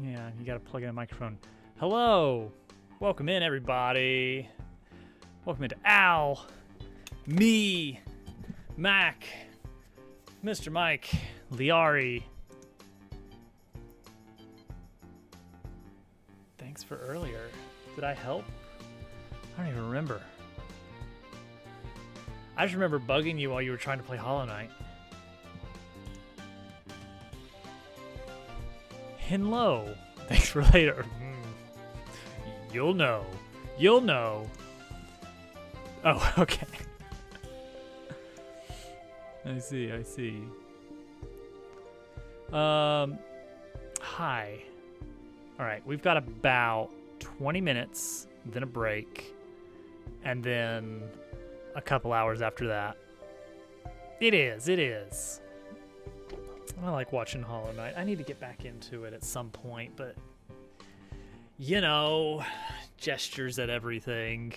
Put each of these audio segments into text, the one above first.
Yeah, you gotta plug in a microphone. Hello! Welcome in, everybody. Welcome into Al, me, Mac, Mr. Mike, Liari. Thanks for earlier. Did I help? I don't even remember. I just remember bugging you while you were trying to play Hollow Knight. Hello. Thanks for later. You'll know. You'll know. Oh, okay. I see. Hi. All right, we've got about 20 minutes, then a break, and then a couple hours after that. It is. I like watching Hollow Knight. I need to get back into it at some point, but you know, gestures at everything.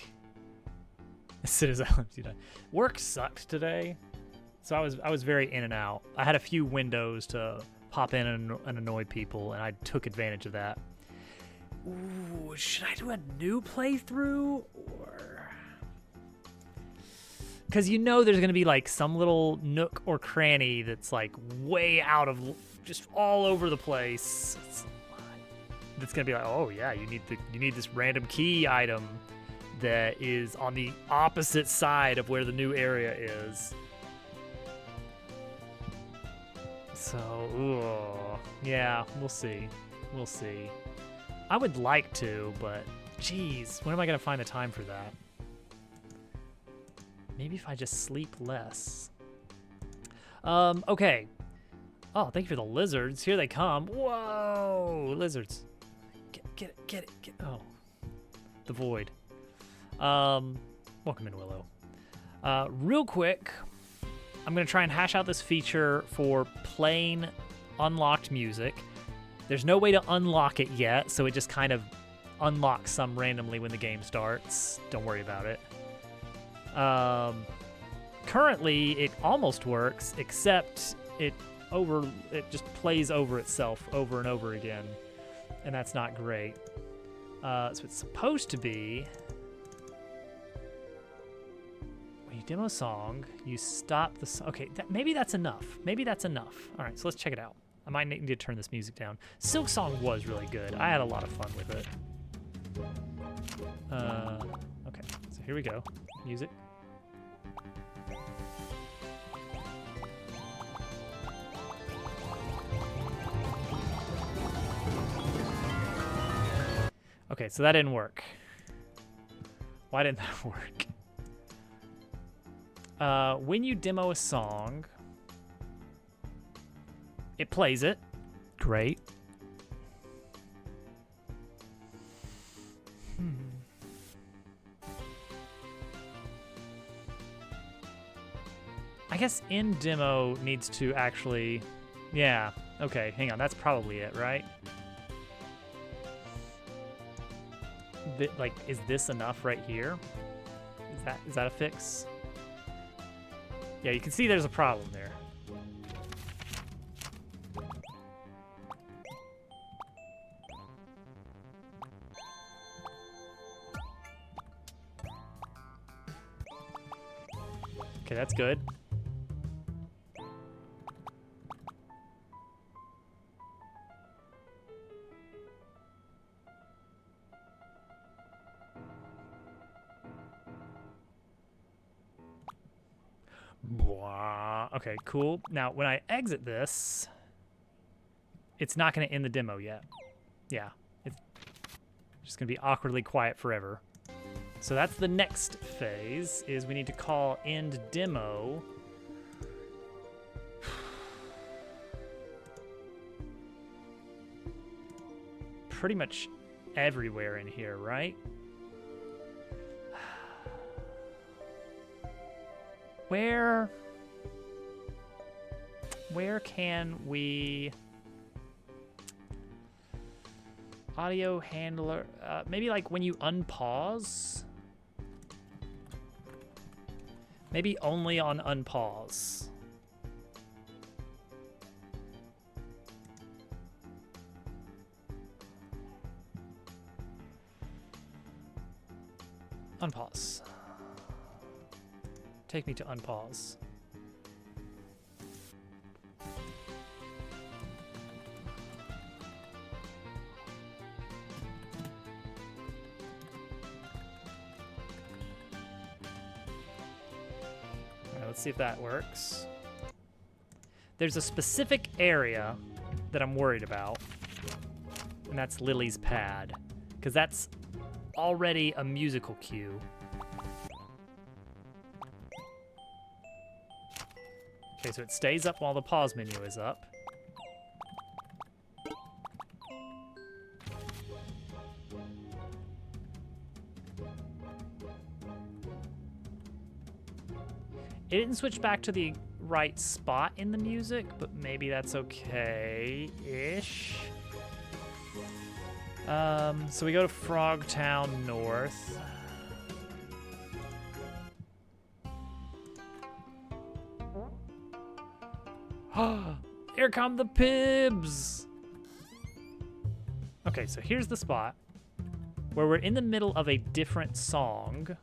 As soon as I left you, work sucked today, so I was very in and out. I had a few windows to pop in and annoy people, and I took advantage of that. Ooh, should I do a new playthrough or? Because you know there's going to be like some little nook or cranny that's like way out of, just all over the place. That's going to be like, oh yeah, you need this random key item that is on the opposite side of where the new area is. So, ooh, yeah, we'll see. I would like to, but geez, when am I going to find the time for that? Maybe if I just sleep less. Okay. Oh, thank you for the lizards. Here they come. Whoa, lizards. Get it. Oh, the void. Welcome in, Willow. Real quick, I'm going to try and hash out this feature for plain unlocked music. There's no way to unlock it yet, so it just kind of unlocks some randomly when the game starts. Don't worry about it. Currently it almost works, except it just plays over itself over and over again, and that's not great. So it's supposed to be when you demo a song, you stop the song. Okay, maybe that's enough. All right, so let's check it out. I might need to turn this music down. Silk Song was really good. I had a lot of fun with it. Okay, so here we go. Music. Okay, so that didn't work. Why didn't that work? When you demo a song, it plays it. Great. I guess in demo needs to actually, yeah. Okay, hang on. That's probably it, right? Like, is this enough right here? Is that a fix? Yeah, you can see there's a problem there. Okay, that's good. Okay, cool. Now, when I exit this, it's not going to end the demo yet. Yeah, it's just going to be awkwardly quiet forever. So that's the next phase, is we need to call end demo. Pretty much everywhere in here, right? Where can we audio handler, maybe like when you unpause, maybe only on unpause. Unpause. Take me to unpause. All right, let's see if that works. There's a specific area that I'm worried about, and that's Lily's pad, because that's already a musical cue. Okay, so it stays up while the pause menu is up. It didn't switch back to the right spot in the music, but maybe that's okay-ish. So we go to Frogtown North. Here come the Pibs! Okay, so here's the spot where we're in the middle of a different song.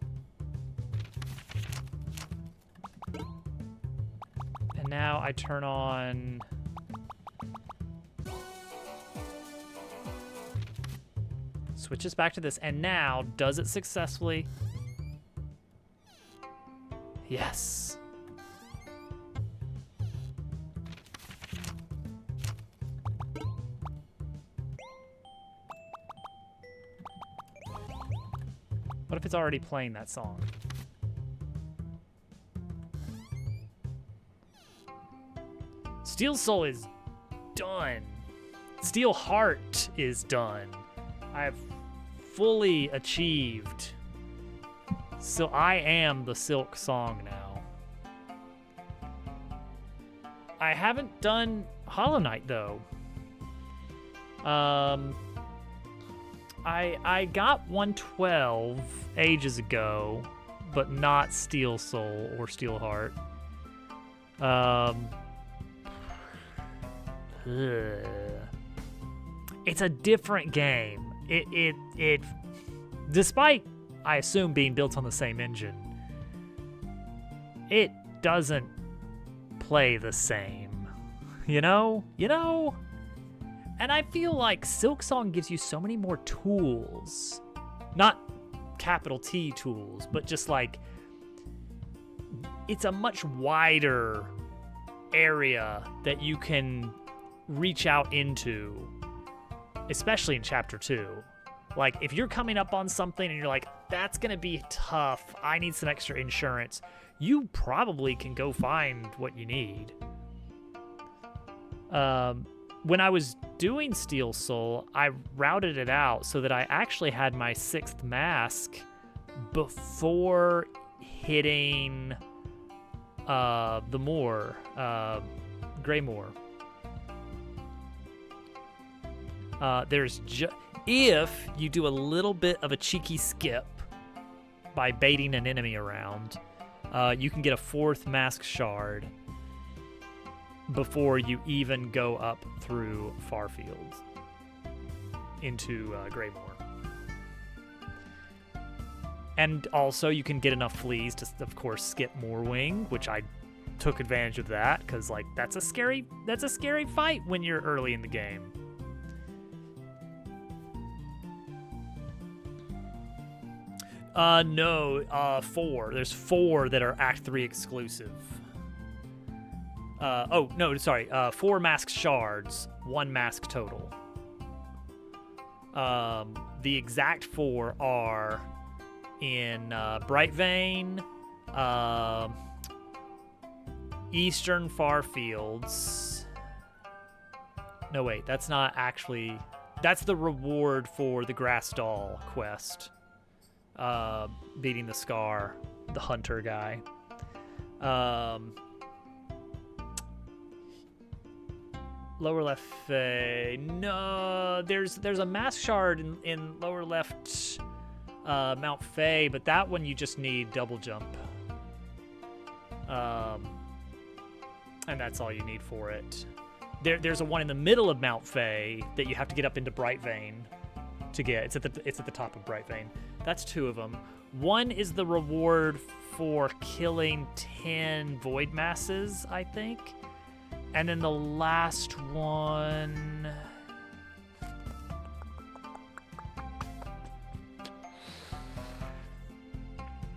And now I turn on... Switches back to this, and now, does it successfully? Yes. What if it's already playing that song? Steel Soul is done. Steel Heart is done. I've fully achieved. So I am the Silk Song now. I haven't done Hollow Knight though. I got 112 ages ago, but not Steel Soul or Steel Heart. It's a different game. It despite I assume being built on the same engine, it doesn't play the same. You know? And I feel like Silksong gives you so many more tools. Not capital T tools, but just like it's a much wider area that you can reach out into, especially in chapter 2. Like if you're coming up on something and you're like, that's gonna be tough, I need some extra insurance, you probably can go find what you need. When I was doing Steel Soul, I routed it out so that I actually had my 6th mask before hitting the moor, Greymoor. There's if you do a little bit of a cheeky skip by baiting an enemy around, you can get a 4th mask shard before you even go up through Farfield into Greymoor. And also you can get enough fleas to, of course, skip Moorwing, which I took advantage of that because like that's a scary fight when you're early in the game. No, 4. There's 4 that are Act 3 exclusive. 4 mask shards, 1 mask total. The exact 4 are in Brightvein, Eastern Farfields. No, wait, that's not actually... That's the reward for the Grass Doll quest. Beating the Scar, the hunter guy. Lower left, no, there's a mask shard in lower left Mount Fay, but that one you just need double jump. And that's all you need for it. There's a one in the middle of Mount Fay that you have to get up into Brightvein to get. It's at the top of Bright Vein. That's 2 of them. 1 is the reward for killing 10 void masses, I think. And then the last one...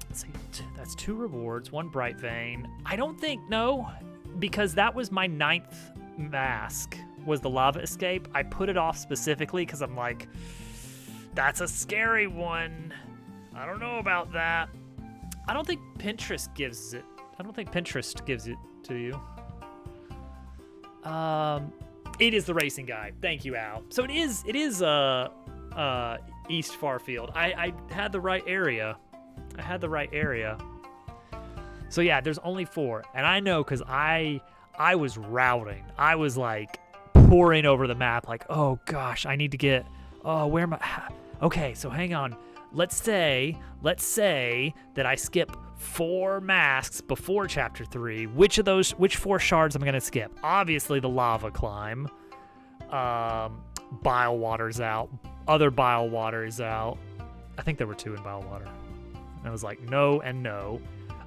Let's see, that's 2 rewards, 1 Bright Vein. I don't think, no, because that was my 9th mask, was the lava escape. I put it off specifically because I'm like, that's a scary one. I don't know about that. I don't think Pinterest gives it. I don't think Pinterest gives it to you. It is the racing guide. Thank you, Al. So it is East Farfield. I had the right area. So yeah, there's only 4. And I know because I was routing. I was like pouring over the map like, oh gosh, I need to get, where am I? Okay, so hang on. Let's say that I skip 4 masks before chapter 3. Which 4 shards am I gonna skip? Obviously the lava climb. Bile water's out. Other bile water is out. I think there were 2 in bile water. And I was like, no and no.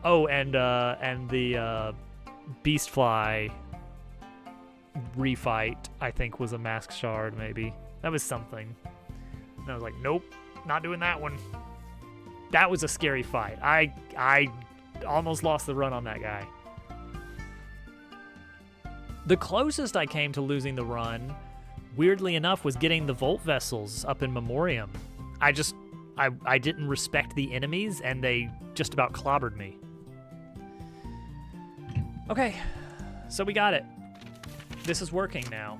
Oh, and the Beastfly refight, I think, was a mask shard, maybe. That was something. And I was like, nope, not doing that one. That was a scary fight. I almost lost the run on that guy. The closest I came to losing the run, weirdly enough, was getting the Volt Vessels up in Memoriam. I didn't respect the enemies, and they just about clobbered me. Okay, so we got it. This is working now.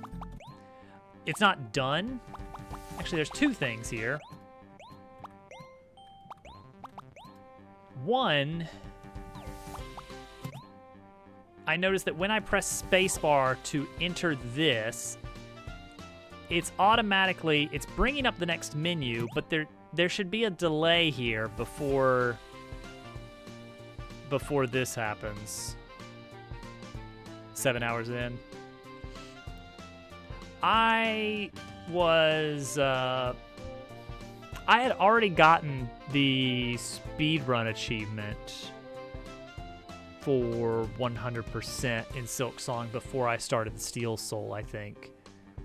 It's not done. Actually, there's 2 things here. One, I noticed that when I press spacebar to enter this, it's bringing up the next menu, but there should be a delay here before this happens. 7 hours in. I had already gotten the speedrun achievement for 100% in Silksong before I started the Steel Soul, I think.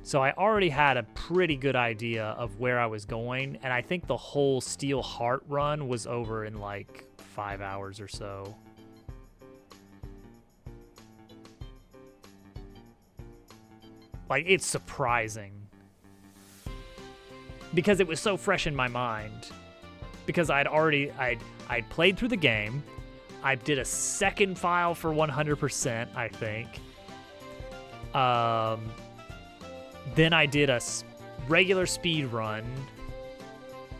So I already had a pretty good idea of where I was going, and I think the whole Steel Heart run was over in like 5 hours or so. Like, it's surprising. Because it was so fresh in my mind. Because I'd played through the game. I did a second file for 100%, I think. Then I did a regular speed run.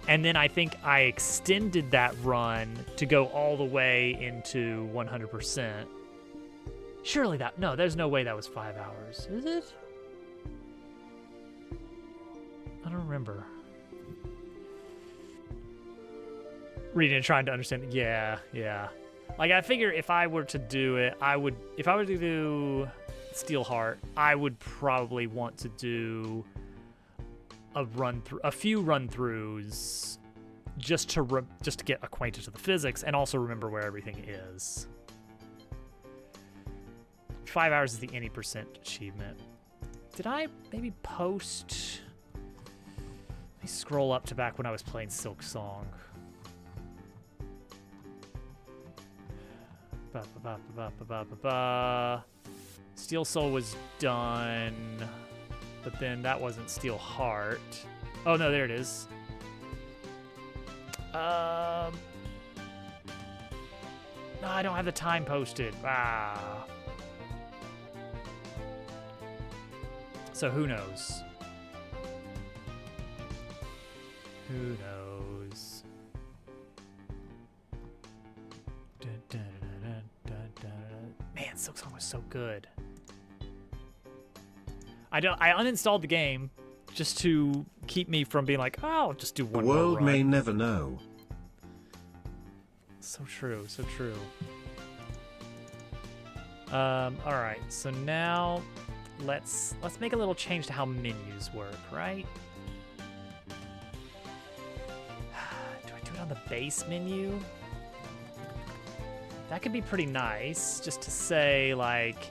And then I think I extended that run to go all the way into 100%. Surely no, there's no way that was 5 hours, is it? I don't remember. Reading and trying to understand. Yeah. Like, I figure if I were to do it, if I were to do Steel Heart, I would probably want to do a few run-throughs just to get acquainted to the physics and also remember where everything is. 5 hours is the any percent achievement. Did I maybe post? Let me scroll up to back when I was playing Silksong. Steel Soul was done, but then that wasn't Steel Heart. Oh no, there it is. No, I don't have the time posted. So who knows? Who knows? Man, Silksong was so good. I uninstalled the game just to keep me from being like, oh, I'll just do one more run. The world may never know. So true, so true. All right, so now let's make a little change to how menus work, right? on the base menu. That could be pretty nice, just to say, like,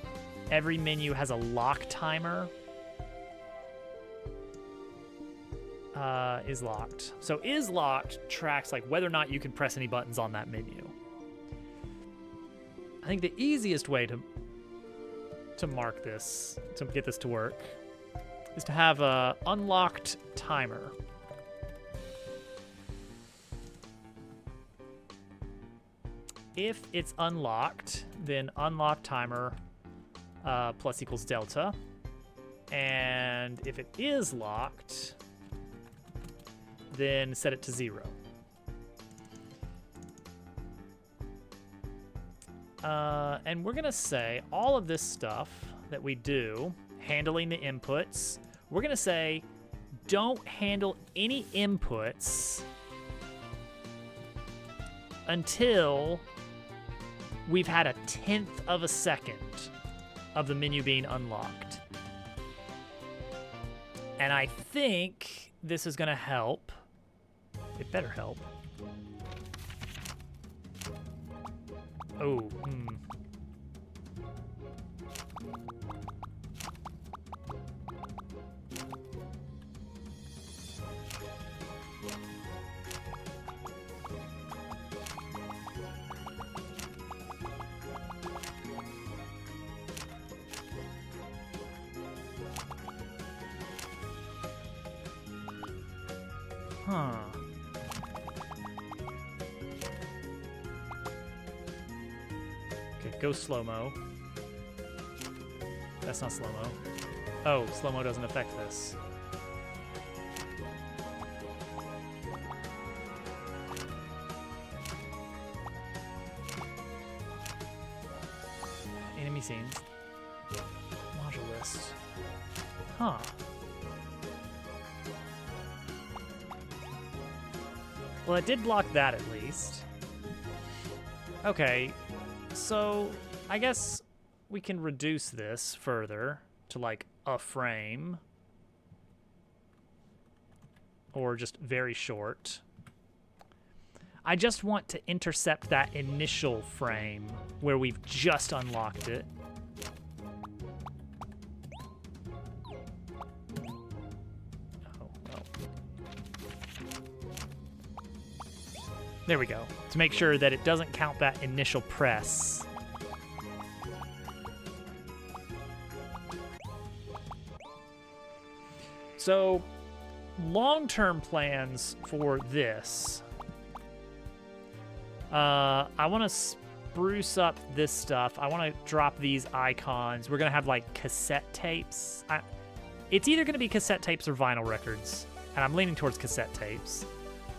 every menu has a lock timer. Is locked. So is locked tracks like whether or not you can press any buttons on that menu. I think the easiest way to mark this, to get this to work, is to have a unlocked timer. If it's unlocked, then unlock timer plus equals delta. And if it is locked, then set it to 0. And we're gonna say all of this stuff that we do, handling the inputs, we're gonna say don't handle any inputs until we've had 1/10 of a second of the menu being unlocked. And I think this is gonna help. It better help. Oh, Huh. Okay, go slow-mo. That's not slow-mo. Oh, slow-mo doesn't affect this. Enemy scenes. Module list. Huh. Well, it did block that at least. Okay, so I guess we can reduce this further to like a frame. Or just very short. I just want to intercept that initial frame where we've just unlocked it. There we go, to make sure that it doesn't count that initial press. So, long-term plans for this. I want to spruce up this stuff. I want to drop these icons. We're going to have, like, cassette tapes. It's either going to be cassette tapes or vinyl records, and I'm leaning towards cassette tapes.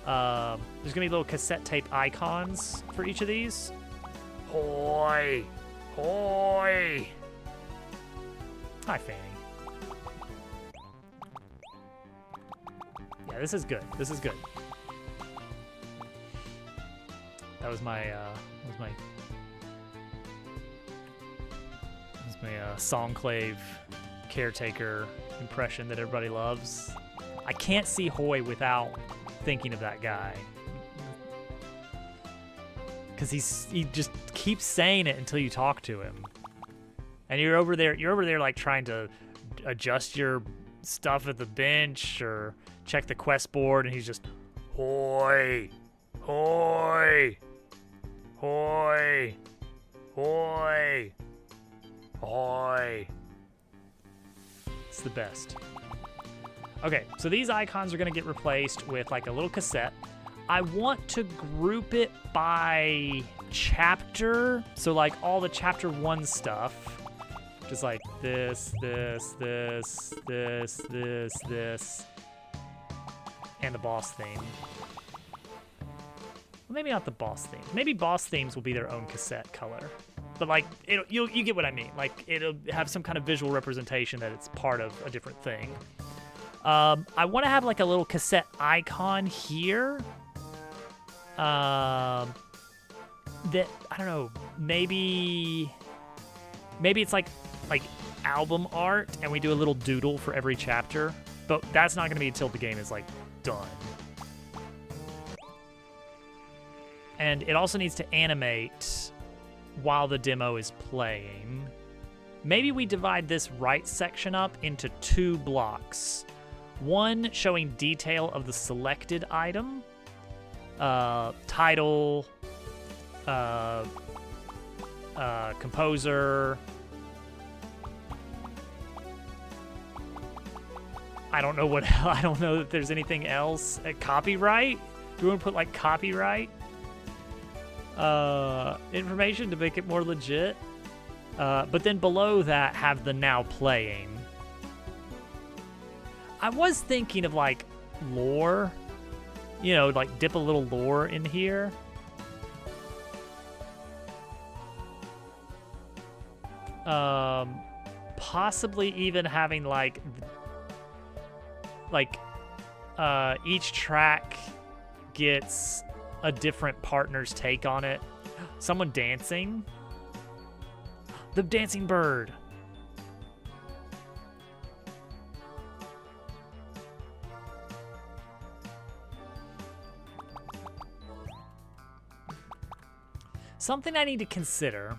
There's gonna be little cassette tape icons for each of these. Hoi! Hoi! Hi, Fanny. Yeah, this is good. This is good. That was my Songclave caretaker impression that everybody loves. I can't see Hoi without thinking of that guy, because he just keeps saying it until you talk to him, and you're over there like trying to adjust your stuff at the bench or check the quest board, and he's just Hoi, Hoi, Hoi, Hoi, Hoi. It's the best. Okay, so these icons are gonna get replaced with like a little cassette. I want to group it by chapter. So like all the chapter 1 stuff, just like this, and the boss theme. Well, maybe not the boss theme. Maybe boss themes will be their own cassette color. But like, you get what I mean. Like it'll have some kind of visual representation that it's part of a different thing. I want to have like a little cassette icon here. That, I don't know, maybe it's like album art, and we do a little doodle for every chapter, but that's not going to be until the game is like done. And it also needs to animate while the demo is playing. Maybe we divide this right section up into 2 blocks. One showing detail of the selected item, title, composer. I don't know what. I don't know if there's anything else. Copyright? Do we want to put like copyright information to make it more legit? But then below that, have the now playing. I was thinking of like lore, you know, like dip a little lore in here. Possibly even having like each track gets a different partner's take on it. Someone dancing. The dancing bird. Something I need to consider.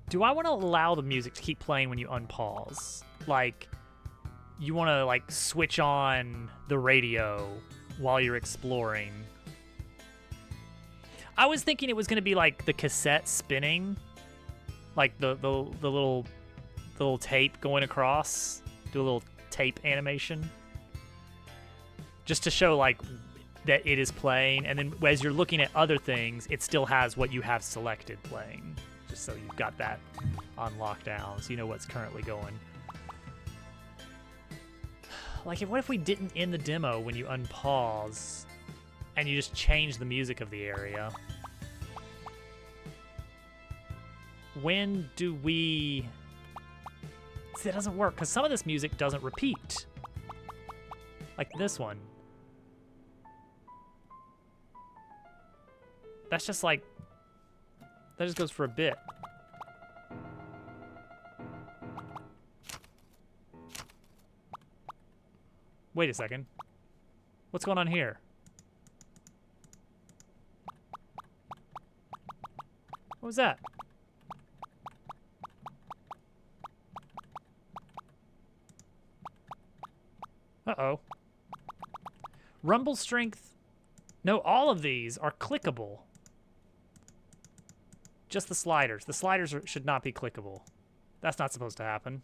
Do I want to allow the music to keep playing when you unpause? Like, you want to like switch on the radio while you're exploring. I was thinking it was going to be like the cassette spinning, like the little tape going across, do a little tape animation, just to show like that it is playing, and then as you're looking at other things, it still has what you have selected playing, just so you've got that on lockdown, so you know what's currently going. Like, what if we didn't end the demo when you unpause, and you just change the music of the area? When do we... See, that doesn't work, because some of this music doesn't repeat. Like this one. That's just like... That just goes for a bit. Wait a second. What's going on here? What was that? Uh-oh. Rumble strength. No, all of these are clickable. Just the sliders. The sliders should not be clickable. That's not supposed to happen.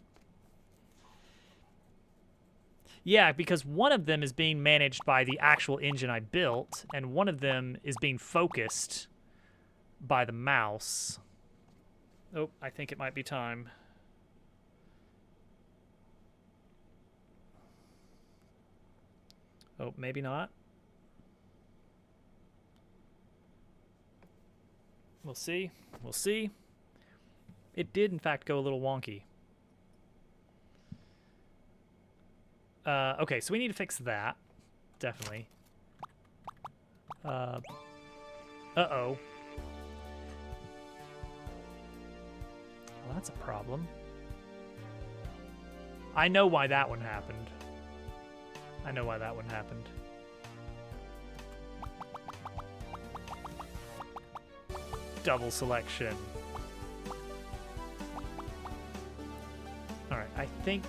Yeah, because one of them is being managed by the actual engine I built, and one of them is being focused by the mouse. Oh, I think it might be time. Oh, maybe not. We'll see. We'll see. It did, in fact, go a little wonky. Okay, so we need to fix that. Definitely. Uh-oh. Well, that's a problem. I know why that one happened. I know why that one happened. Double selection. Alright, I think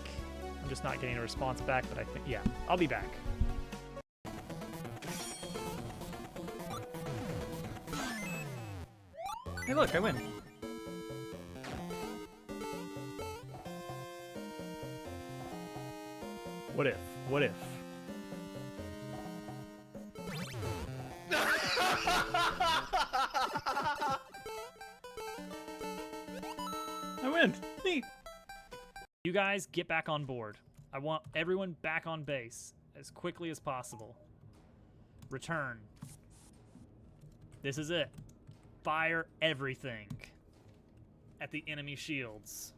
I'm just not getting a response back, but I think, yeah, I'll be back. Hey look, I win. What if? What if? I win. Neat. You guys get back on board. I want everyone back on base as quickly as possible. Return. This is it. Fire everything at the enemy shields.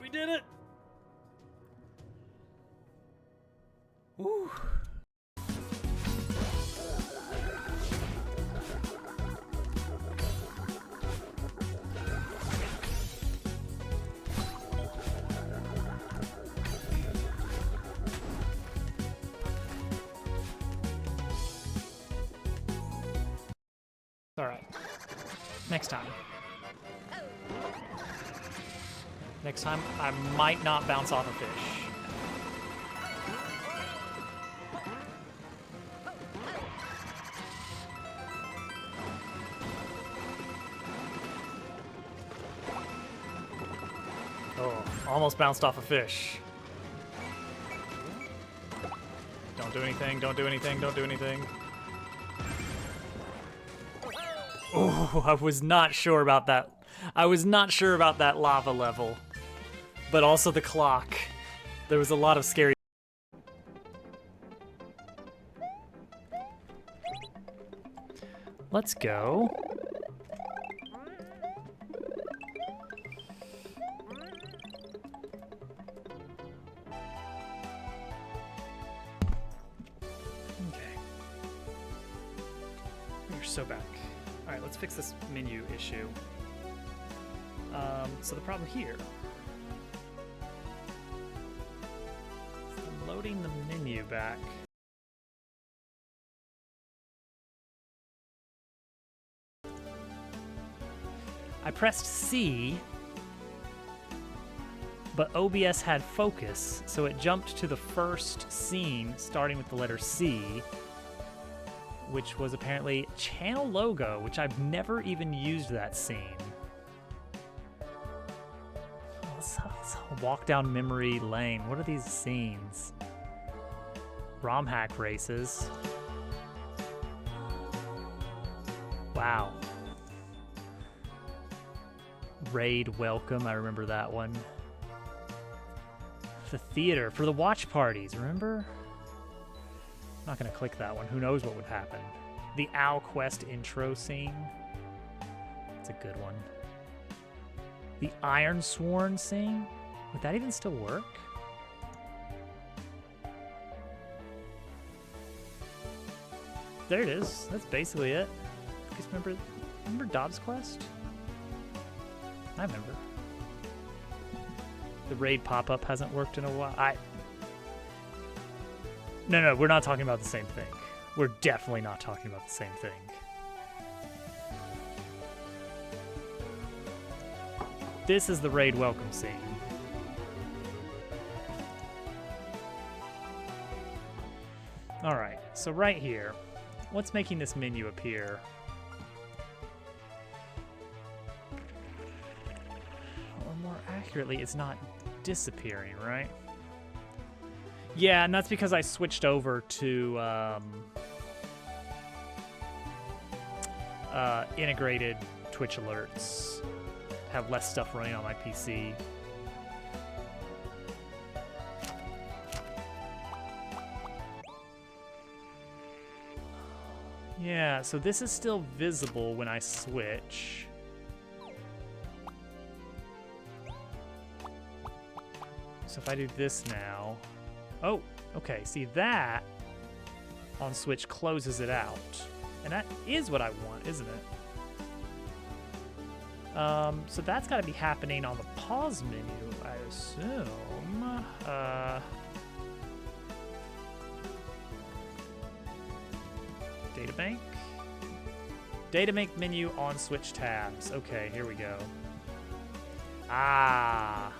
We did it! Woo! Next time. Next time, I might not bounce off a fish. Oh, almost bounced off a fish. Don't do anything, don't do anything, don't do anything. Oh, I was not sure about that. I was not sure about that lava level. But also the clock. There was a lot of scary. Let's go. Okay. We're so back. All right, let's fix this menu issue. So the problem here. I'm loading the menu back. I pressed C, but OBS had focus, so it jumped to the first scene starting with the letter C, which was apparently channel logo, which I've never even used that scene. Let's walk down memory lane. What are these scenes? ROM hack races. Wow. Raid welcome, I remember that one. The theater for the watch parties, remember? I'm not gonna click that one. Who knows what would happen? The Owl Quest intro scene. It's a good one. The Iron Sworn scene? Would that even still work? There it is. That's basically it. Just remember Dobbs Quest? I remember. The raid pop-up hasn't worked in a while. No, we're not talking about the same thing. We're definitely not talking about the same thing. This is the raid welcome scene. All right, so right here, what's making this menu appear? Or more accurately, it's not disappearing, right? Yeah, and that's because I switched over to integrated Twitch alerts. Have less stuff running on my PC. Yeah, so this is still visible when I switch. So if I do this now... Oh, okay, see that on Switch closes it out. And that is what I want, isn't it? So that's got to be happening on the pause menu, I assume. Databank? Databank menu on Switch tabs. Okay, here we go. Ah.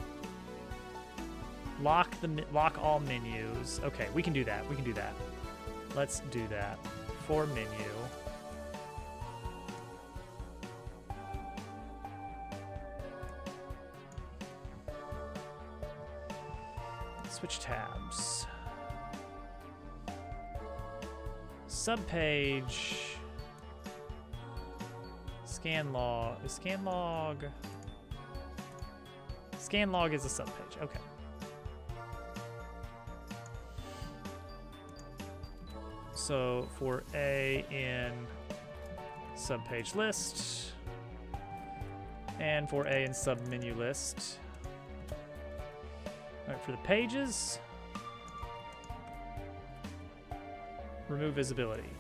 Lock all menus. Okay, we can do that. We can do that. Let's do that. For menu. Switch tabs. Subpage. Scanlog. Scanlog. Scanlog is a subpage. Okay. So for A in subpage list, and for A in submenu list. All right, for the pages, remove visibility.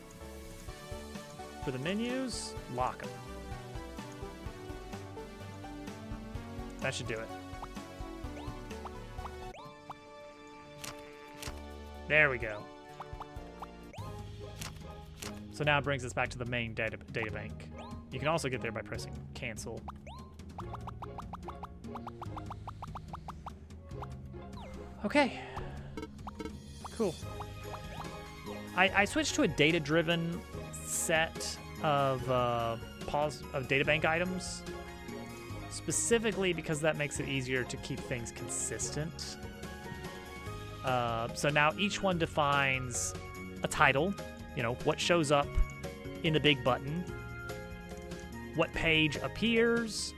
For the menus, lock them. That should do it. There we go. So now it brings us back to the main data bank. You can also get there by pressing cancel. Okay. Cool. I switched to a data-driven set of data bank items, specifically because that makes it easier to keep things consistent. So now each one defines a title, you know, what shows up in the big button, what page appears,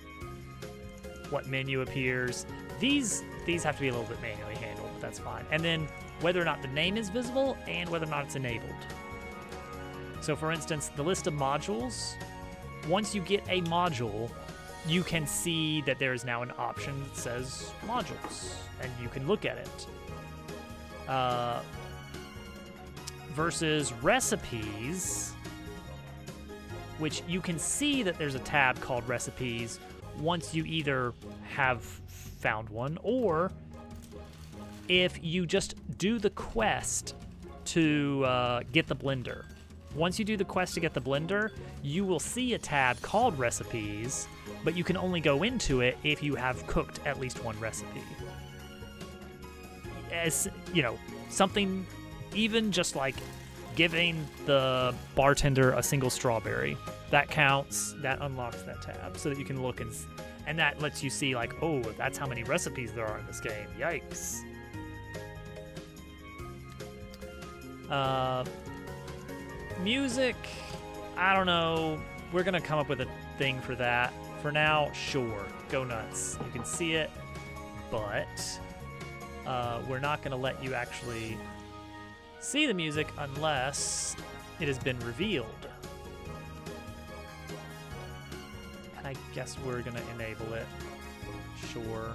what menu appears. These have to be a little bit manually handled, but that's fine. And then whether or not the name is visible and whether or not it's enabled. So for instance, the list of modules, once you get a module, you can see that there is now an option that says modules, and you can look at it. Versus recipes, which you can see that there's a tab called recipes once you either have found one, or if you just do the quest to get the blender. Once you do the quest to get the blender, you will see a tab called recipes, but you can only go into it if you have cooked at least one recipe. As you know, something even just like giving the bartender a single strawberry, that counts, that unlocks that tab so that you can look and that lets you see like, oh, that's how many recipes there are in this game. Yikes. Music, I don't know. We're gonna come up with a thing for that. For now, sure, go nuts. You can see it, but we're not gonna let you actually see the music unless it has been revealed. And I guess we're gonna enable it. Sure.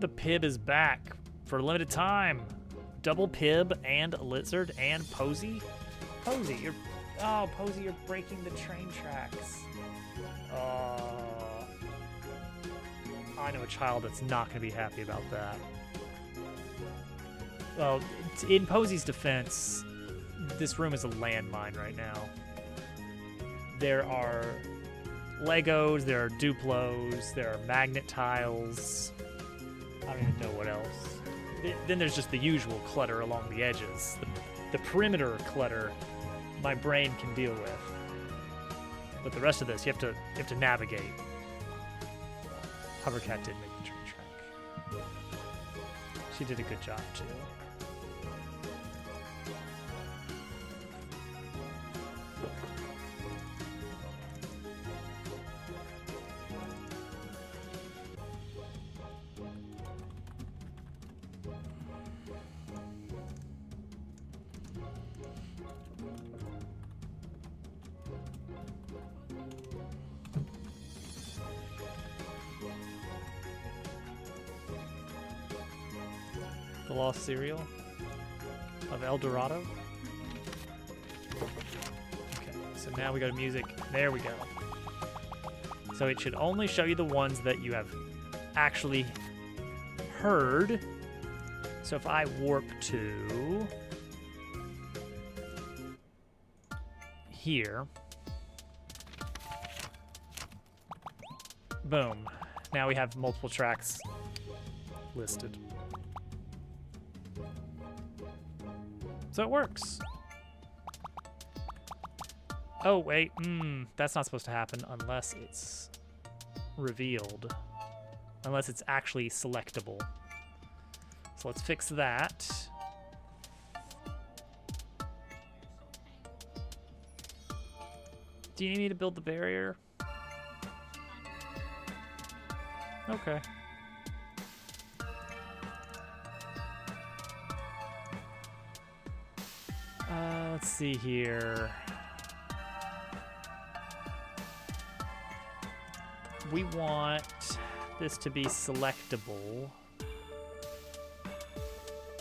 The Pib is back for a limited time. Double Pib and Lizard and Posy. Posy, you're breaking the train tracks. I know a child that's not going to be happy about that. Well, in Posy's defense, this room is a landmine right now. There are Legos, there are Duplos, there are magnet tiles. I don't even know what else. Then there's just the usual clutter along the edges. The perimeter clutter my brain can deal with. But the rest of this, you have to navigate. Hovercat did make the train track. She did a good job too. The Lost Cereal of El Dorado. Okay, so now we go to music. There we go. So it should only show you the ones that you have actually heard. So if I warp to here, boom. Now we have multiple tracks listed. So it works. Oh, wait. That's not supposed to happen unless it's revealed. Unless it's actually selectable. So let's fix that. Do you need me to build the barrier? Okay. Let's see here. We want this to be selectable.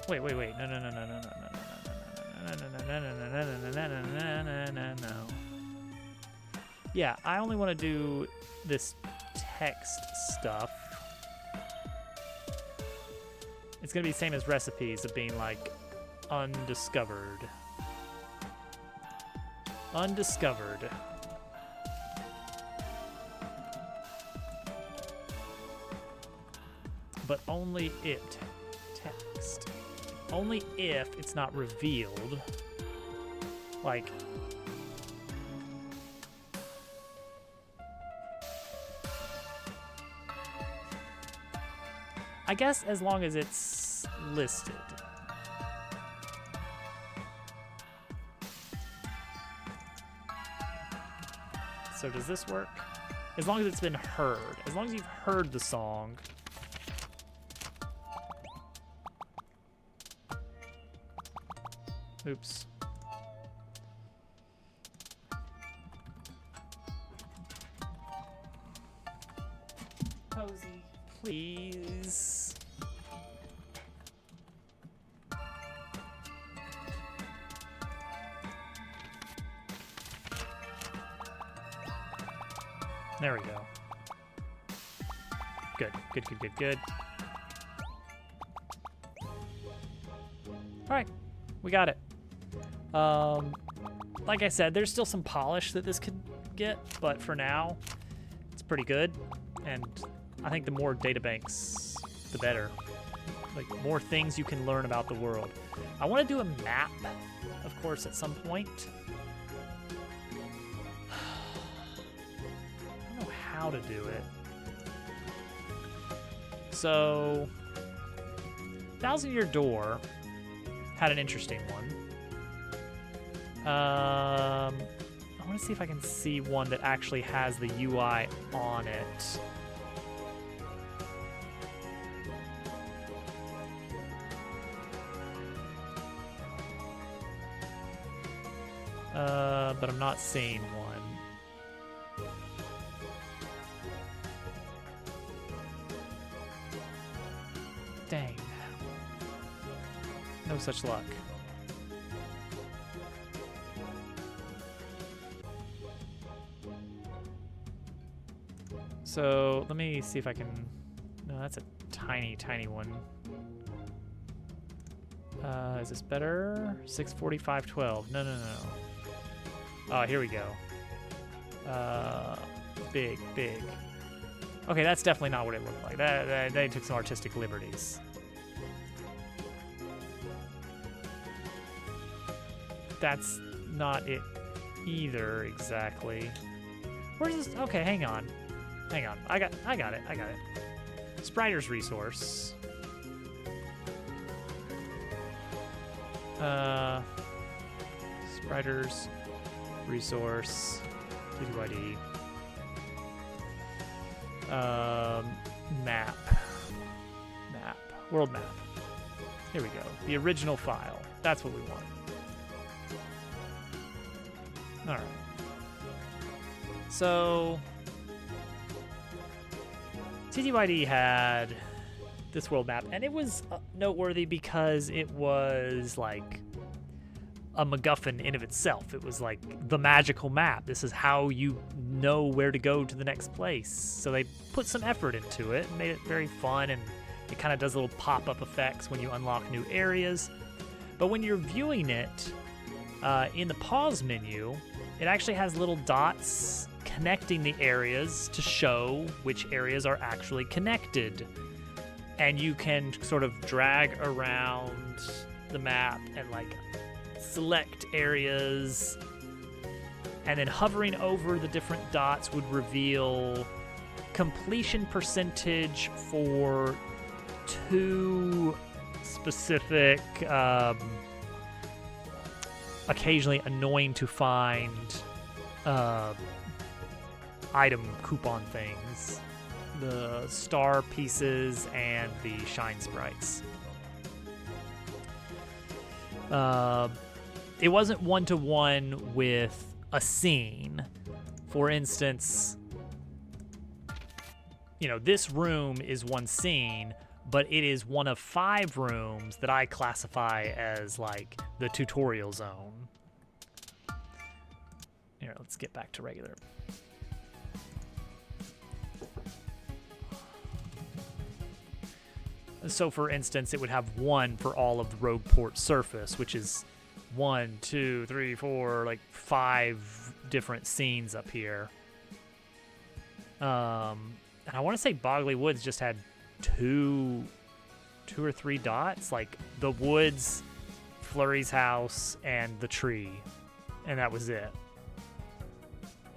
Wait. No. Yeah, I only want to do this text stuff. It's gonna be the same as recipes of being like undiscovered. Undiscovered. But only if text. Only if it's not revealed. Like, I guess as long as it's listed. So does this work? As long as it's been heard. As long as you've heard the song. Oops. Cozy, please. There we go. Good, good, good, good, good. All right, we got it. Like I said, there's still some polish that this could get, but for now, it's pretty good. And I think the more databanks, the better. Like, more things you can learn about the world. I want to do a map, of course, at some point. I don't know how to do it. So, Thousand Year Door had an interesting one. I want to see if I can see one that actually has the UI on it. But I'm not seeing one. Dang. No such luck. So let me see if I can. No, that's a tiny, tiny one. Is this better? 64512. No, no, no. Oh, here we go. Big, big. Okay, that's definitely not what it looked like. They took some artistic liberties. That's not it either, exactly. Where's this? Okay, hang on. Hang on. I got it. I got it. Spriter's resource. Spriter's resource. TTYD. Map. Map. World map. Here we go. The original file. That's what we want. All right. So TTYD had this world map, and it was noteworthy because it was like a MacGuffin in of itself. It was like the magical map. This is how you know where to go to the next place. So they put some effort into it and made it very fun, and it kind of does little pop-up effects when you unlock new areas. But when you're viewing it in the pause menu, it actually has little dots connecting the areas to show which areas are actually connected. And you can sort of drag around the map and like select areas, and then hovering over the different dots would reveal completion percentage for two specific, occasionally annoying to find item coupon things. The star pieces and the shine sprites. It wasn't one-to-one with a scene. For instance, you know, this room is one scene, but it is one of 5 rooms that I classify as like the tutorial zone. Here, let's get back to regular. So, for instance, it would have one for all of the Rogueport surface, which is 1, 2, 3, 4, like 5 different scenes up here. And I want to say Bogley Woods just had two or three dots, like the woods, Flurry's house, and the tree, and that was it.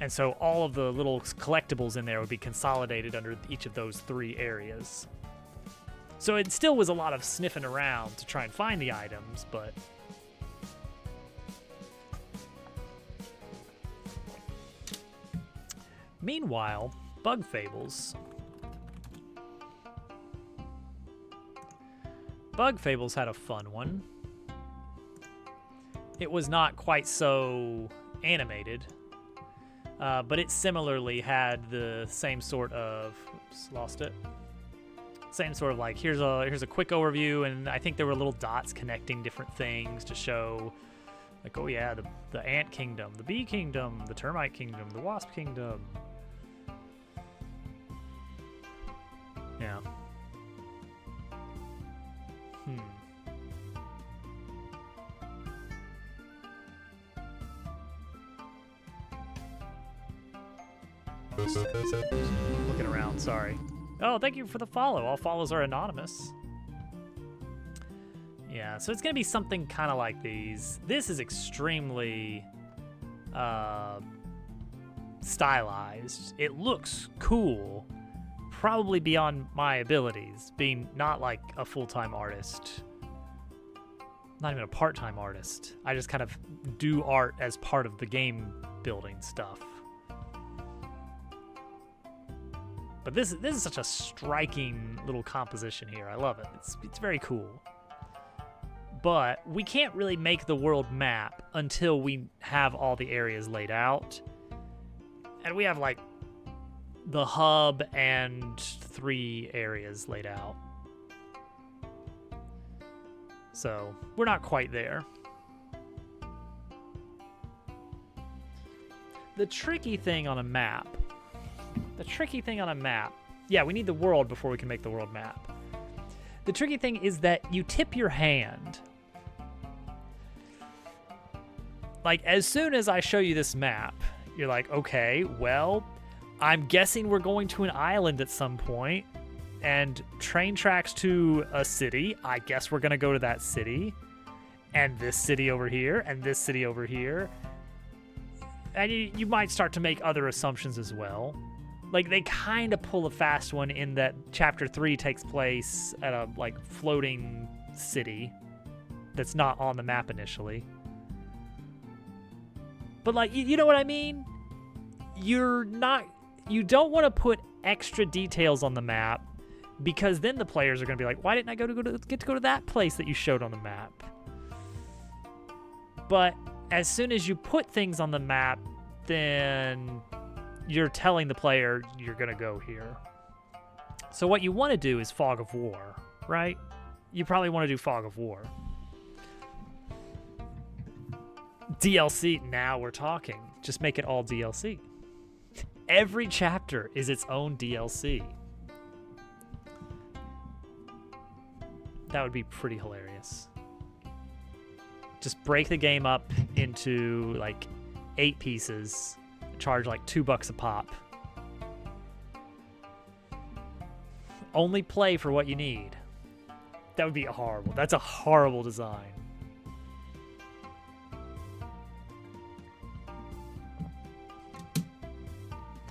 And so all of the little collectibles in there would be consolidated under each of those 3 areas. So it still was a lot of sniffing around to try and find the items, but... Meanwhile, Bug Fables. Bug Fables had a fun one. It was not quite so animated, but it similarly had the same sort of... Oops, lost it. Same sort of like, here's a quick overview, and I think there were little dots connecting different things to show, like, oh yeah, the ant kingdom, the bee kingdom, the termite kingdom, the wasp kingdom. Yeah. Looking around, sorry. Oh, thank you for the follow. All follows are anonymous. Yeah, so it's going to be something kind of like these. This is extremely stylized. It looks cool, probably beyond my abilities, being not like a full-time artist. Not even a part-time artist. I just kind of do art as part of the game building stuff. But this is such a striking little composition here. I love it. It's very cool. But we can't really make the world map until we have all the areas laid out. And we have like the hub and 3 areas laid out. So we're not quite there. The tricky thing on a map, yeah, we need the world before we can make the world map. The tricky thing is that you tip your hand. Like, as soon as I show you this map, you're like, okay, well, I'm guessing we're going to an island at some point, and train tracks to a city. I guess we're going to go to that city, and this city over here, and this city over here. And you might start to make other assumptions as well. Like, they kind of pull a fast one in that Chapter 3 takes place at a, like, floating city that's not on the map initially. But, like, you know what I mean? You don't want to put extra details on the map, because then the players are going to be like, why didn't I get to go to that place that you showed on the map? But as soon as you put things on the map, then you're telling the player you're going to go here. So what you want to do is Fog of War, right? You probably want to do Fog of War. DLC, now we're talking. Just make it all DLC. Every chapter is its own DLC. That would be pretty hilarious. Just break the game up into like 8 pieces, charge like $2 a pop. Only play for what you need. That would be horrible. That's a horrible design.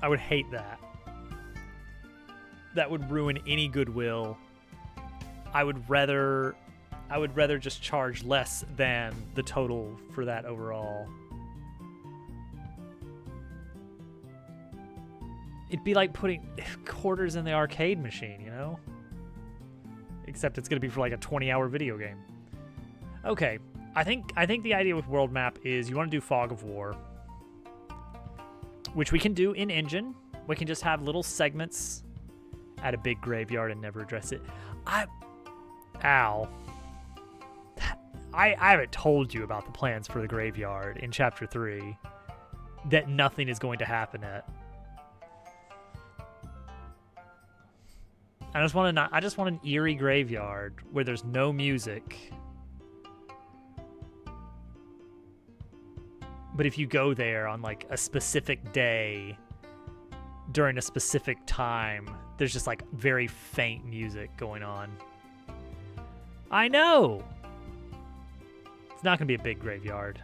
I would hate that. That would ruin any goodwill. I would rather just charge less than the total for that overall. It'd be like putting quarters in the arcade machine, you know? Except it's gonna be for like a 20-hour video game. Okay, I think the idea with World Map is you want to do Fog of War, which we can do in Engine. We can just have little segments at a big graveyard and never address it. I haven't told you about the plans for the graveyard in Chapter 3 that nothing is going to happen at. I just want an eerie graveyard where there's no music. But if you go there on like a specific day during a specific time, there's just like very faint music going on. I know. It's not gonna be a big graveyard.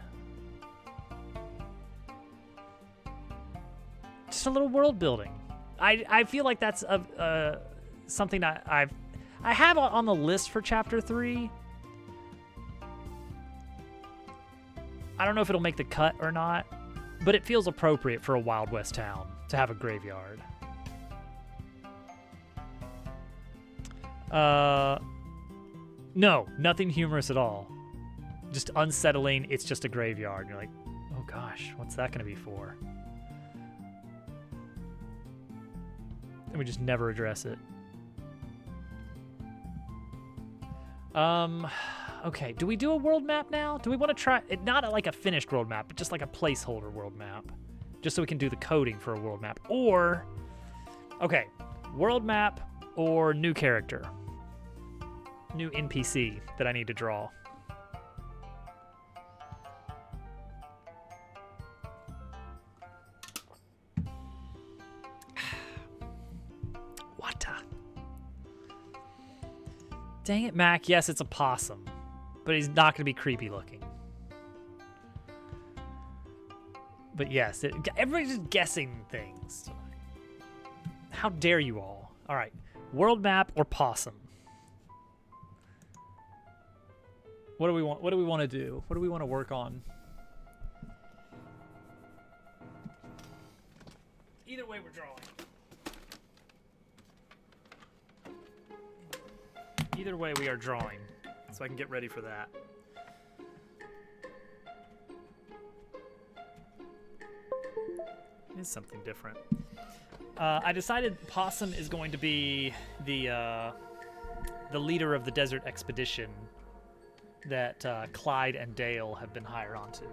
Just a little world building. I feel like that's something I have on the list for chapter 3. I don't know if it'll make the cut or not, but it feels appropriate for a Wild West town to have a graveyard. No, nothing humorous at all. Just unsettling. It's just a graveyard. And you're like, oh gosh, what's that going to be for? And we just never address it. Okay, do we do a world map now? Do we want to try it? Not like a finished world map, but just like a placeholder world map. Just so we can do the coding for a world map. Or, okay, world map or new character. New NPC that I need to draw. What? Dang it, Mac. Yes, it's a possum. But he's not going to be creepy looking. But yes, everybody's just guessing things. How dare you all? All right, world map or possum? What do we want? What do we want to do? What do we want to work on? Either way, we're drawing. Either way, we are drawing. So I can get ready for that. It is something different. I decided Possum is going to be the leader of the desert expedition that Clyde and Dale have been hired onto.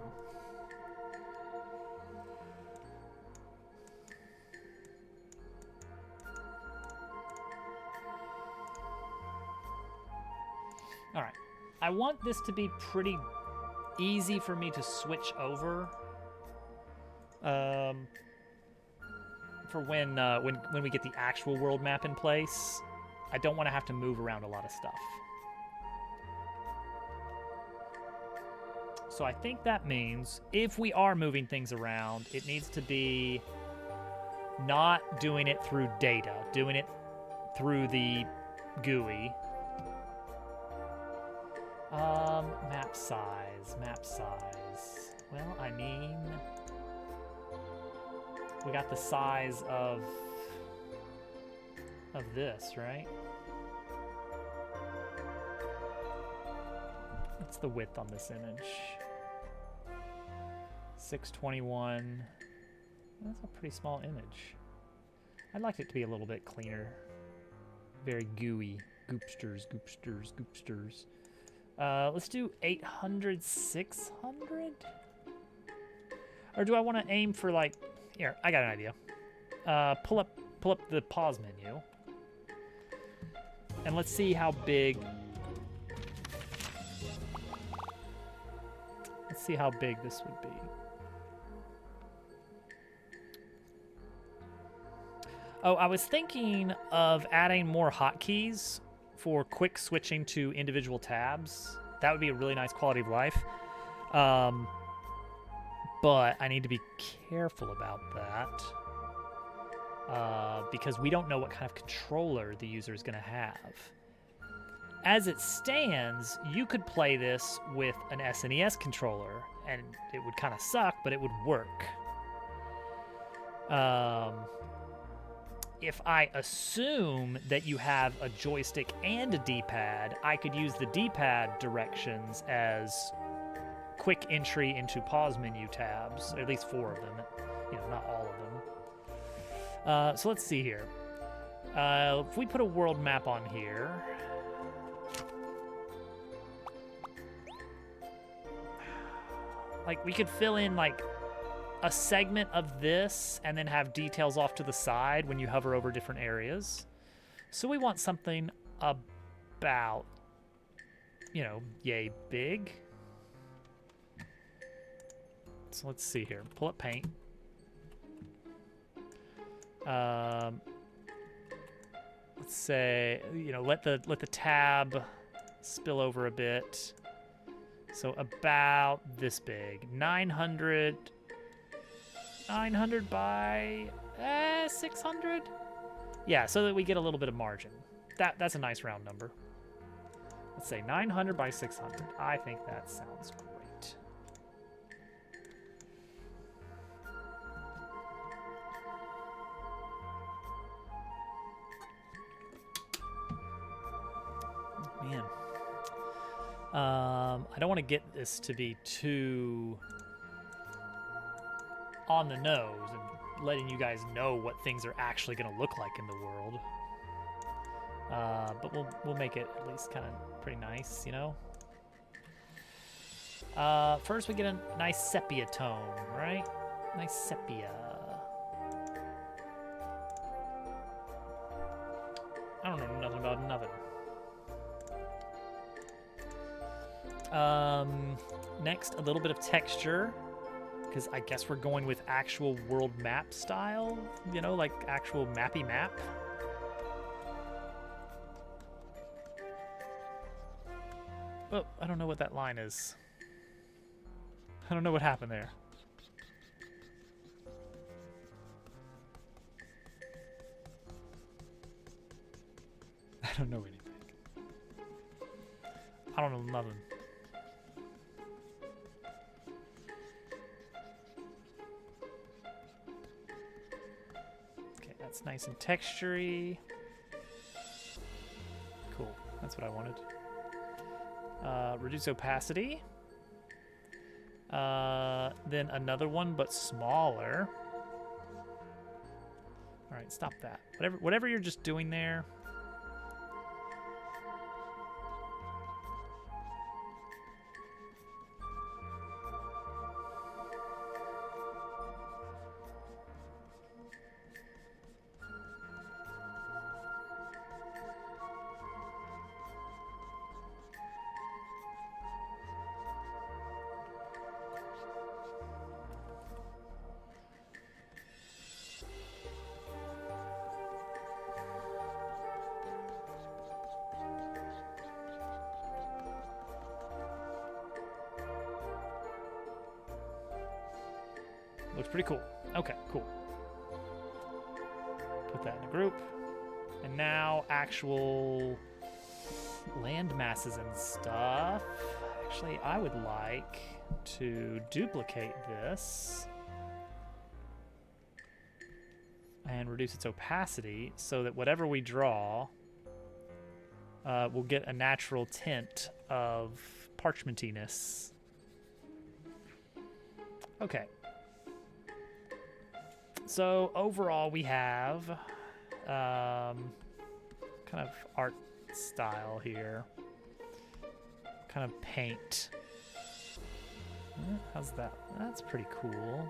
All right, I want this to be pretty easy for me to switch over for when we get the actual world map in place. I don't want to have to move around a lot of stuff. So I think that means if we are moving things around, it needs to be not doing it through data, doing it through the GUI. Map size. Well, I mean, we got the size of this, right? What's the width on this image? 621. That's a pretty small image. I'd like it to be a little bit cleaner. Very gooey. Goopsters. Let's do 800, 600? Or do I want to aim for like... Here, I got an idea. Pull up the pause menu. And let's see how big... Let's see how big this would be. Oh, I was thinking of adding more hotkeys for quick switching to individual tabs. That would be a really nice quality of life. But I need to be careful about that because we don't know what kind of controller the user is going to have. As it stands, you could play this with an SNES controller, and it would kind of suck, but it would work. If I assume that you have a joystick and a D-pad, I could use the D-pad directions as quick entry into pause menu tabs, at least 4 of them, not all of them. So let's see here. If we put a world map on here, like we could fill in like a segment of this and then have details off to the side when you hover over different areas. So we want something about, you know, yay big. So let's see here. Pull up paint. Let's say, you know, let the tab spill over a bit. So about this big. 900 by 600? Yeah, so that we get a little bit of margin. That's a nice round number. Let's say 900 by 600. I think that sounds great. Man. I don't want to get this to be too on the nose and letting you guys know what things are actually going to look like in the world. But we'll make it at least kind of pretty nice, you know? First we get a nice sepia tone, right? Nice sepia. I don't know nothing about nothing. Next, a little bit of texture, because I guess we're going with actual world map style, you know, like actual mappy map. Oh, I don't know what that line is. I don't know what happened there. I don't know anything. I don't know nothing. Okay, that's nice and textury. Cool, that's what I wanted. Reduce opacity. Then another one, but smaller. All right, stop that. Whatever you're just doing there. Looks pretty cool. Okay, cool. Put that in a group. And now actual land masses and stuff. Actually, I would like to duplicate this and reduce its opacity so that whatever we draw will get a natural tint of parchmentiness. Okay. So overall, we have kind of art style here, kind of paint. How's that? That's pretty cool.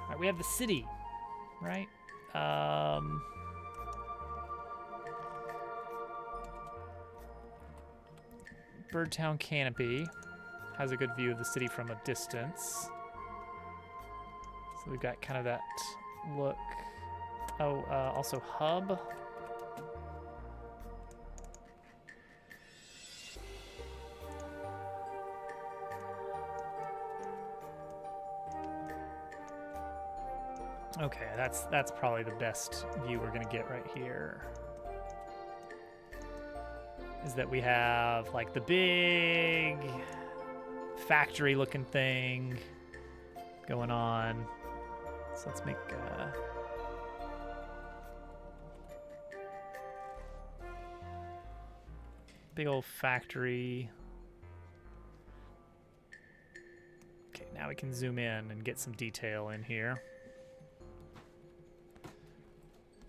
All right, we have the city, right? Birdtown Canopy has a good view of the city from a distance. So we've got kind of that look. Oh, also hub. Okay, that's probably the best view we're gonna get right here. Is that we have like the big factory looking thing going on. So let's make big old factory. Okay, now we can zoom in and get some detail in here.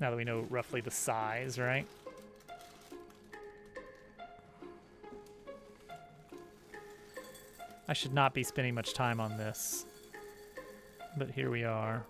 Now that we know roughly the size, right? I should not be spending much time on this, but here we are.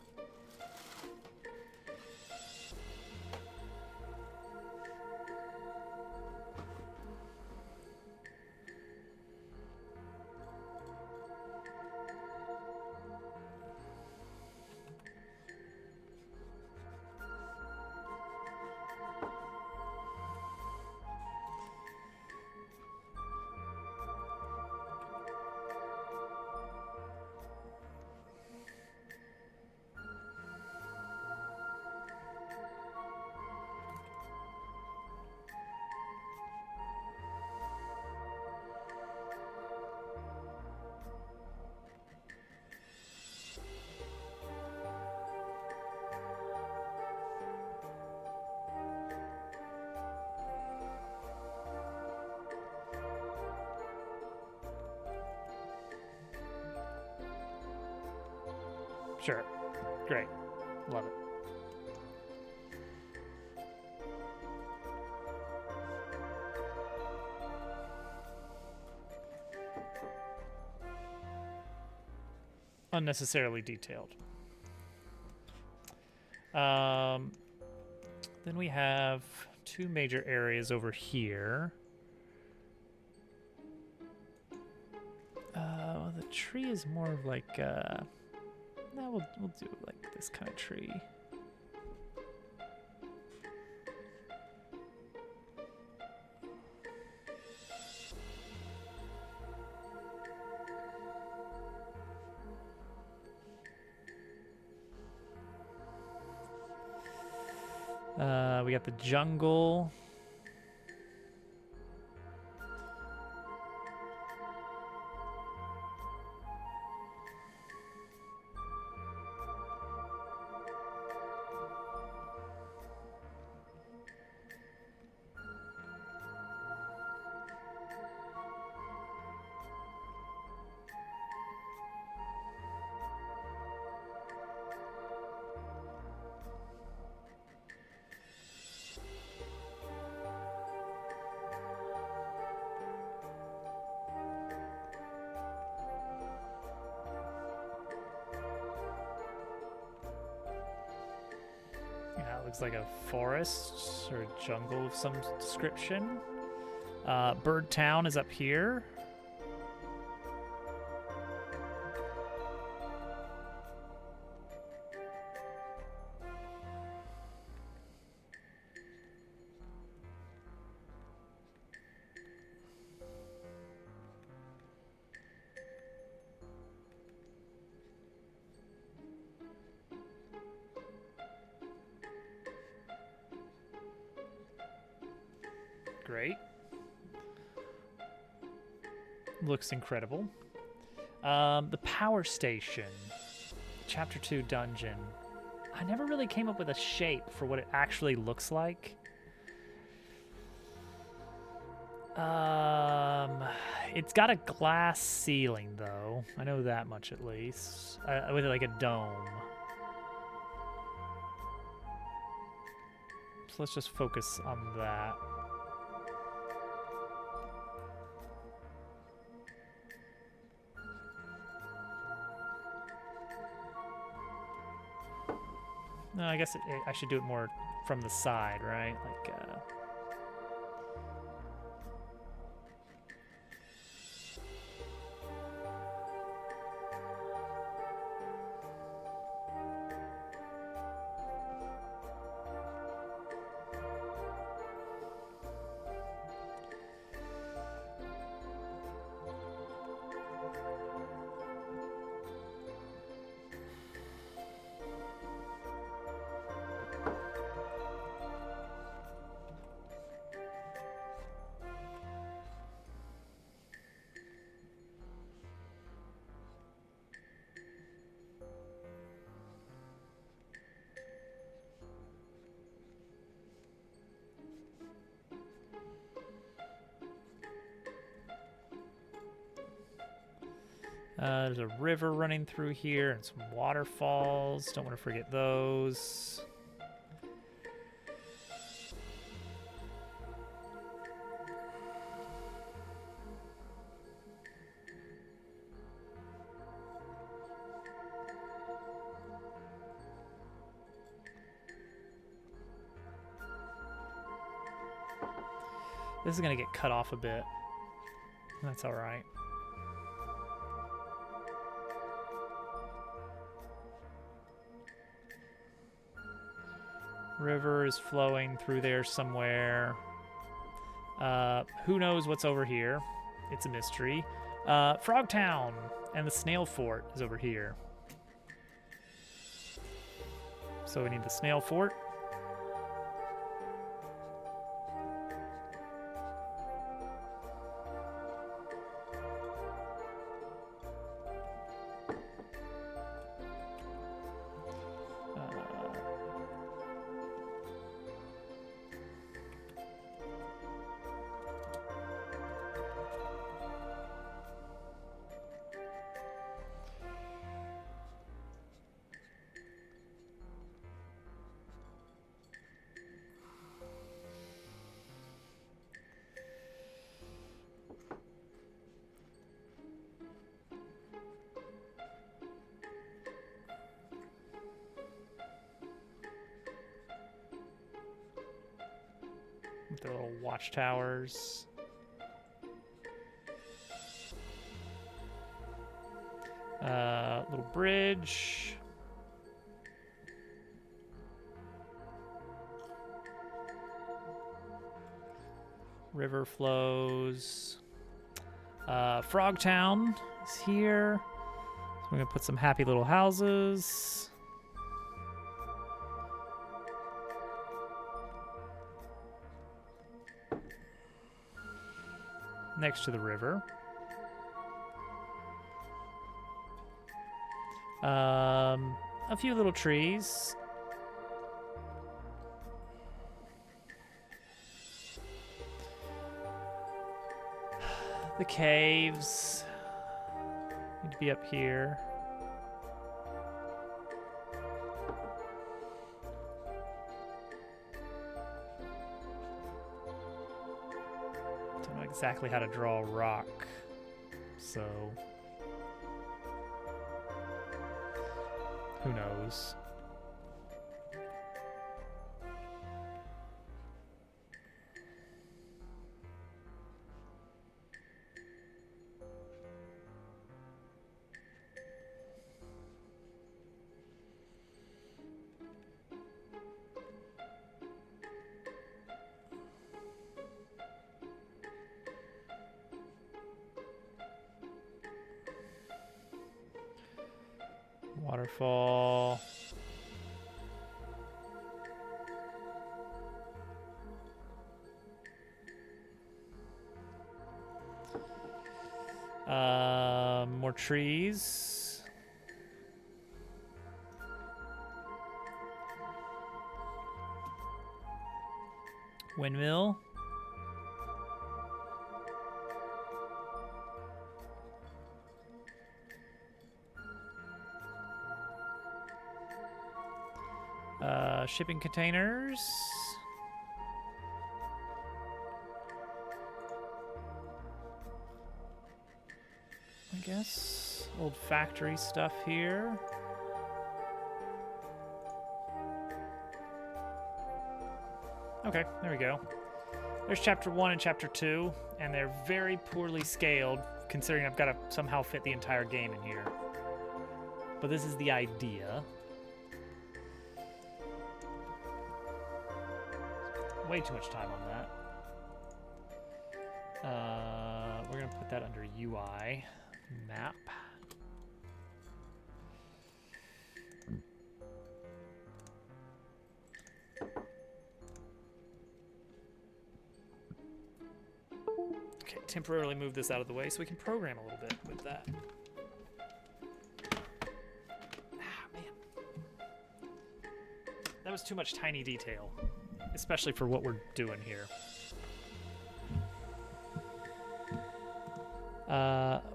Sure. Great. Love it. Unnecessarily detailed. Then we have two major areas over here. The tree is more of like no, we'll do like this kind of tree. We got the jungle. Yeah, it looks like a forest or a jungle of some description. Bird Town is up here. Great. Looks incredible. The power station. Chapter 2 dungeon. I never really came up with a shape for what it actually looks like. It's got a glass ceiling, though. I know that much at least. With like a dome. So let's just focus on that. No, I guess I should do it more from the side, right? Like, there's a river running through here and some waterfalls. Don't want to forget those. This is going to get cut off a bit. That's all right. River is flowing through there somewhere. Who knows what's over here? It's a mystery. Frogtown and the Snail Fort is over here. So we need the Snail Fort. With the little watchtowers. Little bridge. River flows. Frogtown is here. So we're gonna put some happy little houses. Next to the river. A few little trees. The caves need to be up here. Don't know exactly how to draw a rock, so who knows? Waterfall. More trees. Windmill. Shipping containers. I guess. Old factory stuff here. Okay, there we go. There's chapter 1 and chapter 2, and they're very poorly scaled, considering I've got to somehow fit the entire game in here. But this is the idea. Way too much time on that. We're going to put that under UI. Map. Okay, temporarily move this out of the way so we can program a little bit with that. Ah, man. That was too much tiny detail, especially for what we're doing here.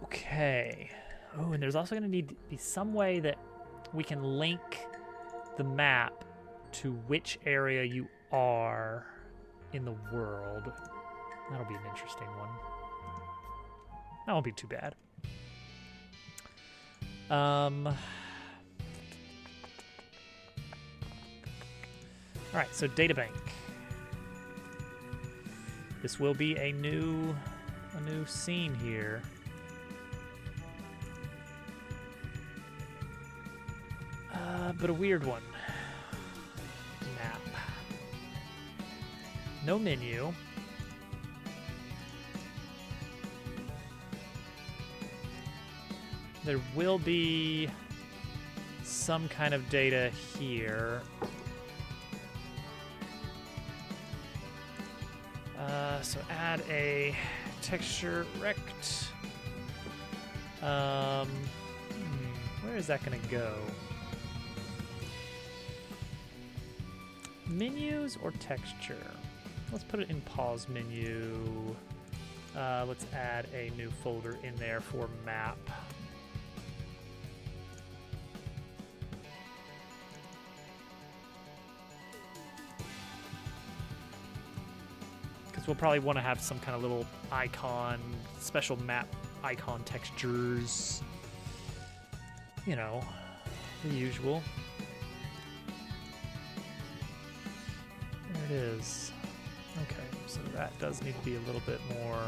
Okay. Oh, and there's also going to need to be some way that we can link the map to which area you are in the world. That'll be an interesting one. That won't be too bad. All right, so databank. This will be a new scene here. But a weird one. Map. No menu. There will be some kind of data here. So add a texture rect. Where is that gonna go? Menus or texture? Let's put it in pause menu. Let's add a new folder in there for map. We'll probably want to have some kind of little icon, special map icon textures. You know, the usual. There it is. Okay, so that does need to be a little bit more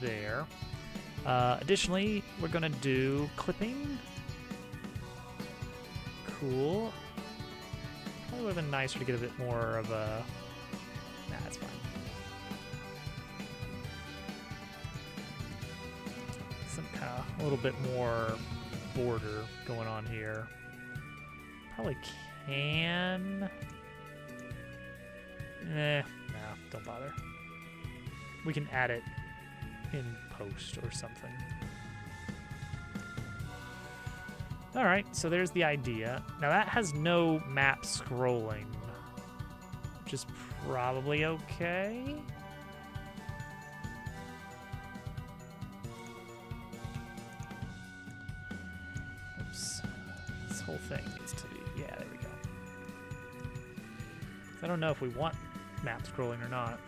there. Additionally, we're going to do clipping. Cool. Probably would have been nicer to get a bit more of a... Nah, that's fine. Some kind of a little bit more border going on here. Probably can. No, don't bother. We can add it in post or something. All right, so there's the idea. Now that has no map scrolling, which is probably okay. Whole thing needs to be, yeah, there we go. I don't know if we want map scrolling or not.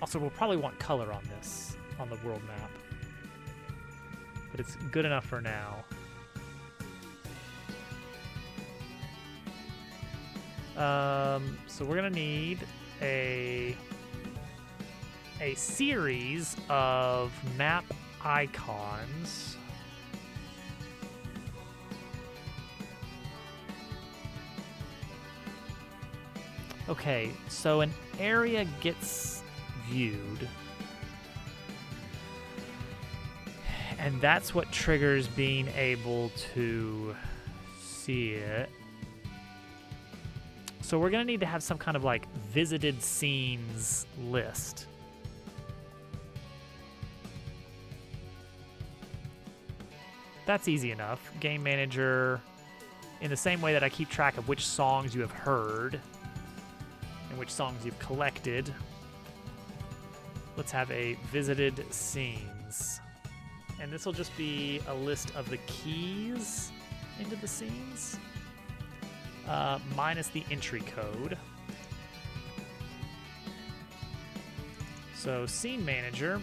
Also, we'll probably want color on this, on the world map. But it's good enough for now. So we're gonna need a series of map icons. Okay, so an area gets viewed, and that's what triggers being able to see it. So we're gonna need to have some kind of like visited scenes list. That's easy enough. Game Manager, in the same way that I keep track of which songs you have heard, and which songs you've collected. Let's have a visited scenes. And this will just be a list of the keys into the scenes, minus the entry code. So Scene Manager.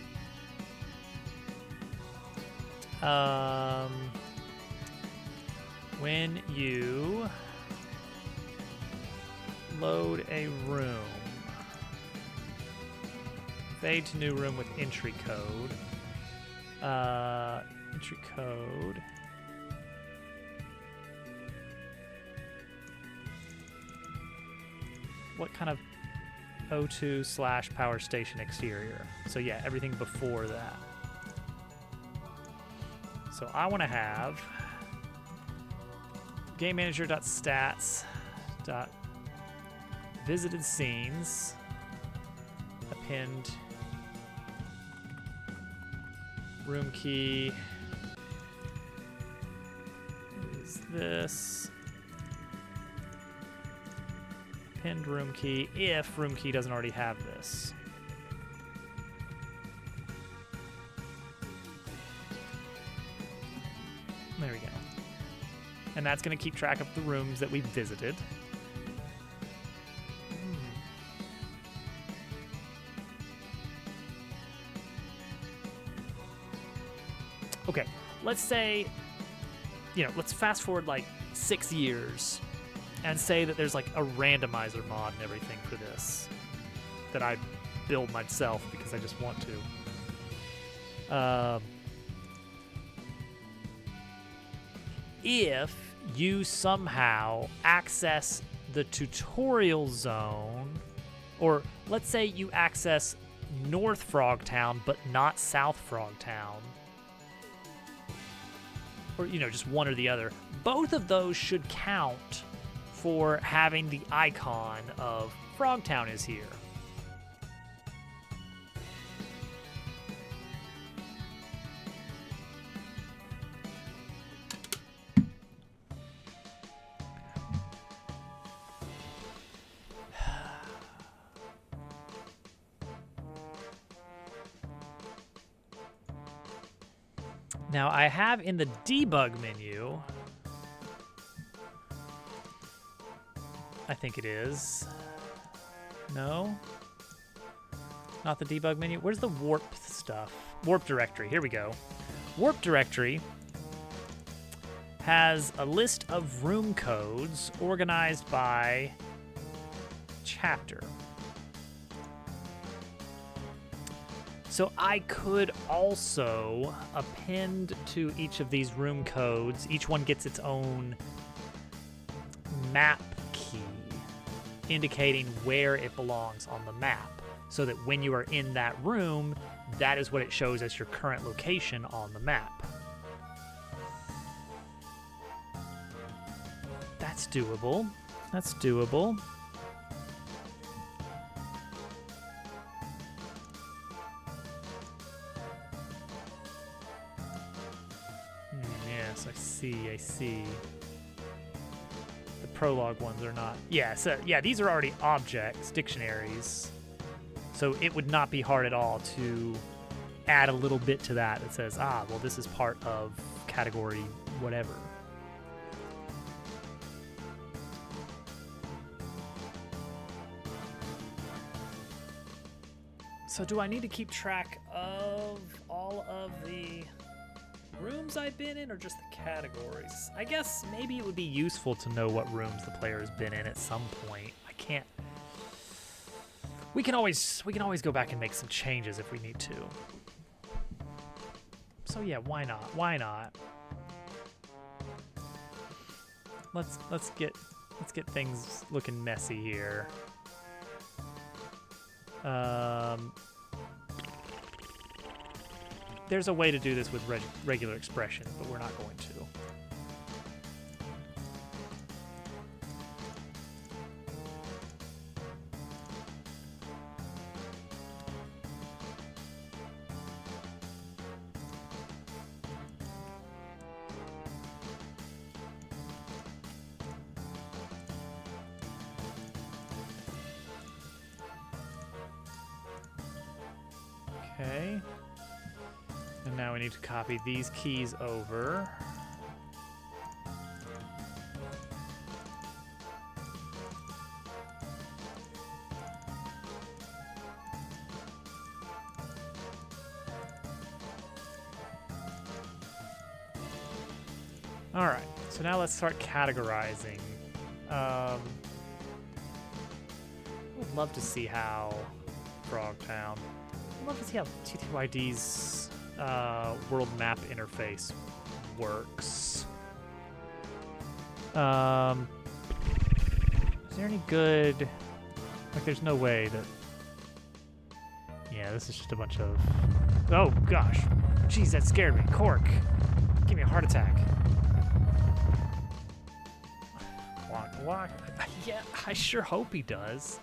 When you load a room, fade to new room with entry code. Entry code. What kind of O2 / power station exterior? So yeah, everything before that. So I want to have game manager.stats. Visited scenes, append room key is this, append room key if room key doesn't already have this. There we go. And that's going to keep track of the rooms that we visited. Okay, let's say, let's fast forward like 6 years and say that there's like a randomizer mod and everything for this that I build myself because I just want to. If you somehow access the tutorial zone, or let's say you access North Frogtown but not South Frogtown, or just one or the other, both of those should count for having the icon of Frogtown is here. Now, I have in the debug menu, I think it is. No? Not the debug menu. Where's the warp stuff? Warp directory. Here we go. Warp directory has a list of room codes organized by chapter. So I could also append to each of these room codes. Each one gets its own map key indicating where it belongs on the map, so that when you are in that room, that is what it shows as your current location on the map. That's doable. That's doable. Yes, I see. The prologue ones are not. Yeah, so yeah, these are already objects, dictionaries. So it would not be hard at all to add a little bit to that that says, well, this is part of category whatever. So do I need to keep track of all of the rooms I've been in, or just the categories? I guess maybe it would be useful to know what rooms the player has been in at some point. I can't. We can always go back and make some changes if we need to. So yeah, why not? Why not? Let's get things looking messy here. There's a way to do this with regular expression, but we're not going to. Okay. And now we need to copy these keys over. All right, so now let's start categorizing. I would love to see how Frogtown. I'd love to see how TTYD's world map interface works. Is there any good? Like, there's no way that. Yeah, this is just a bunch of. Oh gosh, jeez, that scared me. Cork, give me a heart attack. Walk. Yeah, I sure hope he does.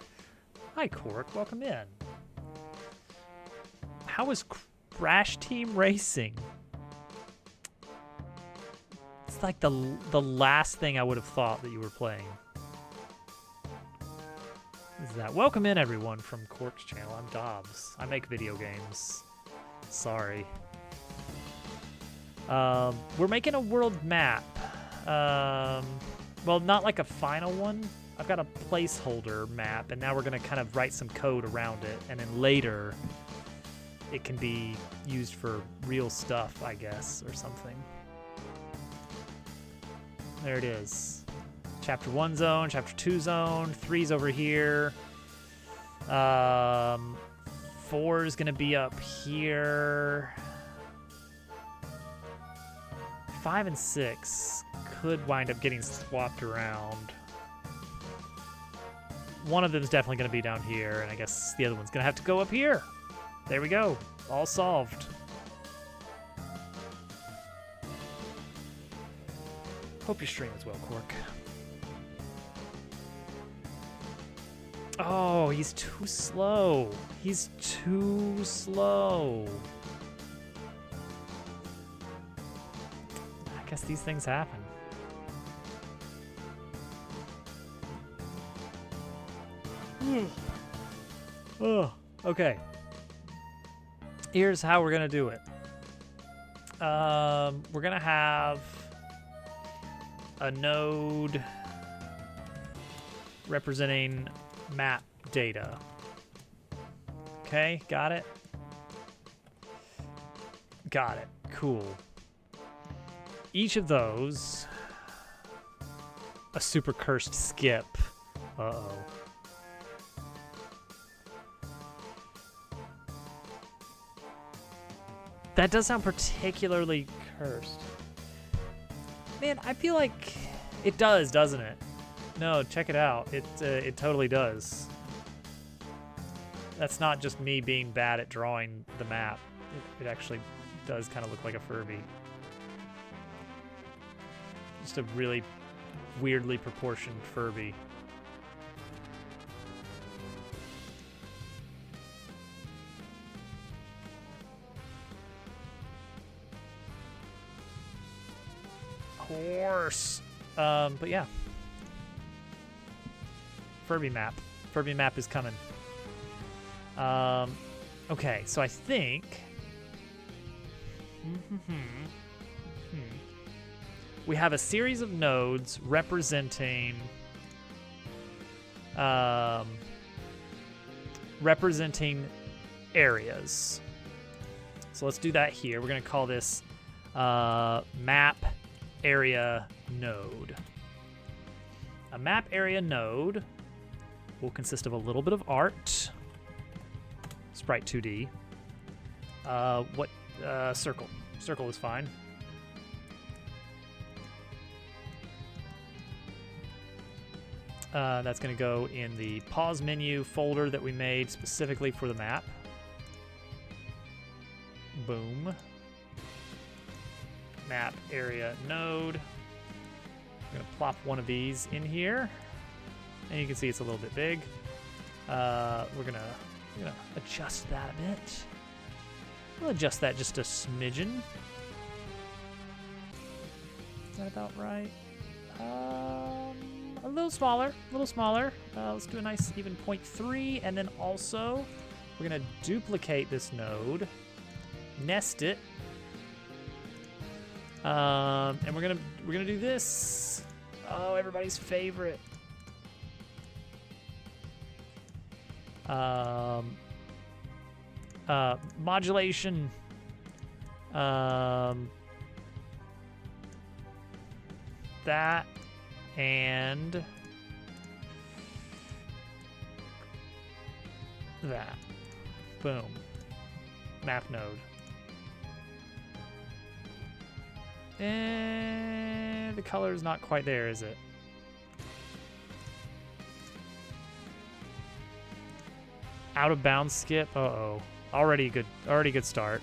Hi, Cork. Welcome in. How is Crash Team Racing? It's like the last thing I would have thought that you were playing. Is that? Welcome in, everyone, from Cork's channel. I'm Dobbs. I make video games. Sorry. We're making a world map. Well, not like a final one. I've got a placeholder map, and now we're going to kind of write some code around it, and then later it can be used for real stuff, I guess, or something. There it is. Chapter 1 zone, Chapter 2 zone, 3's over here. 4 is going to be up here. 5 and 6 could wind up getting swapped around. One of them is definitely going to be down here, and I guess the other one's going to have to go up here. There we go. All solved. Hope your stream as well, Quark. Oh, he's too slow. He's too slow. I guess these things happen. Oh, okay. Here's how we're gonna do it. We're gonna have a node representing map data. Okay, got it? Got it. Cool. Each of those, a super cursed skip. Uh-oh. That does sound particularly cursed. Man, I feel like it does, doesn't it? No, check it out. It totally does. That's not just me being bad at drawing the map. It actually does kind of look like a Furby. Just a really weirdly proportioned Furby. Horse. But yeah. Furby map. Furby map is coming. Okay, so I think we have a series of nodes representing areas. So let's do that here. We're gonna call this map area node. A map area node will consist of a little bit of art, sprite 2D. Circle? Circle is fine. That's going to go in the pause menu folder that we made specifically for the map. Boom. Map area node. I'm going to plop one of these in here. And you can see it's a little bit big. We're gonna adjust that a bit. We'll adjust that just a smidgen. Is that about right? A little smaller, let's do a nice even 0.3, and then also we're gonna duplicate this node, nest it, and we're gonna do this. Oh, everybody's favorite. Modulation. That and that. Boom. Map node. And the color is not quite there, is it? Out of bounds skip. Uh-oh. Already good start.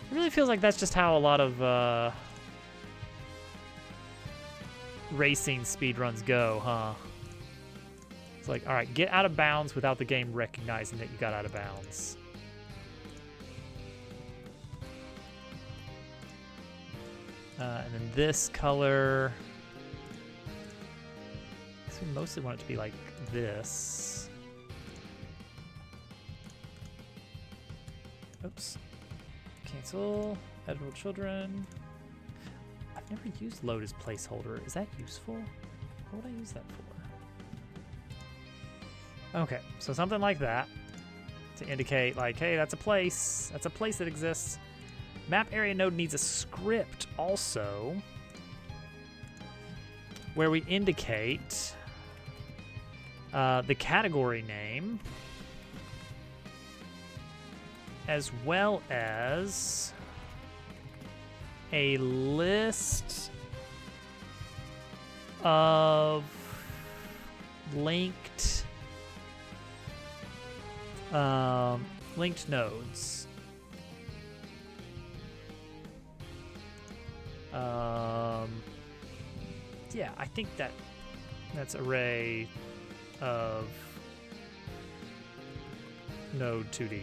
It really feels like that's just how a lot of racing speedruns go, huh? It's like, all right, get out of bounds without the game recognizing that you got out of bounds. And then this color, I guess we mostly want it to be like this. Oops. Cancel. Edible children. I've never used load as placeholder. Is that useful? What would I use that for? Okay, so something like that to indicate like, hey, that's a place. That's a place that exists. Map area node needs a script also where we indicate the category name as well as a list of linked nodes. Yeah, I think that's array of node 2D.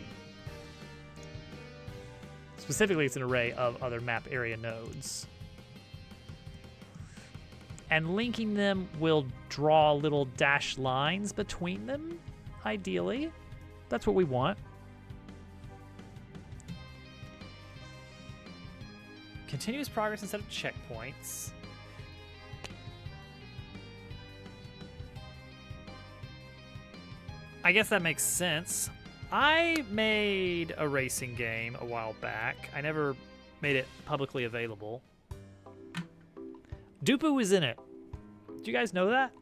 Specifically, it's an array of other map area nodes. And linking them will draw little dashed lines between them, ideally. That's what we want. Continuous progress instead of checkpoints. I guess that makes sense. I made a racing game a while back. I never made it publicly available. Dupu was in it. Do you guys know that?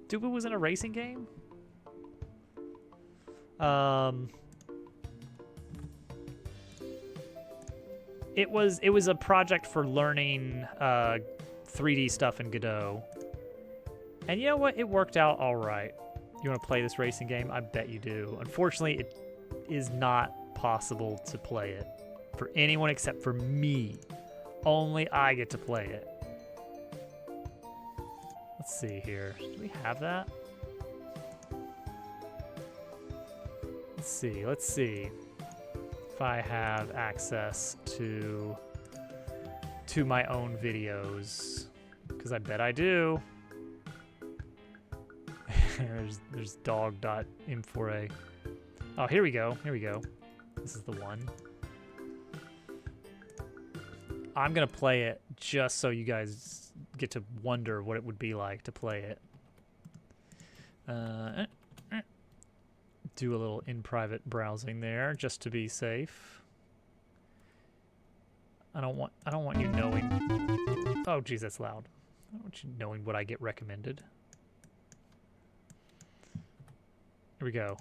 Dupu was in a racing game? It was a project for learning 3D stuff in Godot. And you know what? It worked out all right. You want to play this racing game? I bet you do. Unfortunately, it is not possible to play it for anyone except for me. Only I get to play it. Let's see here. Do we have that? Let's see. If I have access to my own videos, because I bet I do. there's dog.m4a. Oh, here we go. This is the one. I'm gonna play it just so you guys get to wonder what it would be like to play it. Do a little in private browsing there just to be safe. I don't want you knowing. Oh geez, that's loud. I don't want you knowing what I get recommended. Here we go.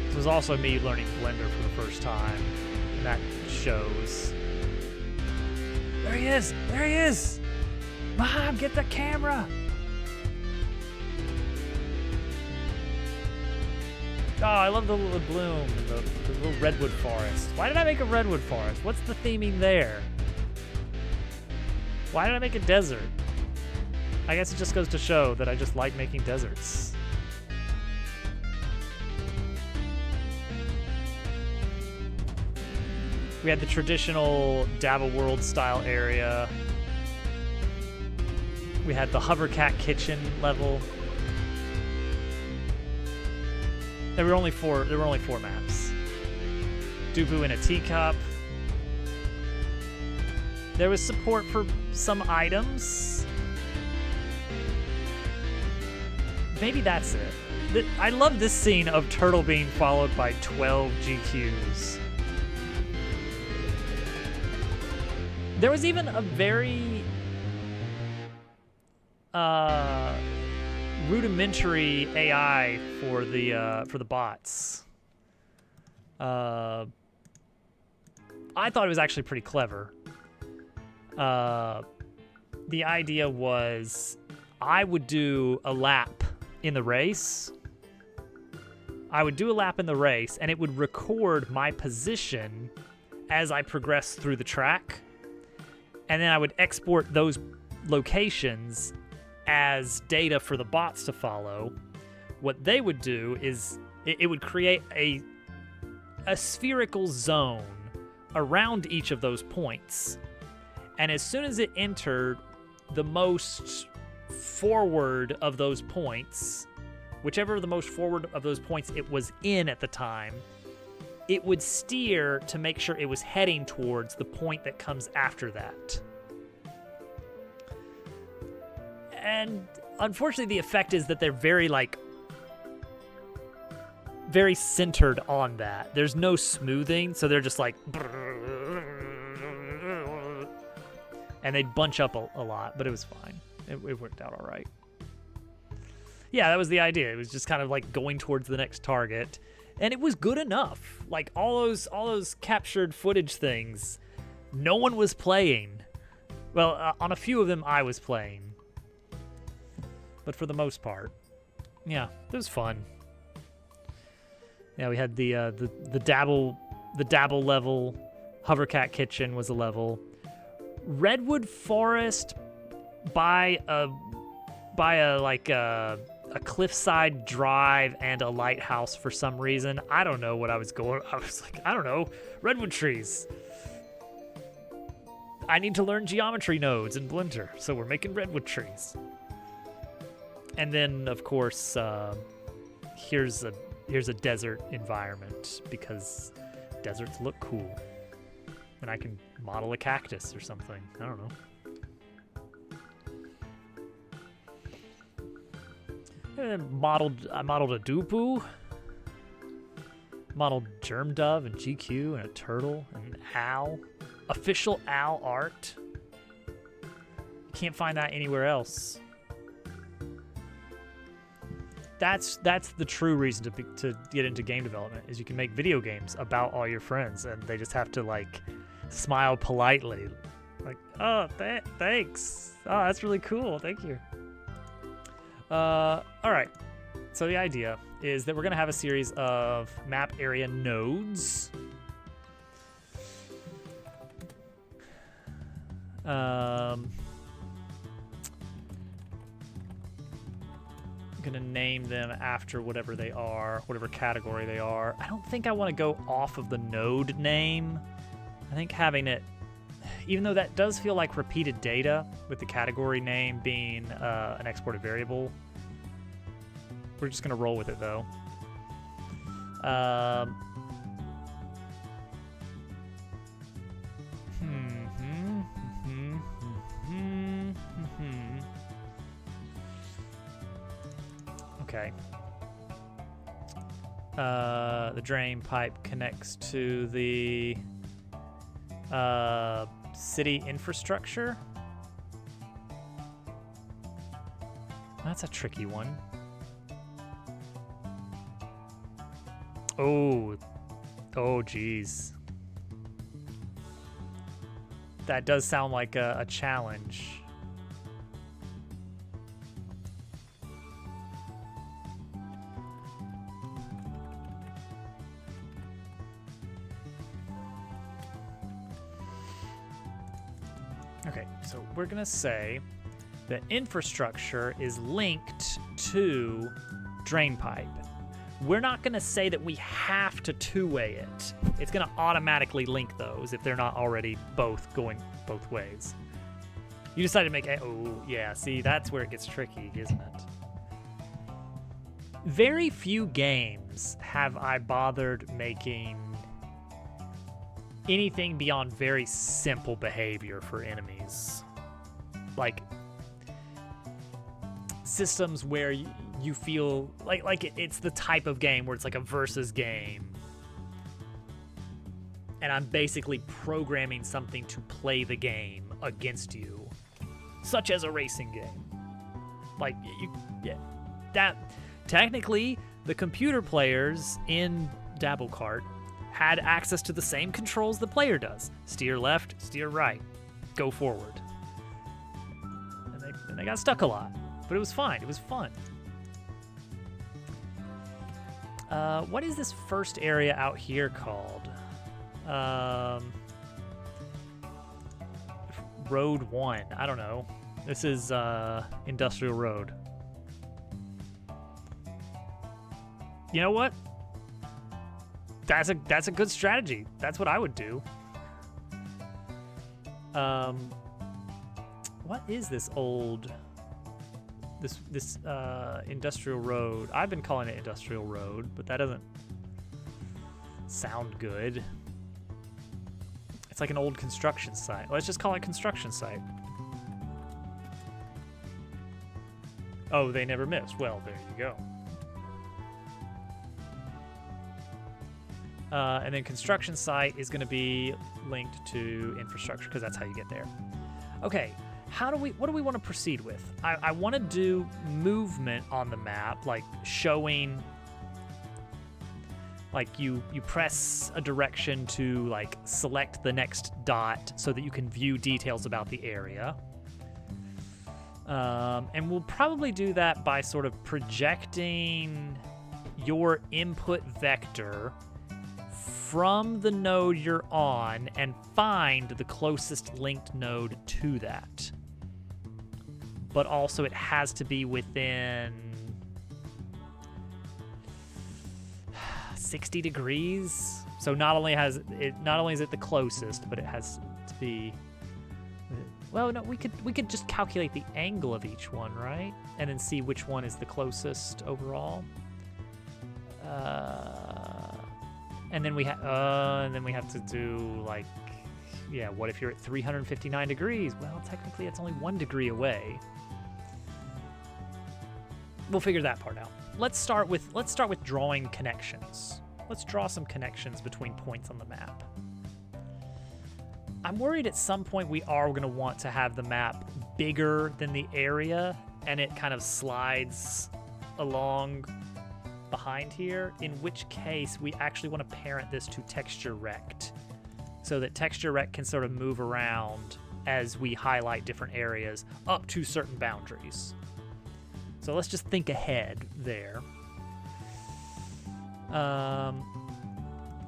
This was also me learning Blender for the first time, and that shows. There he is! There he is! Mom, get the camera! Oh, I love the little bloom, the little redwood forest. Why did I make a redwood forest? What's the theming there? Why did I make a desert? I guess it just goes to show that I just like making deserts. We had the traditional Dava World style area. We had the Hovercat kitchen level. There were only four maps. Dupu in a teacup. There was support for some items. Maybe that's it. I love this scene of Turtle being followed by 12 GQs. There was even a very rudimentary AI for the bots. I thought it was actually pretty clever. The idea was I would do a lap in the race. And it would record my position as I progressed through the track. And then I would export those locations as data for the bots to follow. What they would do is it would create a spherical zone around each of those points. And as soon as it entered the most forward of those points, whichever the most forward of those points it was in at the time, it would steer to make sure it was heading towards the point that comes after that. And unfortunately, the effect is that they're very centered on that. There's no smoothing, so they're just like... and they'd bunch up a lot, but it was fine. It worked out all right. Yeah, that was the idea. It was just kind of like going towards the next target, and it was good enough. Like all those captured footage things, no one was playing. Well, on a few of them I was playing, but for the most part, yeah, it was fun. Yeah, we had the dabble level. Hovercat Kitchen was a level. Redwood Forest by a cliffside drive and a lighthouse for some reason. I don't know what I was going. I was like, I don't know, redwood trees. I need to learn geometry nodes in Blender, so we're making redwood trees. And then, of course, here's a desert environment because deserts look cool, and I can model a cactus or something. I don't know. I modeled a Dupu, modeled Germ Dove and GQ and a turtle and an owl. Official owl art. Can't find that anywhere else. That's the true reason to get into game development, is you can make video games about all your friends, and they just have to like smile politely, like, oh, thanks. Oh, that's really cool. Thank you. All right. So the idea is that we're gonna have a series of map area nodes. I'm gonna name them after whatever they are, whatever category they are. I don't think I want to go off of the node name. I think having it, even though that does feel like repeated data with the category name being an exported variable, we're just gonna roll with it though. Okay. The drain pipe connects to the city infrastructure. That's a tricky one. Oh, geez. That does sound like a challenge. Okay, so we're gonna say that infrastructure is linked to drain pipe. We're not gonna say that we have to two-way it. It's gonna automatically link those if they're not already both going both ways. You decided to make a, oh yeah, see, that's where it gets tricky, isn't it? Very few games have I bothered making anything beyond very simple behavior for enemies. Like systems where you feel like it's the type of game where it's like a versus game, and I'm basically programming something to play the game against you, such as a racing game. Like that technically the computer players in Dabblecart had access to the same controls the player does. Steer left, steer right, go forward. And they got stuck a lot, but it was fine. It was fun. What is this first area out here called? Road 1. I don't know. This is Industrial Road. You know what? That's a good strategy. That's what I would do. What is this old this Industrial Road? I've been calling it Industrial Road, but that doesn't sound good. It's like an old construction site. Let's just call it construction site. Oh, they never missed. Well, there you go. And then construction site is going to be linked to infrastructure because that's how you get there. Okay, what do we want to proceed with? I want to do movement on the map, like showing, like you press a direction to like select the next dot so that you can view details about the area. And we'll probably do that by sort of projecting your input vector from the node you're on and find the closest linked node to that. But also it has to be within 60 degrees. So not only is it the closest, but it has to be, well, no, we could just calculate the angle of each one, right? And then see which one is the closest overall. And then we have to do like, yeah, what if you're at 359 degrees? Well, technically it's only 1 degree away. We'll figure that part out. Let's start with drawing connections. Let's draw some connections between points on the map. I'm worried at some point we are going to want to have the map bigger than the area and it kind of slides along behind here, in which case we actually want to parent this to texture rect so that texture rect can sort of move around as we highlight different areas up to certain boundaries. So let's just think ahead there.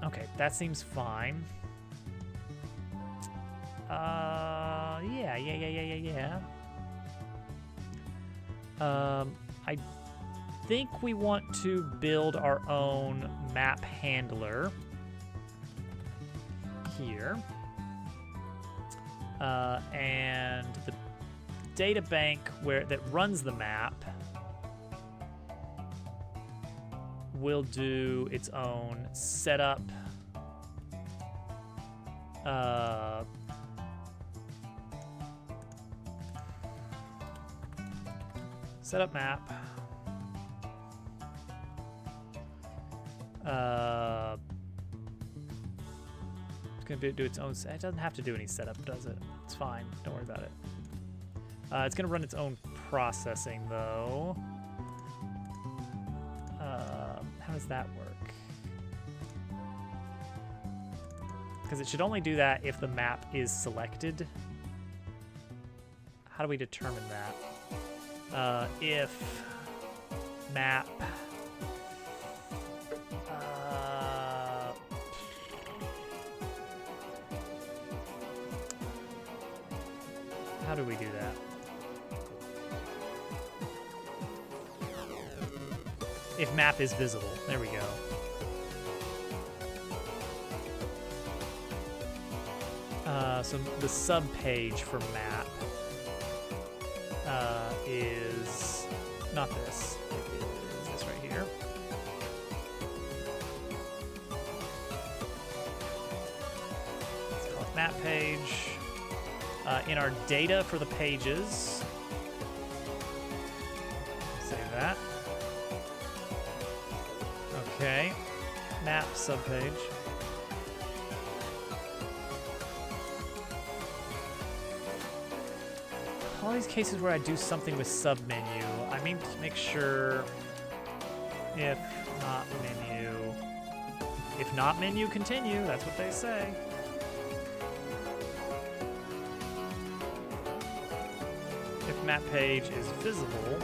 Okay, that seems fine. Yeah. I think we want to build our own map handler here. And the data bank that runs the map will do its own setup. Setup map. It's gonna do its own. It doesn't have to do any setup, does it? It's fine. Don't worry about it. It's gonna run its own processing though. How does that work? Because it should only do that if the map is selected. How do we determine that? If map how do we do that? If map is visible. There we go. So the sub page for map is not this. It is this right here. So map page. In our data for the pages. Save that. Okay. Map subpage. All these cases where I do something with submenu, I mean to make sure if not menu, continue. That's what they say. If map page is visible,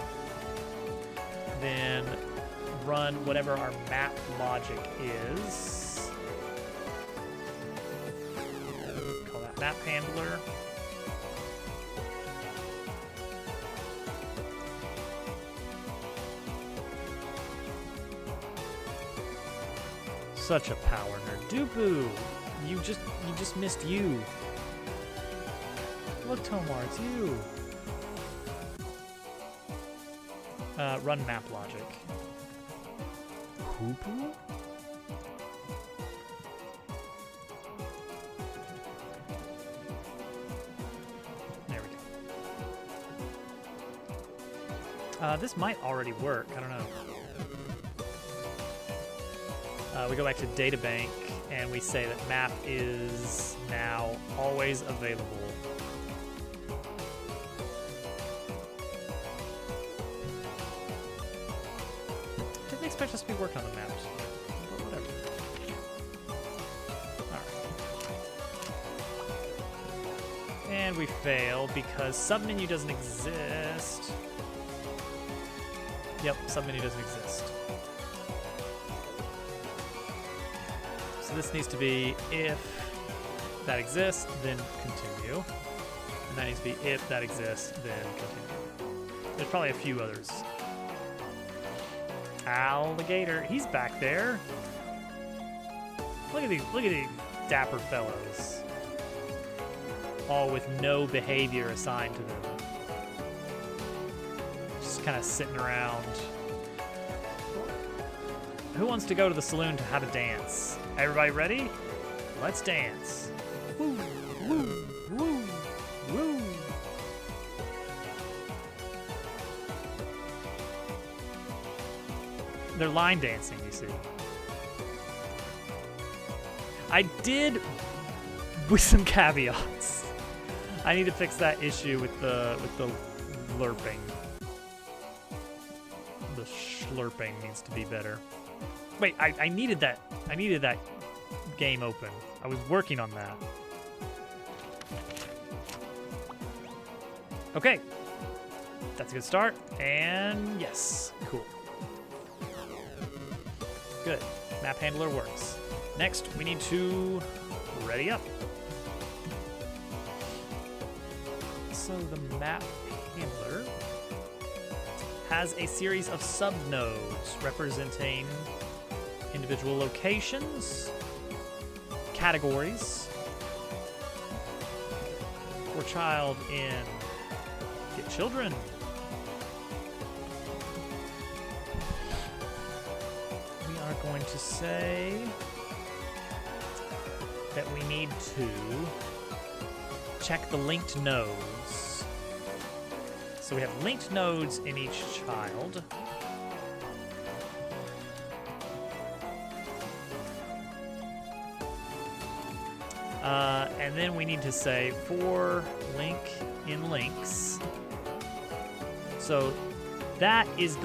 then run whatever our map logic is. Call that map handler. Such a power nerd. Dupu! You just missed you. Look, Tomar, it's you. Run map logic. Poo-poo? There we go. This might already work. I don't know. We go back to databank and we say that map is now always available. expect us to be working on the maps. But whatever. Alright. And we fail because submenu doesn't exist. Yep, submenu doesn't exist. So this needs to be if that exists, then continue. And that needs to be if that exists, then continue. There's probably a few others. Alligator, he's back there. Look at these dapper fellows. All with no behavior assigned to them. Just kind of sitting around. Who wants to go to the saloon to have a dance? Everybody ready? Let's dance. Woo, woo, woo, woo. They're line dancing, you see. I did, with some caveats. I need to fix that issue with the lurping. The slurping needs to be better. Wait, I needed that. I needed that game open. I was working on that. Okay. That's a good start. And yes, cool. Good. Map handler works. Next, we need to ready up. So the map handler has a series of subnodes representing individual locations, categories. For child in Get Children. We are going to say that we need to check the linked nodes. So we have linked nodes in each child. And then we need to say for link in links. So that is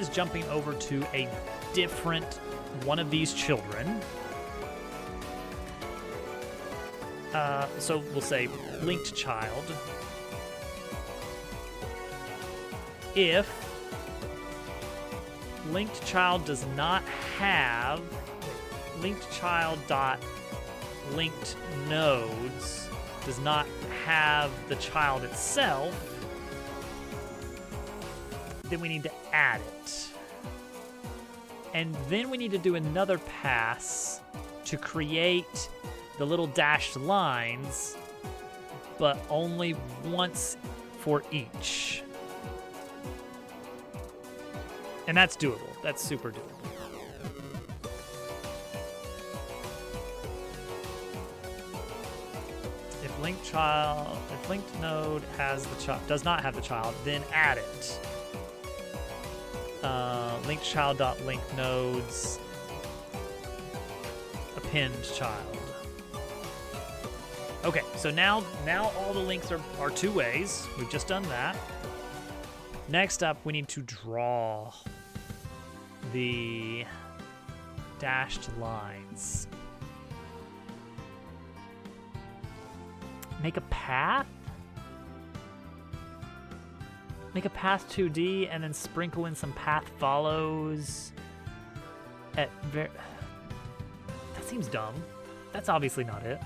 jumping over to a different one of these children. So we'll say linked child. If linked child does not have linked child dot linked nodes does not have the child itself, then we need to add it. And then we need to do another pass to create the little dashed lines, but only once for each. And that's doable. That's super doable. If linked node has the child, does not have the child, then add it. Linked child dot linked nodes append child. Okay, so now all the links are two ways. We've just done that. Next up, we need to draw the dashed lines. Make a path? Make a path 2D and then sprinkle in some path follows at that seems dumb. That's obviously not it.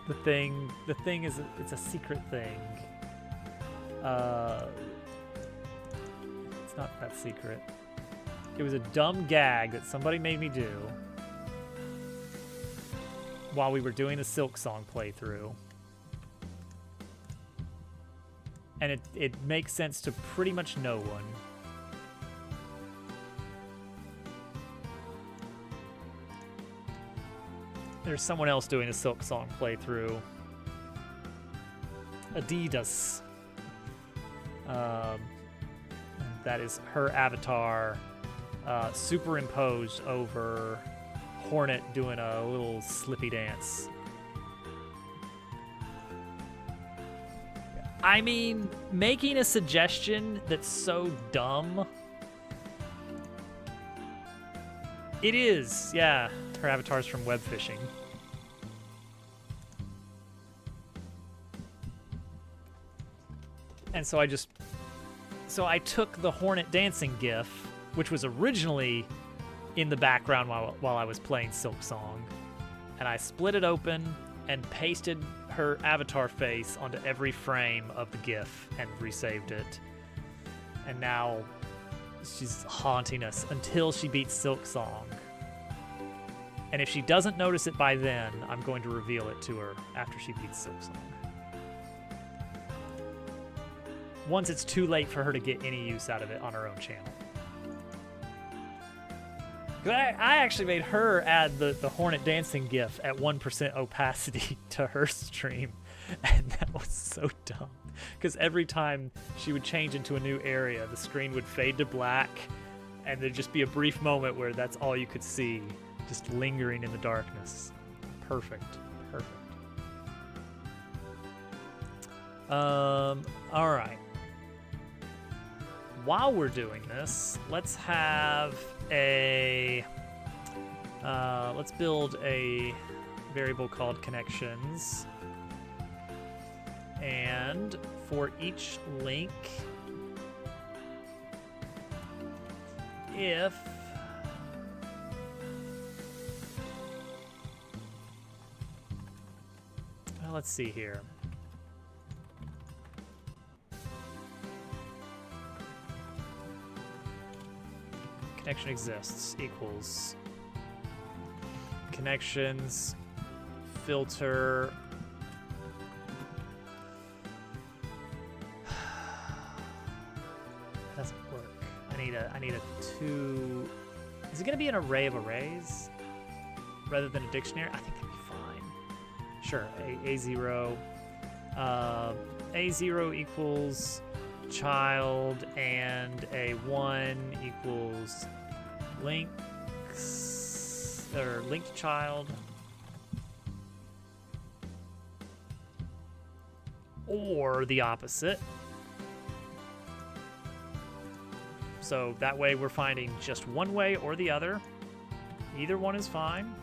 The thing is, it's a secret thing. It's not that secret. It was a dumb gag that somebody made me do while we were doing the Silk Song playthrough. And it makes sense to pretty much no one. There's someone else doing a Silk Song playthrough. Adidas. That is her avatar superimposed over Hornet doing a little slippy dance. I mean, making a suggestion that's so dumb. It is, yeah. Her avatar's from web fishing. And so I took the Hornet dancing gif, which was originally in the background while I was playing Silk Song, and I split it open and pasted her avatar face onto every frame of the gif and resaved it. And now she's haunting us until she beats Silk Song. And if she doesn't notice it by then, I'm going to reveal it to her after she beats Silk Song. Once it's too late for her to get any use out of it on her own channel. I actually made her add the Hornet dancing gif at 1% opacity to her stream, and that was so dumb. Because every time she would change into a new area, the screen would fade to black, and there'd just be a brief moment where that's all you could see, just lingering in the darkness. Perfect. All right. While we're doing this, let's have let's build a variable called connections. And for each link, if well, let's see here. Connection exists equals connections filter that doesn't work. I need a two. Is it gonna be an array of arrays rather than a dictionary? I think that'd be fine. Sure, A0 A0 equals child and A1 equals links or linked child, or the opposite. So that way we're finding just one way or the other. Either one is fine.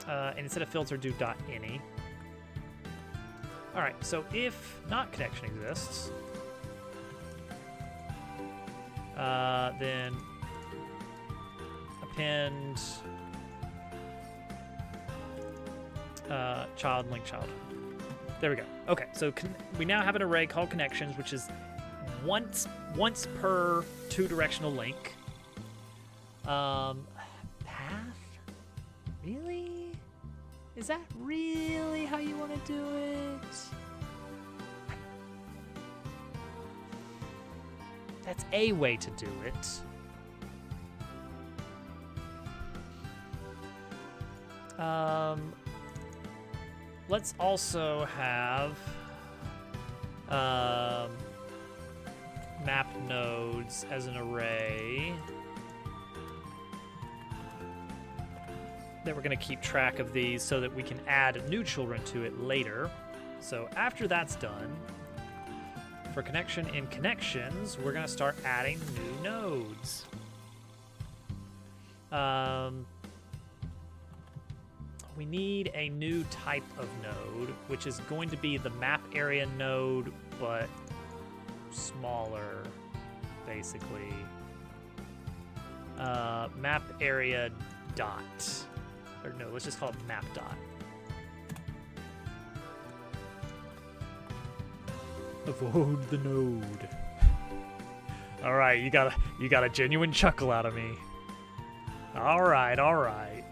And instead of filter, do .any. All right, so if not connection exists, then append child, link child. There we go. Okay, so we now have an array called connections, which is once per two-directional link. Path? Really? Is that really how you want to do it? That's a way to do it. Let's also have map nodes as an array that we're going to keep track of these so that we can add new children to it later. So after that's done, for connection in connections, we're going to start adding new nodes. We need a new type of node, which is going to be the map area node, but smaller, basically. Map area dot. Or no, let's just call it map dot. Avoid the node. All right, you got a genuine chuckle out of me. All right.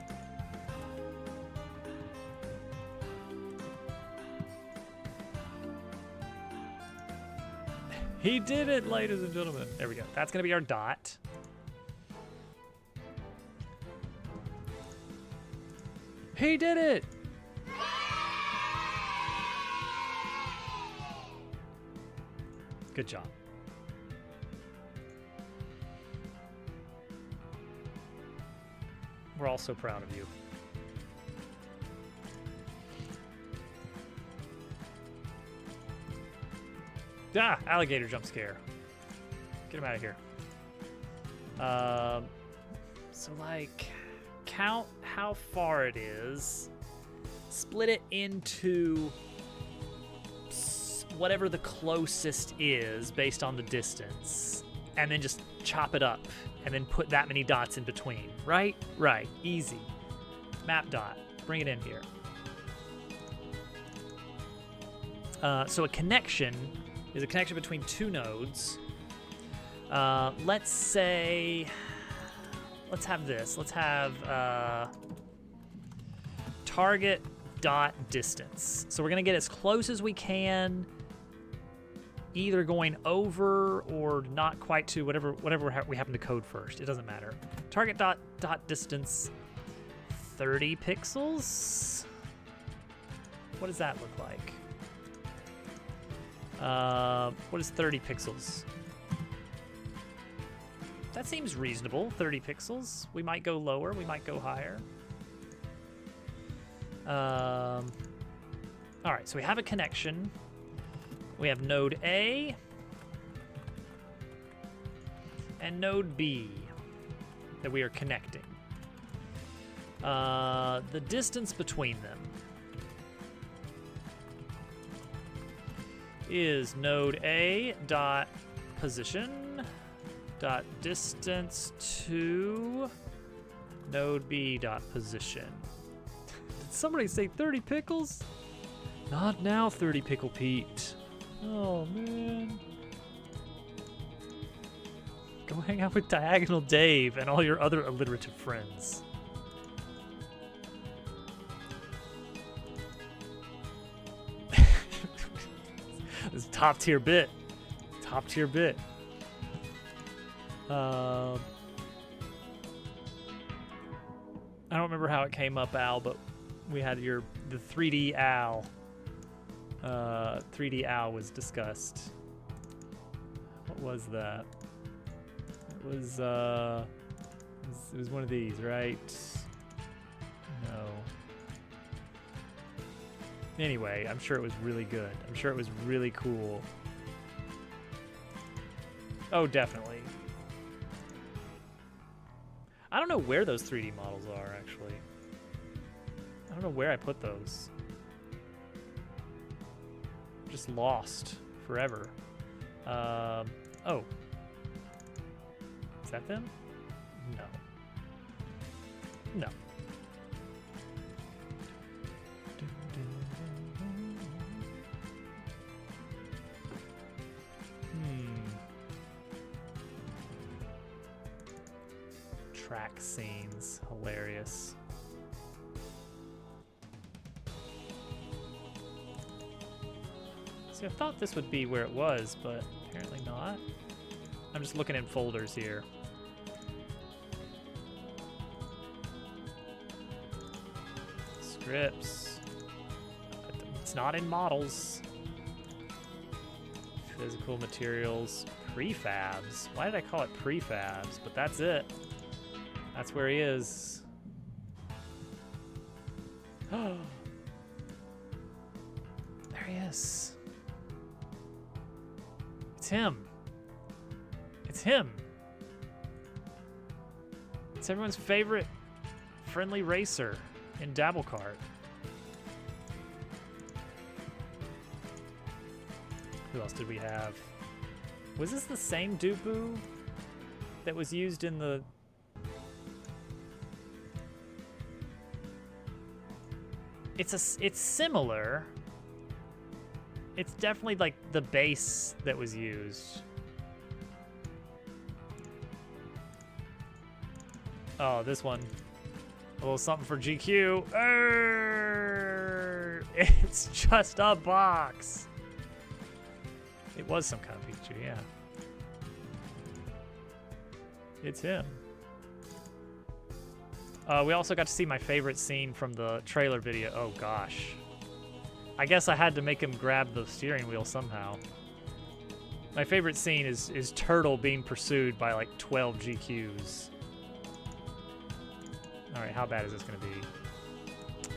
He did it, ladies and gentlemen. There we go. That's gonna be our dot. He did it! Good job. We're all so proud of you. Ah, alligator jump scare. Get him out of here. So like, count how far it is. Split it into whatever the closest is based on the distance. And then just chop it up. And then put that many dots in between. Right? Right. Easy. Map dot. Bring it in here. So a connection is a connection between two nodes. Let's say, let's have this. Let's have target dot distance. So we're gonna get as close as we can, either going over or not quite to whatever we happen to code first. It doesn't matter. Target dot distance, 30 pixels. What does that look like? What is 30 pixels? That seems reasonable, 30 pixels. We might go lower, we might go higher. All right, so we have a connection. We have node A and node B that we are connecting. The distance between them is node A dot position dot distance to node B dot position. Did somebody say 30 pickles? Not now, 30 Pickle Pete. Oh man. Go hang out with Diagonal Dave and all your other alliterative friends. This is top tier bit. Top tier bit. I don't remember how it came up, Al, but we had the 3D Al. 3D Al was discussed. What was that? It was one of these, right? No. Anyway, I'm sure it was really good. I'm sure it was really cool. Oh, definitely. I don't know where those 3D models are, actually. I don't know where I put those. Just lost forever. Oh. Is that them? No. No. Track scenes, hilarious. See, I thought this would be where it was, but apparently not. I'm just looking in folders here. Scripts. It's not in models. Physical materials. Prefabs. Why did I call it prefabs? But that's it. That's where he is. Oh. There he is. It's him. It's him. It's everyone's favorite friendly racer in Dabble Cart. Who else did we have? Was this the same Dupu that was used in the... It's similar. It's definitely like the base that was used. Oh, this one. A little something for GQ. It's just a box. It was some kind of Pikachu, yeah. It's him. We also got to see my favorite scene from the trailer video. Oh gosh. I guess I had to make him grab the steering wheel somehow. My favorite scene is Turtle being pursued by like 12 GQs. Alright, how bad is this gonna be?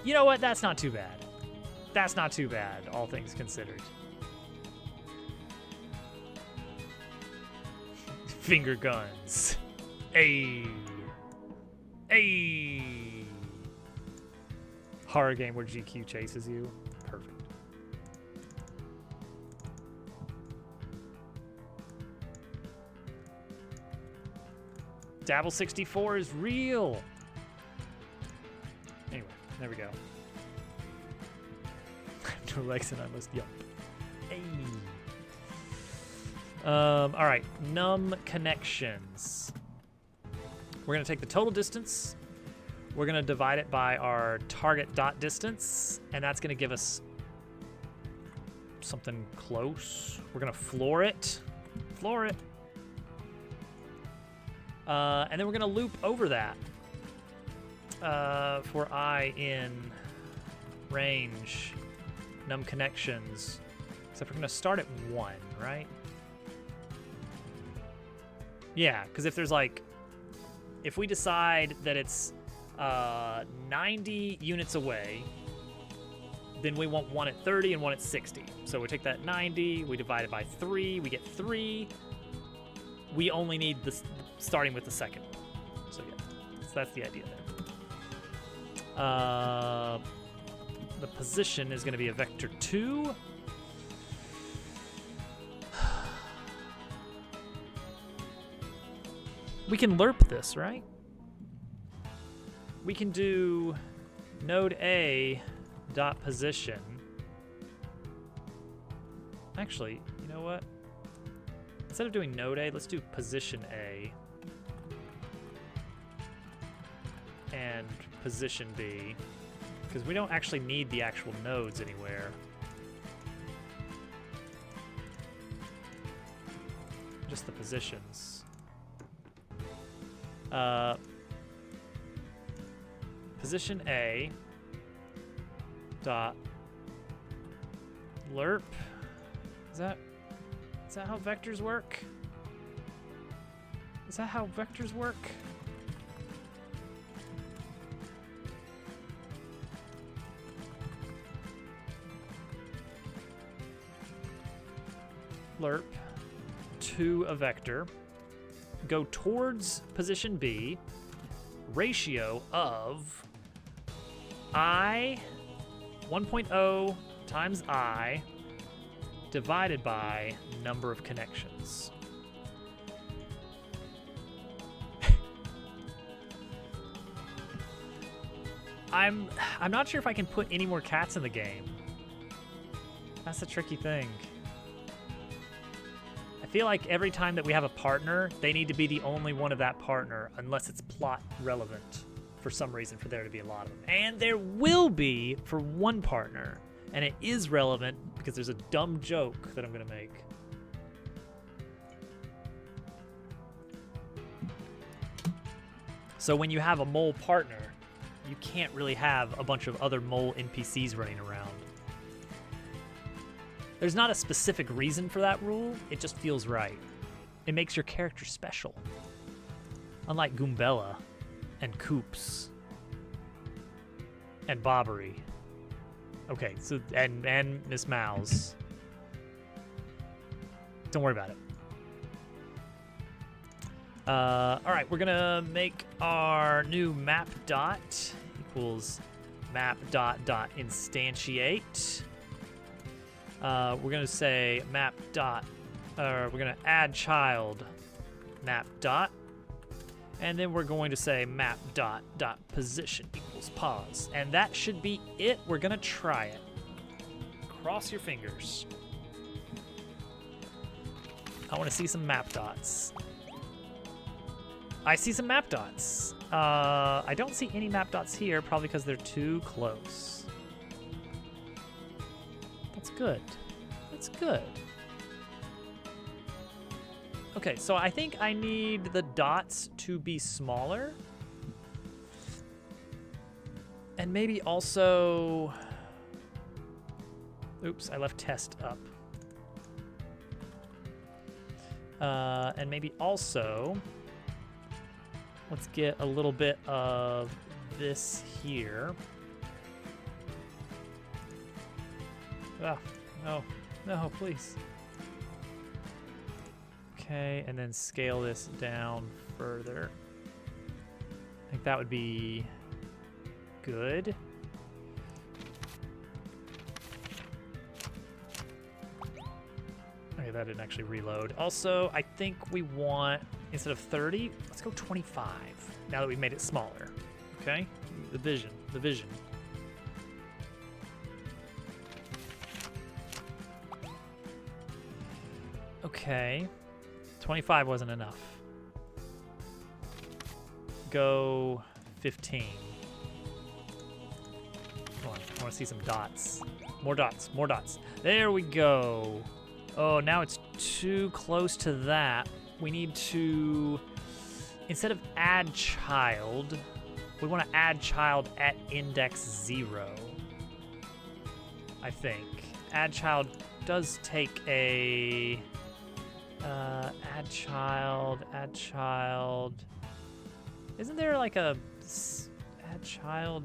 You know what? That's not too bad. That's not too bad, all things considered. Finger guns. Ayy. Ayy. Horror game where GQ chases you. Perfect. Dabble 64 is real. Anyway, there we go. No legs and I must yelp. Hey. All right, num connections. We're gonna take the total distance. We're gonna divide it by our target dot distance, and that's gonna give us something close. We're gonna floor it. Floor it. And then we're gonna loop over that for I in range num connections. Except we're gonna start at 1, right? Yeah, because if there's like, if we decide that it's 90 units away, then we want one at 30 and one at 60. So we take that 90, we divide it by 3, we get 3. We only need this starting with the second. So yeah, so that's the idea there. The position is going to be a vector 2. We can lerp this, right? We can do node A dot position. Actually, you know what? Instead of doing node A, let's do position A and position B, because we don't actually need the actual nodes anywhere. Just the positions. Position A dot lerp. Is that how vectors work? Is that how vectors work? Lerp to a vector. Go towards position B, ratio of I 1.0 times I divided by number of connections. I'm not sure if I can put any more cats in the game. That's the tricky thing. I feel like every time that we have a partner, they need to be the only one of that partner, unless it's plot relevant for some reason for there to be a lot of them. And there will be for one partner, and it is relevant because there's a dumb joke that I'm gonna make. So when you have a mole partner, you can't really have a bunch of other mole NPCs running around. There's not a specific reason for that rule, it just feels right. It makes your character special. Unlike Goombella and Koops and Bobbery. Okay, so and Miss Mouse. Don't worry about it. All right, we're gonna make our new map dot equals map dot dot instantiate. We're gonna say map dot, we're gonna add child map dot, and then we're going to say map dot dot position equals pause, and that should be it. We're gonna try it. Cross your fingers. I want to see some map dots. I see some map dots. I don't see any map dots here, probably because they're too close. That's good. That's good. Okay, so I think I need the dots to be smaller. And maybe also... Oops, I left test up. And maybe also... Let's get a little bit of this here. Ah, no, no, please. Okay, and then scale this down further. I think that would be good. Okay, that didn't actually reload. Also, I think we want, instead of 30, let's go 25, now that we've made it smaller. Okay, the vision, the vision. Okay, 25 wasn't enough. Go 15. Come on, I want to see some dots. More dots, more dots. There we go. Oh, now it's too close to that. We need to, instead of add child, we want to add child at index 0. I think. Add child does take a, add child. Isn't there like a add child,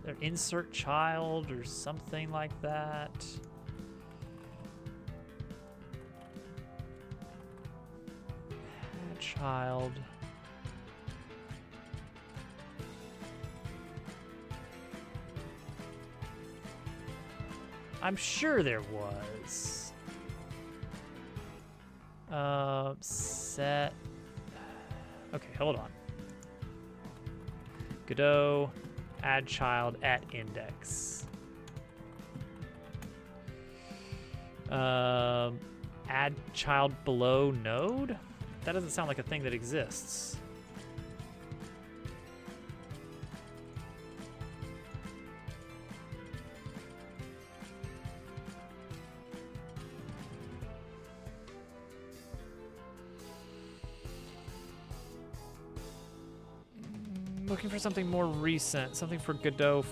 or insert child or something like that? Add child. I'm sure there was. Set. Okay, hold on. Godot, add child at index. Add child below node? That doesn't sound like a thing that exists. Looking for something more recent, something for Godot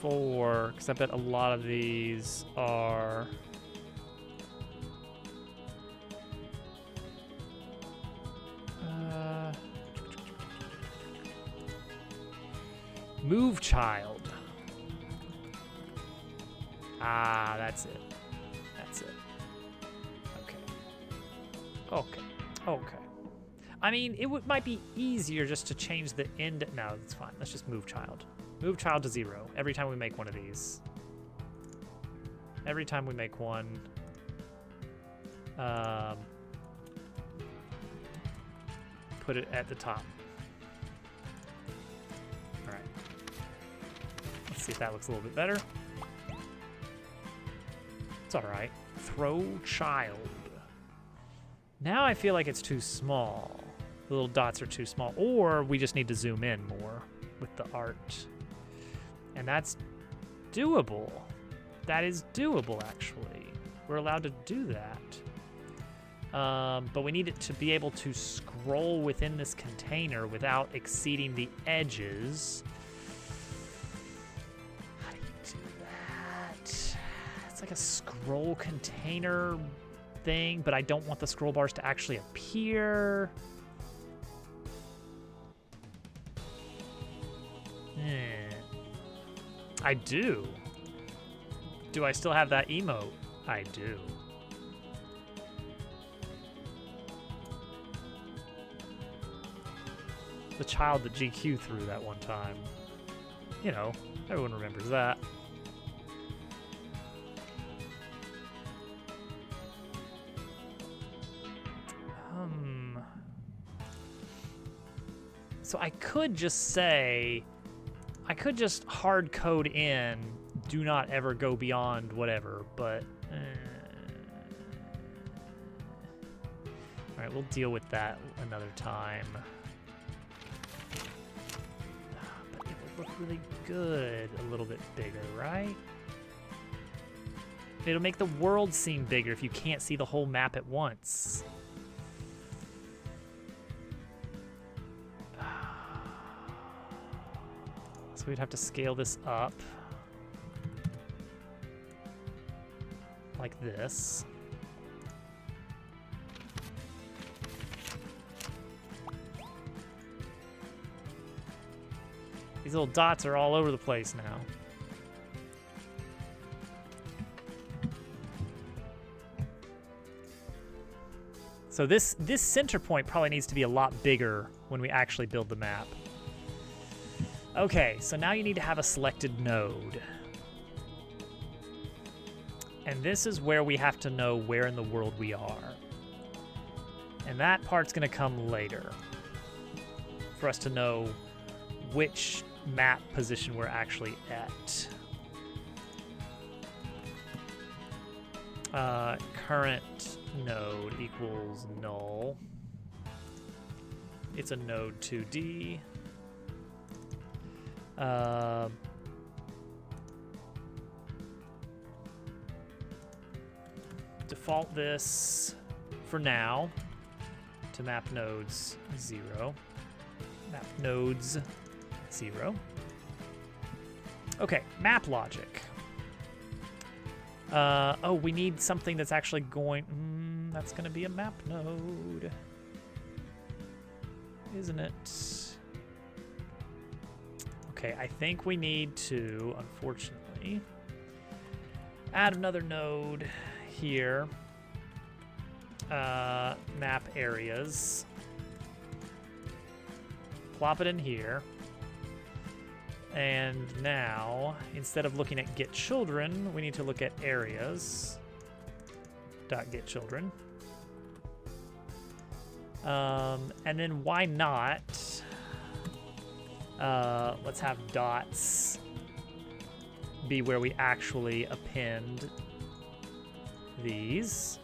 4, because I bet a lot of these are... Move child. Ah, that's it. That's it. Okay. Okay. Okay. I mean, it might be easier just to change the end. No, it's fine. Let's just move child. Move child to 0 every time we make one of these. Every time we make one. Put it at the top. All right. Let's see if that looks a little bit better. It's all right. Throw child. Now I feel like it's too small. The little dots are too small. Or we just need to zoom in more with the art. And that's doable. That is doable, actually. We're allowed to do that. But we need it to be able to scroll within this container without exceeding the edges. How do you do that? It's like a scroll container thing, but I don't want the scroll bars to actually appear. I do. Do I still have that emote? I do. The child that GQ threw that one time. You know, everyone remembers that. So I could just say, I could just hard code in, do not ever go beyond whatever, but... All right, we'll deal with that another time. But it would look really good a little bit bigger, right? It'll make the world seem bigger if you can't see the whole map at once. So we'd have to scale this up. Like this. These little dots are all over the place now. So this center point probably needs to be a lot bigger when we actually build the map. Okay, so now you need to have a selected node. And this is where we have to know where in the world we are. And that part's gonna come later for us to know which map position we're actually at. Current node equals null. It's a node 2D. Default this for now to map nodes 0. Map nodes 0. Okay, map logic. Oh, we need something that's actually going... that's going to be a map node. Isn't it? Okay, I think we need to, unfortunately, add another node here. Map areas. Plop it in here. And now, instead of looking at get children, we need to look at areas. Dot get children. And then why not? Let's have dots be where we actually append these.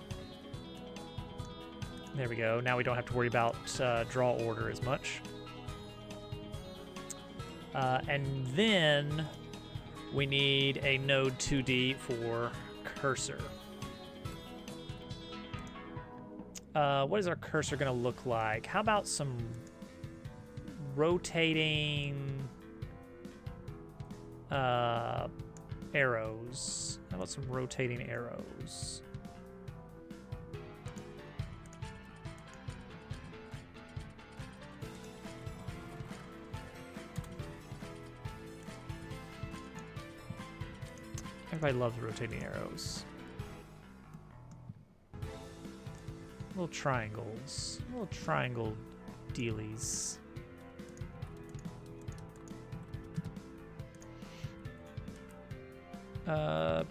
There we go. Now we don't have to worry about draw order as much. And then we need a node 2D for cursor. What is our cursor going to look like? How about some rotating arrows? How about some rotating arrows? Everybody loves rotating arrows. Little triangles. Little triangle dealies.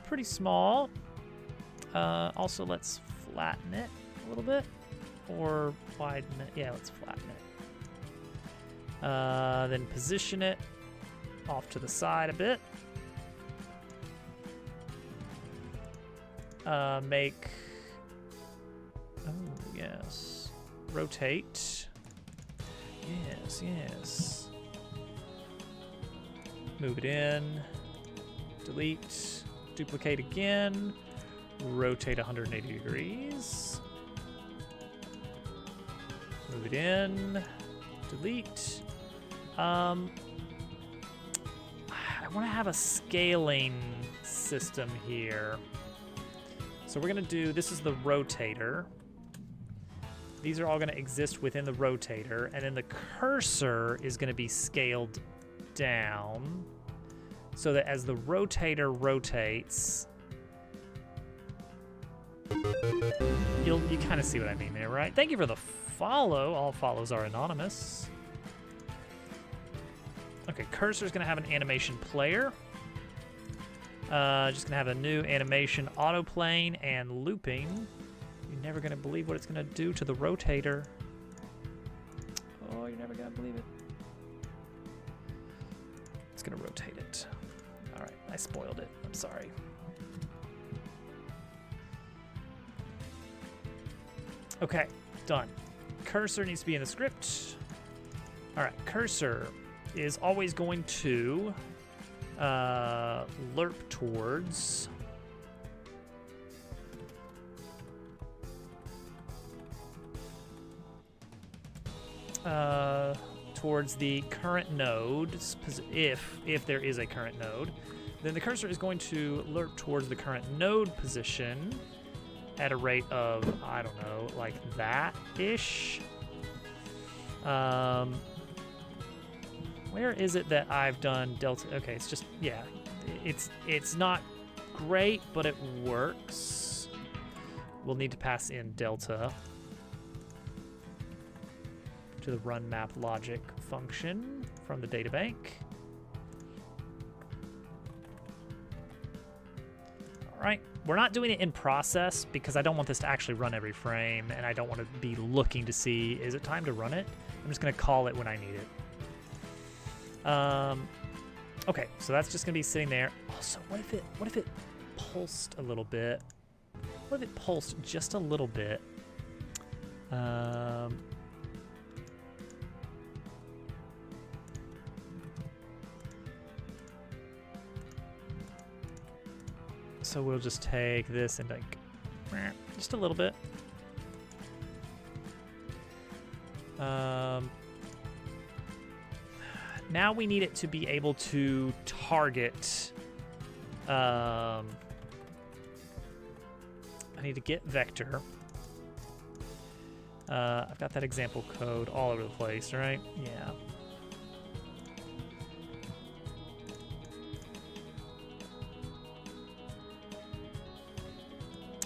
Pretty small. Also, let's flatten it a little bit. Or widen it. Yeah, let's flatten it. Then position it off to the side a bit. Make, oh yes, rotate, yes, move it in, delete, duplicate again, rotate 180 degrees, move it in, delete. I want to have a scaling system here. So we're gonna do, this is the rotator. These are all gonna exist within the rotator, and then the cursor is gonna be scaled down so that as the rotator rotates, you kind of see what I mean there, right? Thank you for the follow. All follows are anonymous. Okay, cursor's gonna have an animation player. Just gonna have a new animation autoplaying and looping. You're never gonna believe what it's gonna do to the rotator. Oh, you're never gonna believe it. It's gonna rotate it. All right, I spoiled it. I'm sorry. Okay, done. Cursor needs to be in the script. All right, cursor is always going to lerp towards the current node, if there is a current node. Then the cursor is going to lerp towards the current node position at a rate of, I don't know, like that-ish. Where is it that I've done delta? Okay, it's just, yeah, it's not great, but it works. We'll need to pass in delta. to the run map logic function from the databank. All right, we're not doing it in process because I don't want this to actually run every frame, and I don't want to be looking to see, is it time to run it? I'm just gonna call it when I need it. Okay, so that's just gonna be sitting there. Also, what if it pulsed a little bit? What if it pulsed just a little bit? So we'll just take this and like, just a little bit. Now we need it to be able to target. I need to get vector. I've got that example code all over the place, right? Yeah.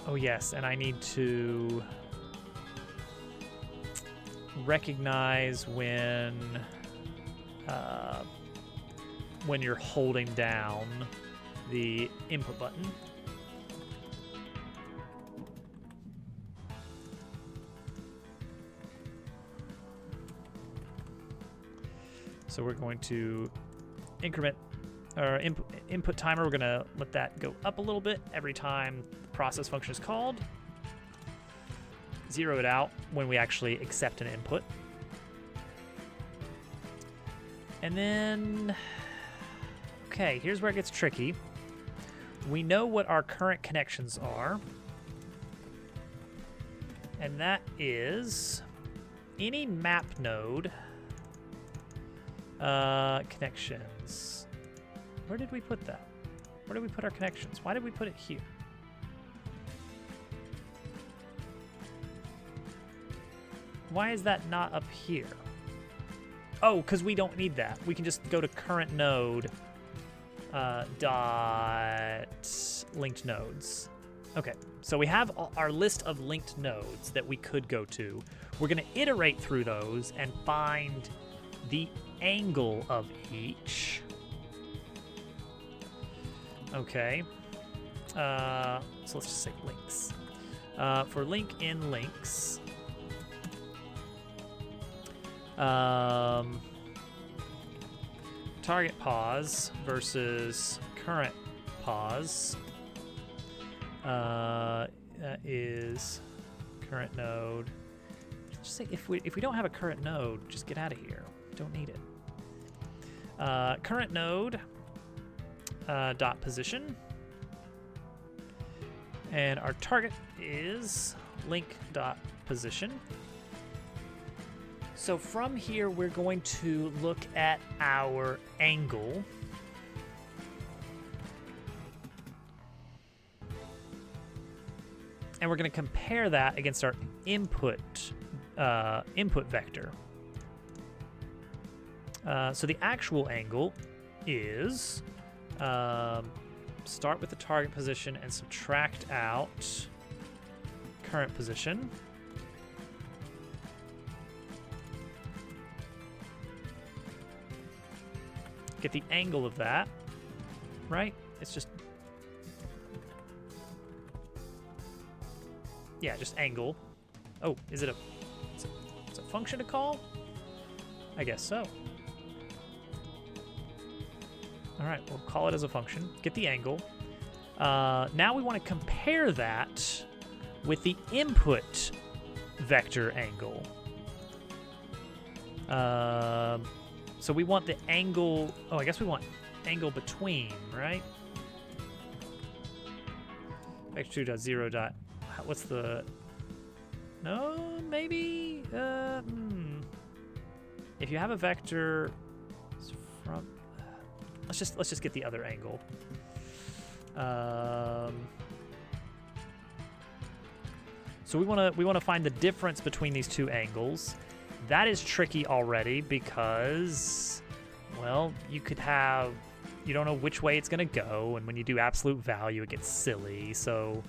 Oh yes, and I need to recognize when you're holding down the input button. So we're going to increment our input timer. We're going to let that go up a little bit every time the process function is called. Zero it out when we actually accept an input. And then, okay, here's where it gets tricky. We know what our current connections are. And that is any map node connections. Where did we put that? Where did we put our connections? Why did we put it here? Why is that not up here? Oh, because we don't need that. We can just go to current node dot linked nodes. Okay, so we have our list of linked nodes that we could go to. We're going to iterate through those and find the angle of each. Okay. So let's just say links. For link in links, target pause versus current pause. That is current node. Just say if we don't have a current node, just get out of here. Don't need it. Current node dot position, and our target is link dot position. So from here, we're going to look at our angle. And we're going to compare that against our input vector. So the actual angle is start with the target position and subtract out current position. Get the angle of that, right? It's just, yeah, just angle. Oh, is it it's a function to call? I guess so. All right, we'll call it as a function. Get the angle. Now we want to compare that with the input vector angle. So we want the angle. Oh, I guess we want angle between, right? Vector 2.0. What's the? No, maybe. If you have a vector from. Let's just get the other angle. So we want to find the difference between these two angles. That is tricky already because, well, you don't know which way it's gonna go, and when you do absolute value, it gets silly. So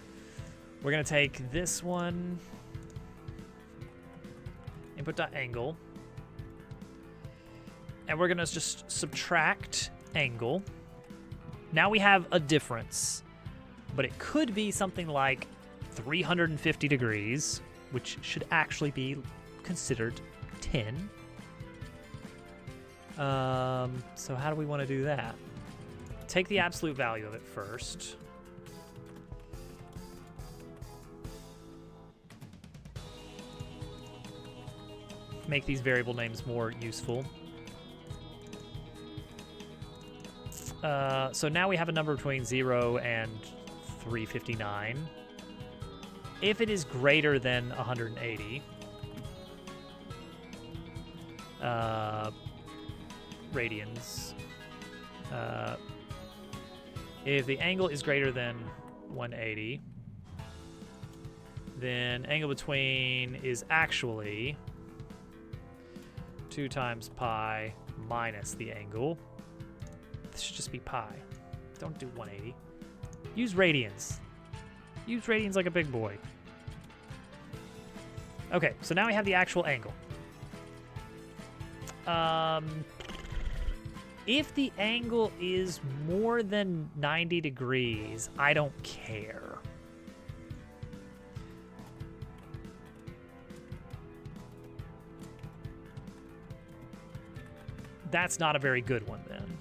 we're gonna take this one, input.angle, And we're going to just subtract angle. Now we have a difference, but it could be something like 350 degrees, which should actually be considered 10. So how do we want to do that? Take the absolute value of it first. Make these variable names more useful. So now we have a number between 0 and 359. If it is greater than 180, radians, if the angle is greater than 180, then angle between is actually 2 times pi minus the angle. This should just be pi. Don't do 180. Use radians. Use radians like a big boy. Okay, so now we have the actual angle. If the angle is more than 90 degrees, I don't care. That's not a very good one then.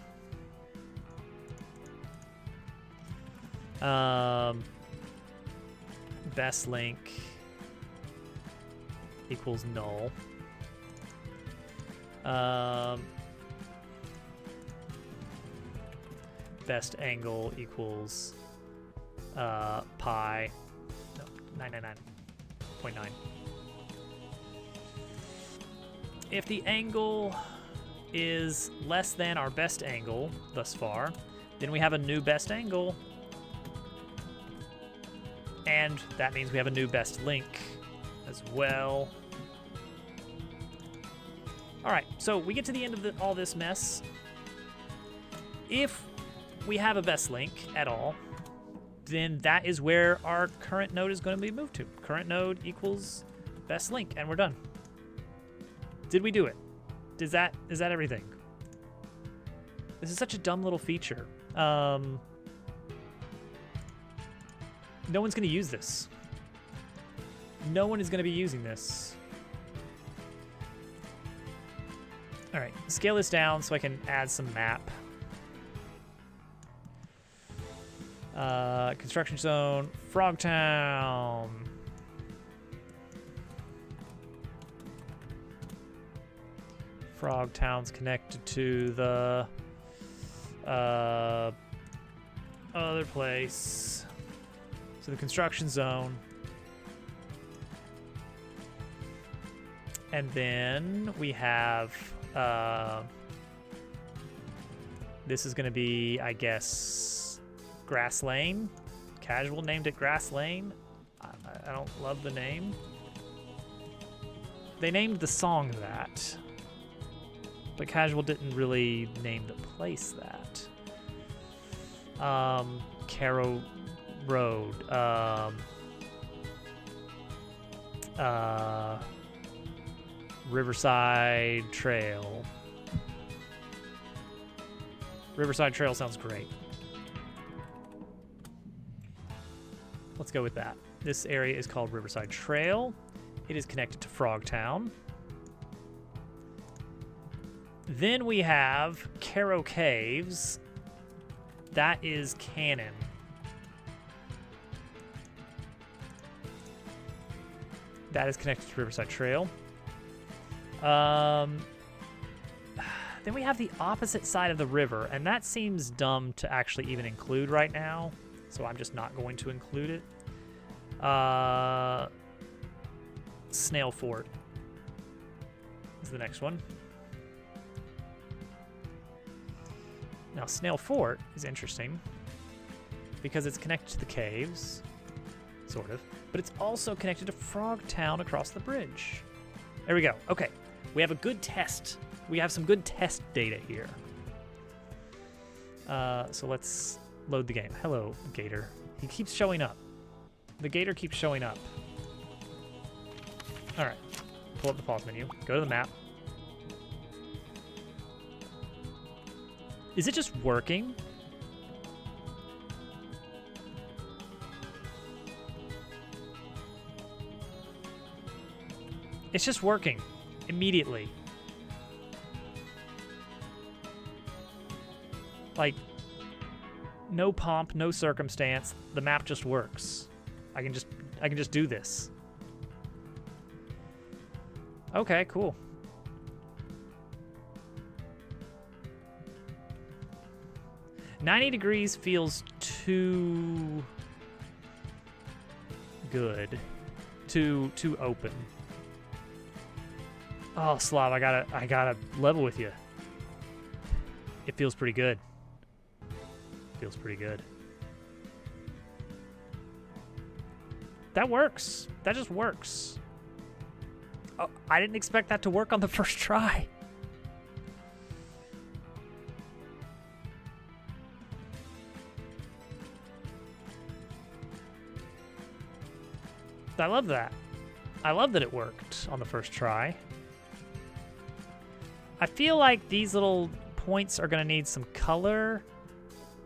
Best link equals null. Best angle equals pi, no, 999.9. If the angle is less than our best angle thus far, then we have a new best angle, and that means we have a new best link as well. All right, so we get to the end of all this mess. If we have a best link at all, then that is where our current node is going to be moved to. Current node equals best link, and we're done. Did we do it? Is that everything? This is such a dumb little feature. No one's going to use this. No one is going to be using this. All right, scale this down so I can add some map. Construction zone, Frogtown. Frogtown's connected to the other place. So the construction zone. And then we have, this is going to be, I guess, Grass Lane. Casual named it Grass Lane. I don't love the name. They named the song that, but Casual didn't really name the place that. Caro Road. Riverside Trail. Riverside Trail sounds great. Let's go with that. This area is called Riverside Trail. It is connected to Frogtown. Then we have Caro Caves. That is Cannon. That is connected to Riverside Trail. Then we have the opposite side of the river, and that seems dumb to actually even include right now, so I'm just not going to include it. Snail Fort is the next one. Now, Snail Fort is interesting because it's connected to the caves, sort of, but it's also connected to Frogtown across the bridge. There we go. Okay, we have a good test. We have some good test data here. So let's load the game. Hello, Gator. He keeps showing up. The Gator keeps showing up. All right, pull up the pause menu. Go to the map. Is it just working? It's just working immediately. Like, no pomp, no circumstance. The map just works. I can just do this. Okay, cool. $90 feels too good, too open. Oh, Slav, I gotta level with you. It feels pretty good. Feels pretty good. That works. That just works. Oh, I didn't expect that to work on the first try. I love that. I love that it worked on the first try. I feel like these little points are going to need some color.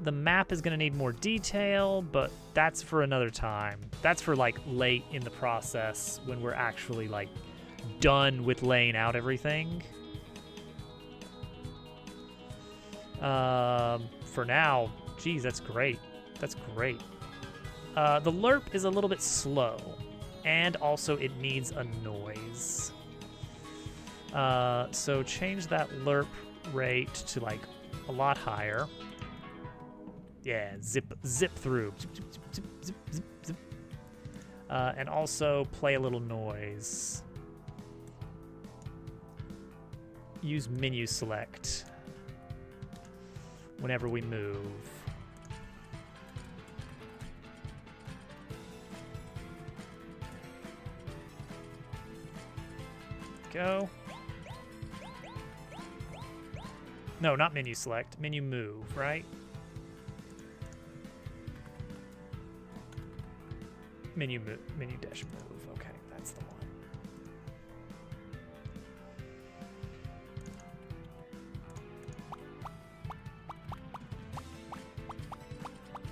The map is going to need more detail, but that's for another time. That's for like late in the process when we're actually like done with laying out everything. For now, geez, that's great. That's great. The lerp is a little bit slow, and also it needs a noise. So change that lerp rate to like a lot higher. Yeah, zip through. Zip, zip, zip, zip, zip, zip. And also play a little noise. Use menu select whenever we move. Go. No, not menu select. Menu move, right? Menu dash move. Okay, that's the one.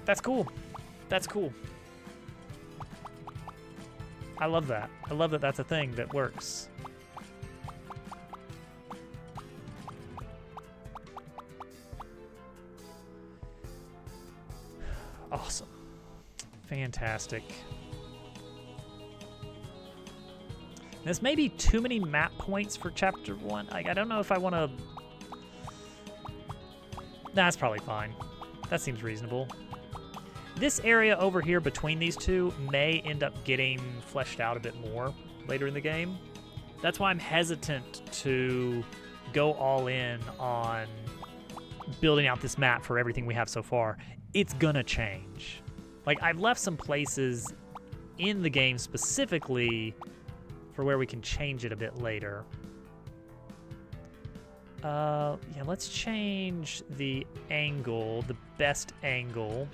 That's cool. That's cool. I love that. I love that that's a thing that works. Awesome. Fantastic. This may be too many map points for chapter 1. I don't know if I want to... That's probably fine. That seems reasonable. This area over here between these two may end up getting fleshed out a bit more later in the game. That's why I'm hesitant to go all in on building out this map for everything we have so far. It's gonna change. Like, I've left some places in the game specifically for where we can change it a bit later. Yeah, let's change the angle, the best angle.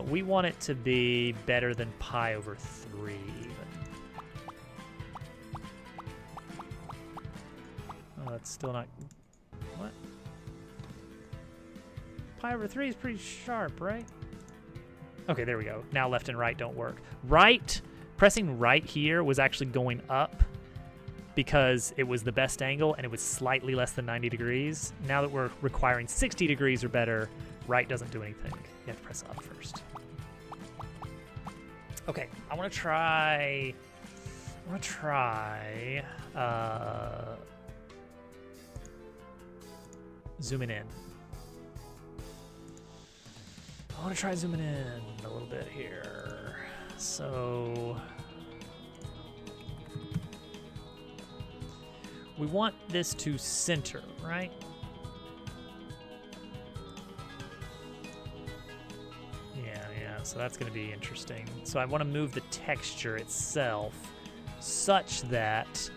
We want it to be better than pi over 3 even. Oh, it's still not... What? Pi over 3 is pretty sharp, right? Okay, there we go. Now left and right don't work. Right, pressing right here was actually going up because it was the best angle and it was slightly less than 90 degrees. Now that we're requiring 60 degrees or better, right doesn't do anything. You have to press up first. Okay, I want to try zooming in. I want to try zooming in a little bit here. So we want this to center, right? Yeah, so that's going to be interesting. So I want to move the texture itself such that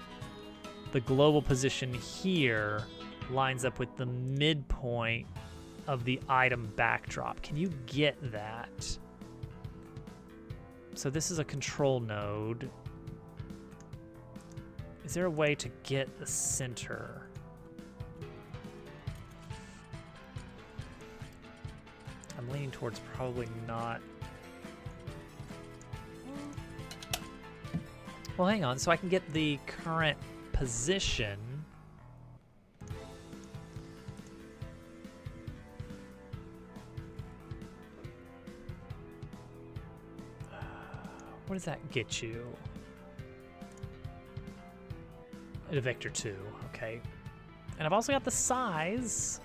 the global position here lines up with the midpoint of the item backdrop. Can you get that? So this is a control node. Is there a way to get the center? I'm leaning towards probably not. Well, hang on. So I can get the current position. What does that get you? A vector 2, okay. And I've also got the size.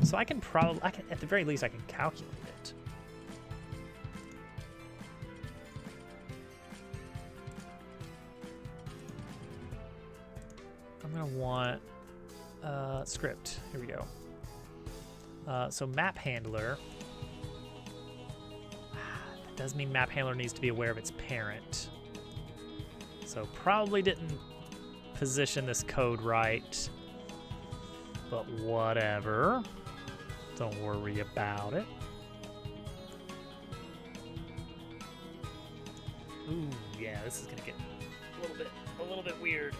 So I can probably, at the very least, I can calculate it. I'm gonna want script. Here we go. So map handler. That does mean map handler needs to be aware of its parent. So probably didn't position this code right, but whatever. Don't worry about it. Ooh, yeah, this is gonna get a little bit weird.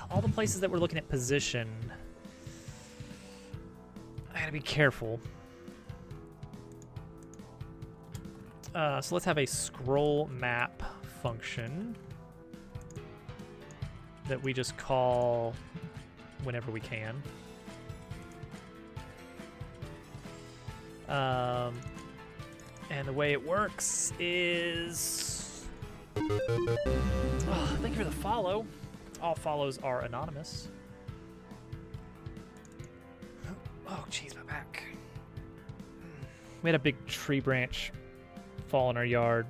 All the places that we're looking at position, I gotta be careful. So let's have a scroll map function that we just call whenever we can. And the way it works is... Oh, thank you for the follow. All follows are anonymous. Oh, jeez, my back. We had a big tree branch fall in our yard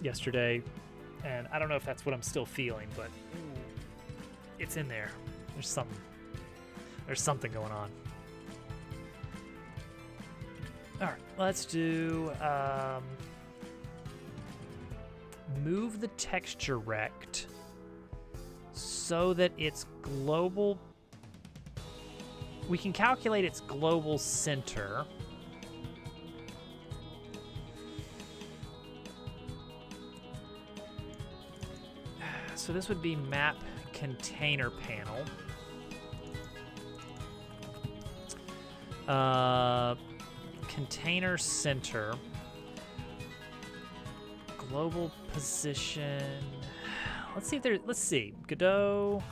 yesterday, and I don't know if that's what I'm still feeling, but it's in there. There's something going on. All right, let's do move the texture rect so that its global, we can calculate its global center. So this would be map container panel. Container center. Global position. Let's see if there. Let's see. Godot.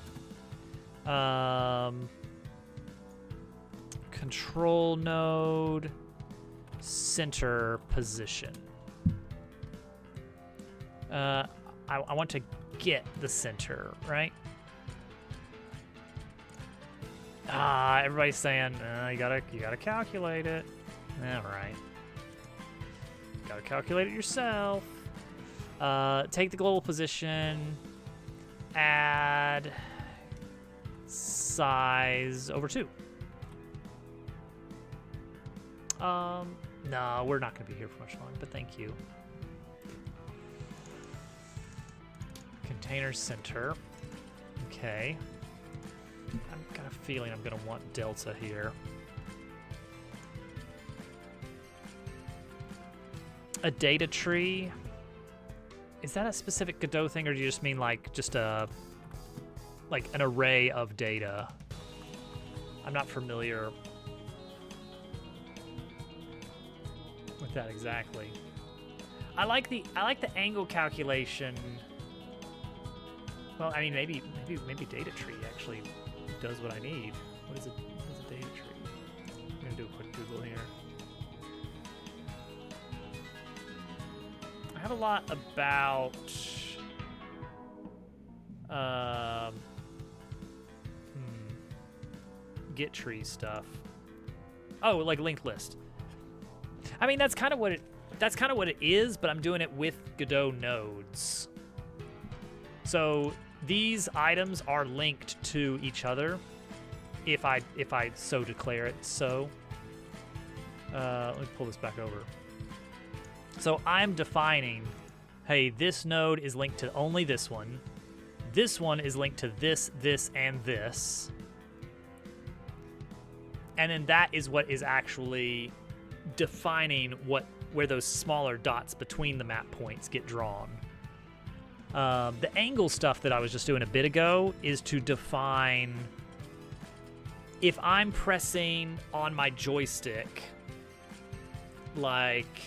Control node. Center position. I want to get the center, right? Everybody's saying you gotta calculate it. All right. Gotta calculate it yourself. Take the global position. Add size over 2. No, we're not gonna be here for much longer, but thank you. Container center. Okay. I've got a feeling I'm gonna want delta here. A data tree. Is that a specific Godot thing, or do you just mean like just an array of data? I'm not familiar with that exactly. I like the angle calculation. Well, I mean, maybe data tree actually does what I need. What is a data tree? I'm gonna do a quick Google here. I have a lot about get tree stuff. Oh, like linked list. I mean, that's kind of what it is, but I'm doing it with Godot nodes. So these items are linked to each other if I so declare it so. Let me pull this back over. So I'm defining, hey, this node is linked to only this one. This one is linked to this, this, and this. And then that is what is actually defining where those smaller dots between the map points get drawn. The angle stuff that I was just doing a bit ago is to define if I'm pressing on my joystick, like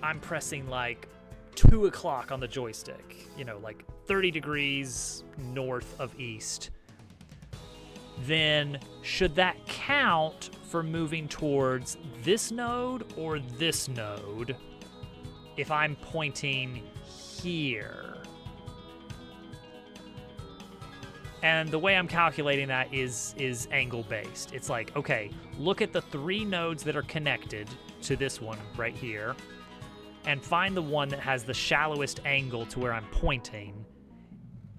I'm pressing like 2 o'clock on the joystick, you know, like 30 degrees north of east, then should that count for moving towards this node or this node if I'm pointing here? And the way I'm calculating that is angle based. It's like, okay, look at the 3 nodes that are connected to this one right here and find the one that has the shallowest angle to where I'm pointing.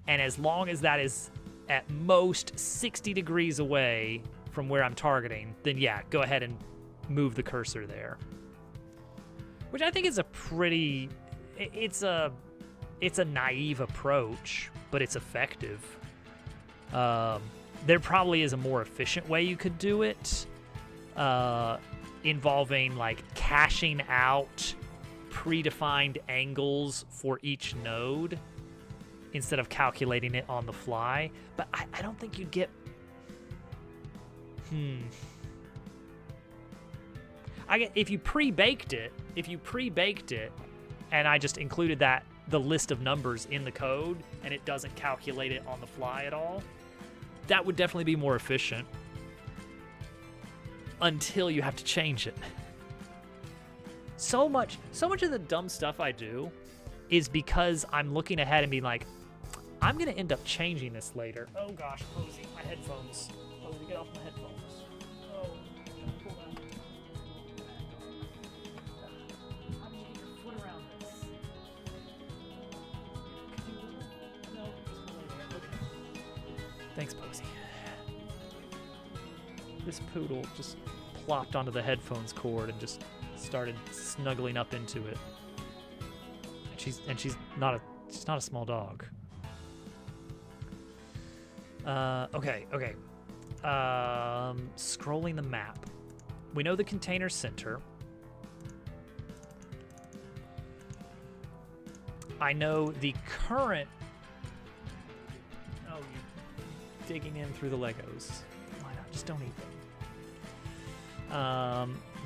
And as long as that is at most 60 degrees away from where I'm targeting, then yeah, go ahead and move the cursor there. Which I think is a pretty, it's a naive approach, but it's effective. There probably is a more efficient way you could do it, involving like caching out predefined angles for each node instead of calculating it on the fly. But I don't think you'd get... if you pre-baked it, and I just included the list of numbers in the code and it doesn't calculate it on the fly at all, that would definitely be more efficient until you have to change it. So much of the dumb stuff I do is because I'm looking ahead and being like, I'm gonna end up changing this later. Oh gosh, Posey, my headphones. Posey, get off my headphones. Oh, pull that. How did you get your foot around this? No, just lay there. Okay. Thanks, Posey. This poodle just plopped onto the headphones cord and just started snuggling up into it. And she's not a small dog. Okay. Scrolling the map. We know the container center. I know the current... Oh, you're digging in through the Legos. Why not? Just don't eat them.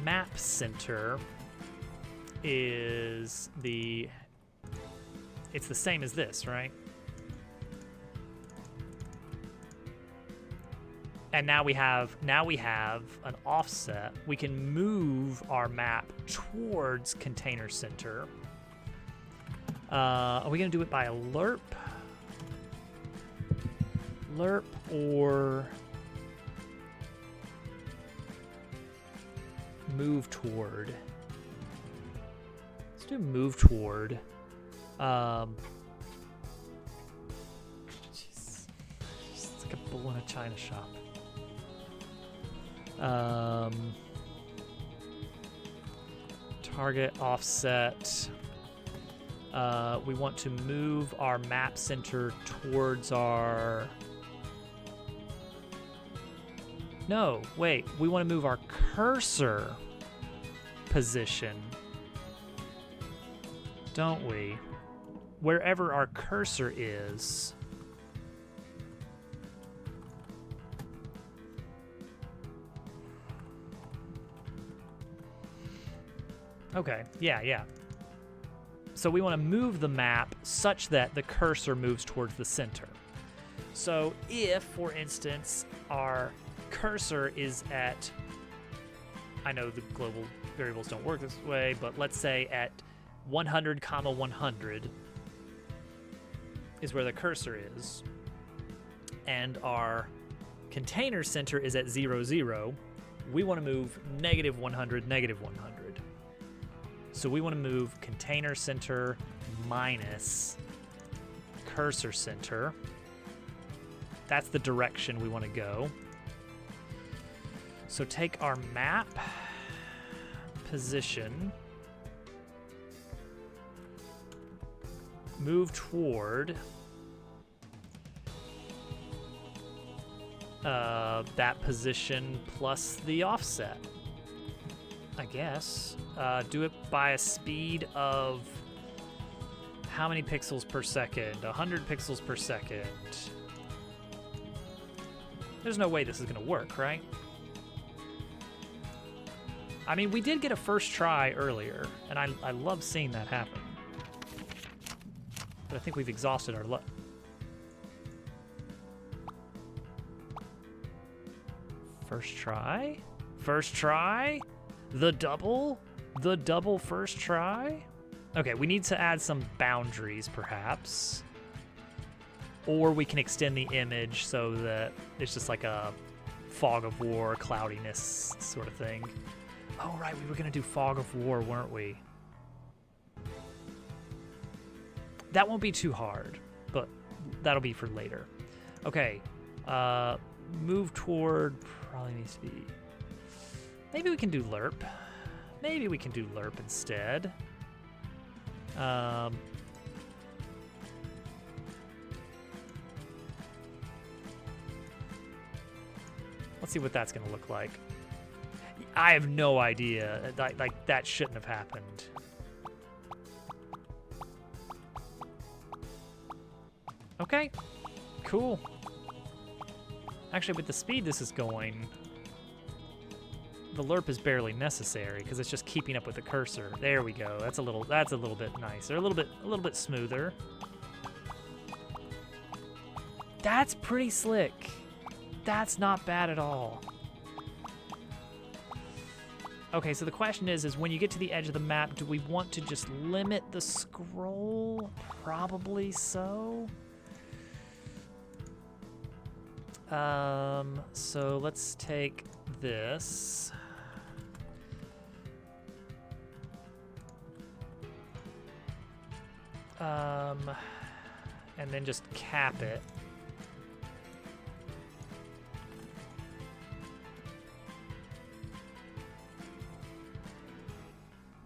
Map center is it's the same as this, right? And now we have an offset. We can move our map towards container center. Are we gonna do it by a lerp? Lerp or move toward? Let's do move toward. Jeez. It's like a bull in a china shop. Target offset. We want to move our map center towards our... No, wait. We want to move our cursor position, don't we? Wherever our cursor is. Okay, yeah. So we want to move the map such that the cursor moves towards the center. So if, for instance, our cursor is at, I know the global variables don't work this way, but let's say at 100, 100 is where the cursor is, and our container center is at 0, 0, we want to move -100, -100. So we want to move container center minus cursor center. That's the direction we want to go. So take our map position, move toward that position plus the offset, I guess. Do it by a speed of how many pixels per second? 100 pixels per second. There's no way this is gonna work, right? I mean, we did get a first try earlier, and I love seeing that happen. But I think we've exhausted our luck. First try? First try? The double first try? Okay, we need to add some boundaries, perhaps. Or we can extend the image so that it's just like a fog of war, cloudiness sort of thing. Oh, right, we were gonna do fog of war, weren't we? That won't be too hard, but that'll be for later. Okay, move toward probably needs to be... Maybe we can do lerp. Maybe we can do lerp instead. Let's see what that's gonna look like. I have no idea. Like that shouldn't have happened. Okay, cool. Actually, with the speed this is going, the lerp is barely necessary because it's just keeping up with the cursor. There we go. That's a little bit nicer. A little bit smoother. That's pretty slick. That's not bad at all. Okay, so the question is when you get to the edge of the map, do we want to just limit the scroll? Probably so. So let's take this. And then just cap it.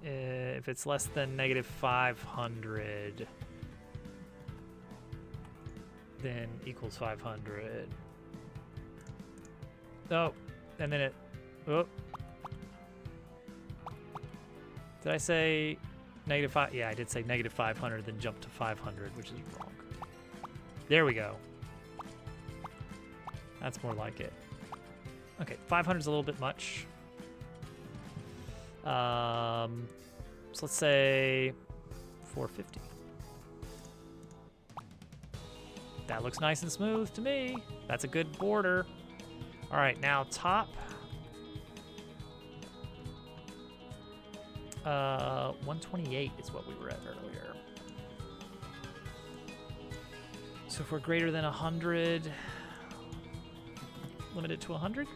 If it's less than -500, then equals 500. Oh, and then it, oh. Did I say -5? Yeah, I did say -500, then jump to 500, which is wrong. There we go. That's more like it. Okay, 500 is a little bit much. So let's say 450. That looks nice and smooth to me. That's a good border. All right, now top. 128 is what we were at earlier. So if we're greater than 100, limit it to 100.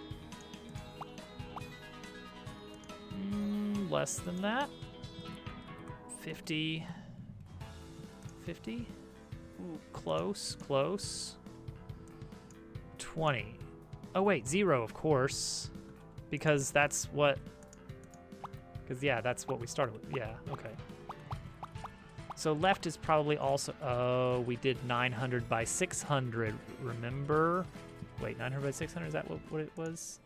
Less than that. 50. 50. Ooh, close, close. 20. Oh wait, 0, of course. Because that's what... Because, yeah, that's what we started with. Yeah, okay. So left is probably also... Oh, we did 900 by 600, remember? Wait, 900 by 600, is that what it was?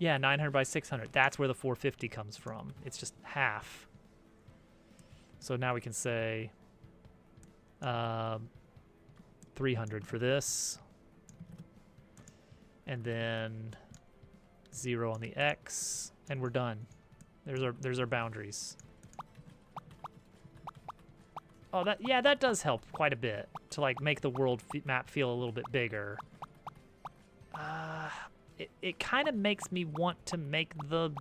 Yeah, 900 by 600. That's where the 450 comes from. It's just half. So now we can say 300 for this. And then 0 on the X. And we're done. There's our boundaries. Oh, that does help quite a bit to like make the world map feel a little bit bigger. It kind of makes me want to make the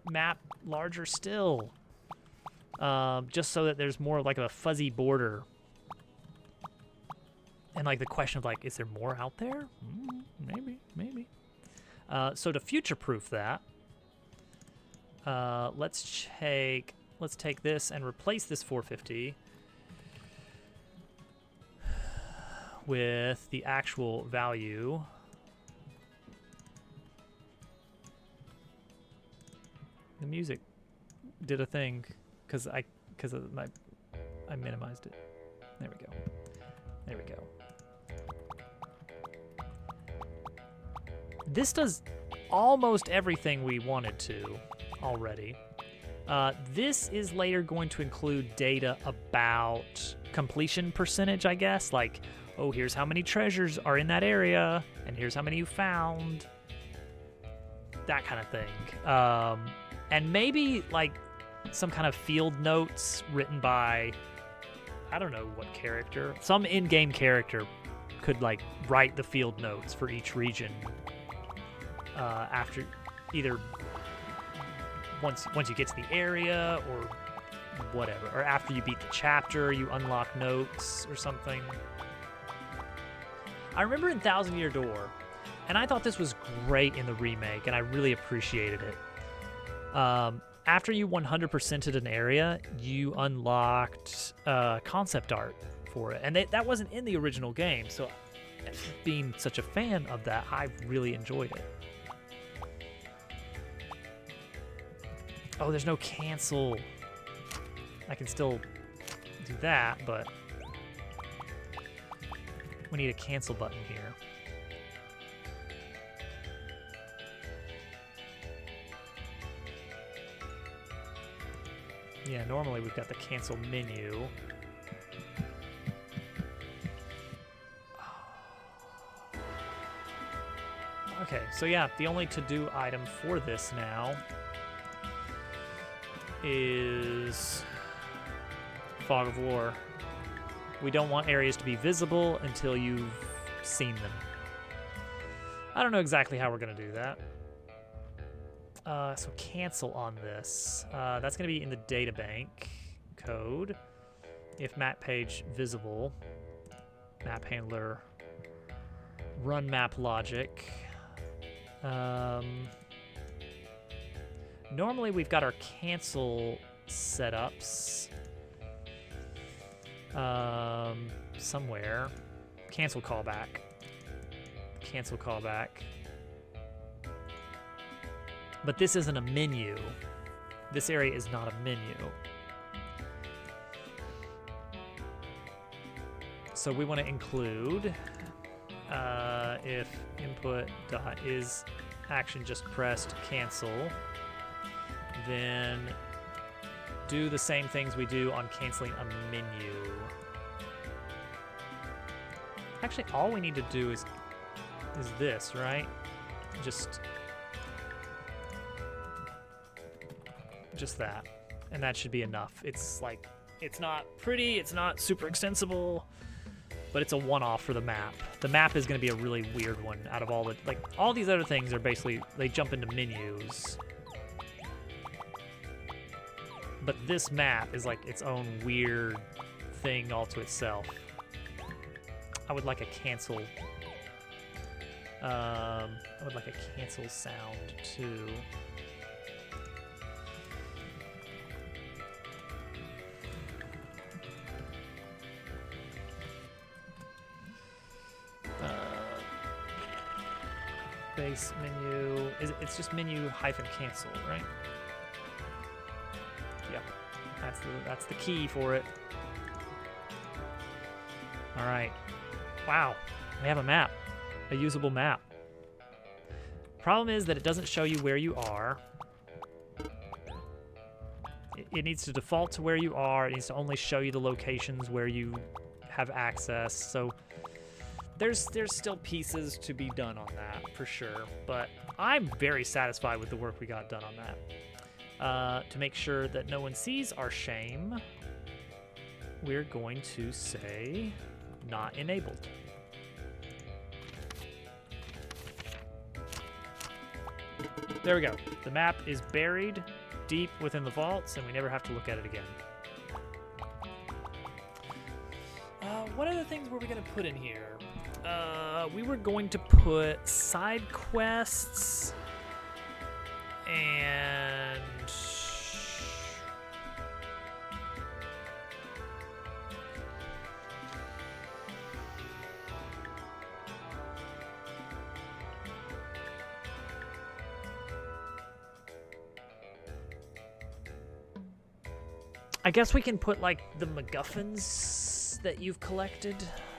map larger still. Just so that there's more like a fuzzy border. And like the question of like, is there more out there? Maybe. So to future-proof that, let's take this and replace this 450 with the actual value. The music did a thing because I minimized it. There we go. There we go. This does almost everything we wanted to already. This is later going to include data about completion percentage, I guess. Like, oh, here's how many treasures are in that area, and here's how many you found. That kind of thing. And maybe, like, some kind of field notes written by, I don't know what character. Some in-game character could, like, write the field notes for each region after either once you get to the area or whatever, or after you beat the chapter, you unlock notes or something. I remember in Thousand Year Door, and I thought this was great in the remake, and I really appreciated it. After you 100%ed an area, you unlocked concept art for it, and that wasn't in the original game, so being such a fan of that, I really enjoyed it. Oh, there's no cancel. I can still do that, but we need a cancel button here. Yeah, normally we've got the cancel menu. Okay, so yeah, the only to-do item for this now is Fog of War. We don't want areas to be visible until you've seen them. I don't know exactly how we're going to do that. So cancel on this. That's going to be in the databank code. If map page visible, map handler, run map logic. Normally we've got our cancel setups somewhere. Cancel callback. Cancel callback. But this isn't a menu. This area is not a menu. So we want to include if input dot is action just pressed cancel, then do the same things we do on canceling a menu. Actually, all we need to do is this, right? Just that, and that should be enough. It's like, it's not pretty, it's not super extensible, but it's a one-off for the map. The map is going to be a really weird one out of all the, like, all these other things are basically, they jump into menus. But this map is like its own weird thing all to itself. I would like a cancel. I would like a cancel sound too. Base menu. It's just menu hyphen cancel, right? Yep. That's the key for it. All right. Wow. We have a map. A usable map. Problem is that it doesn't show you where you are. It needs to default to where you are. It needs to only show you the locations where you have access. So there's still pieces to be done on that for sure. But I'm very satisfied with the work we got done on that. To make sure that no one sees our shame, we're going to say not enabled. There we go. The map is buried deep within the vaults, and we never have to look at it again. What other things were we going to put in here? We were going to put side quests and I guess we can put like the MacGuffins that you've collected,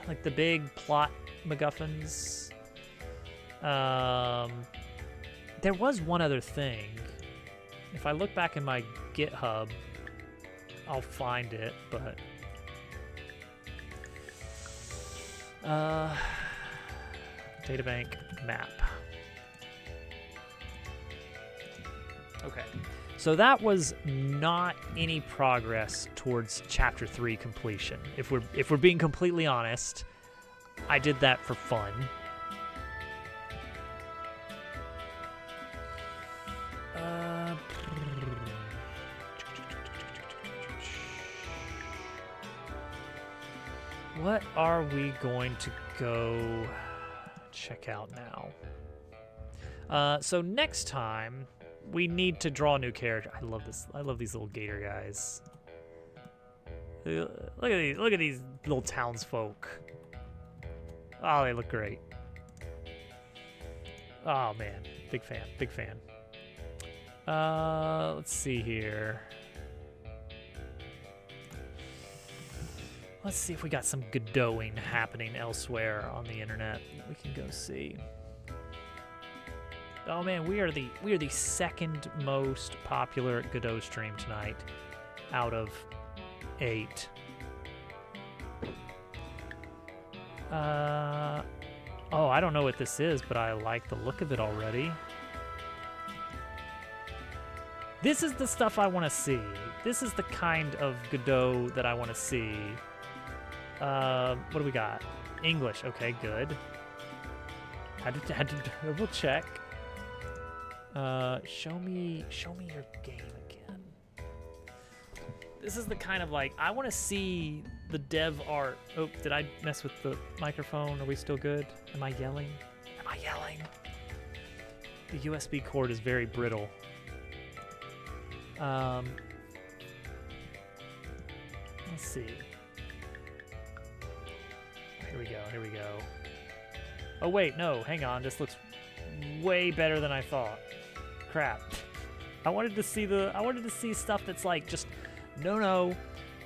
like the big plot MacGuffins. There was one other thing. If I look back in my GitHub. I'll find it, but databank map. Okay. So that was not any progress towards chapter 3 completion. If we're being completely honest, I did that for fun. What are we going to go check out now? So next time we need to draw a new character. I love this. I love these little gator guys. Look at these little townsfolk. Oh, they look great. Oh man, big fan, big fan. Let's see here. Let's see if we got some Godoting happening elsewhere on the internet that we can go see. Oh man, we are the second most popular Godot stream tonight out of 8. Oh, I don't know what this is, but I like the look of it already. This is the stuff I want to see. This is the kind of Godot that I want to see. What do we got? English. Okay, good. Had to double check. Show me your game again. This is the kind of like, I want to see the dev art. Oh, did I mess with the microphone? Are we still good? Am I yelling? Am I yelling? The USB cord is very brittle. Let's see. Here we go, here we go. Oh wait, no, hang on, this looks way better than I thought. Crap. I wanted to see stuff that's like just, no,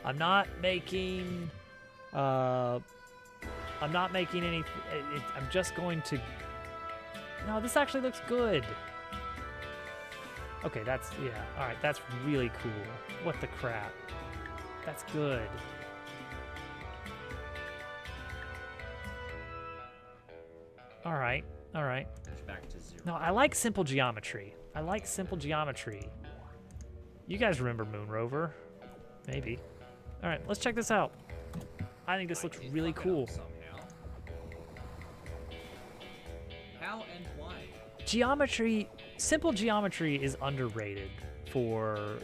I'm not making any, I'm just going to, no, this actually looks good. Okay, that's, yeah, alright, that's really cool. What the crap? That's good. Alright. Back to 0. No, I like simple geometry. You guys remember Moon Rover? Maybe. Alright, let's check this out. I think this looks really cool. How and why? Simple geometry is underrated for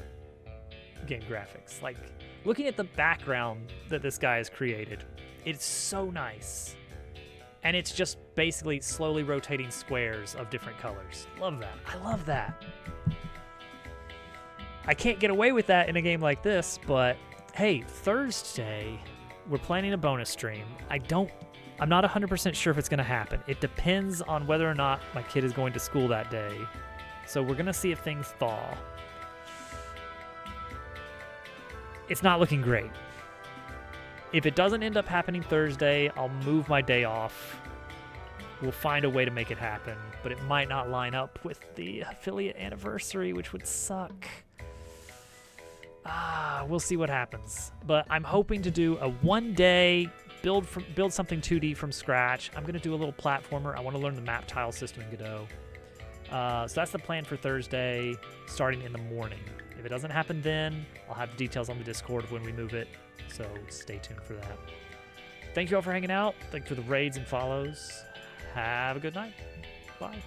game graphics. Like, looking at the background that this guy has created, it's so nice. And it's just basically slowly rotating squares of different colors. Love that. I love that. I can't get away with that in a game like this, but hey, Thursday, we're planning a bonus stream. I'm not 100% sure if it's going to happen. It depends on whether or not my kid is going to school that day. So we're going to see if things thaw. It's not looking great. If it doesn't end up happening Thursday, I'll move my day off. We'll find a way to make it happen, but it might not line up with the affiliate anniversary, which would suck. We'll see what happens. But I'm hoping to do a one-day build something 2D from scratch. I'm going to do a little platformer. I want to learn the map tile system in Godot. So that's the plan for Thursday, starting in the morning. If it doesn't happen then, I'll have details on the Discord of when we move it. So stay tuned for that. Thank you all for hanging out. Thank you for the raids and follows. Have a good night. Bye.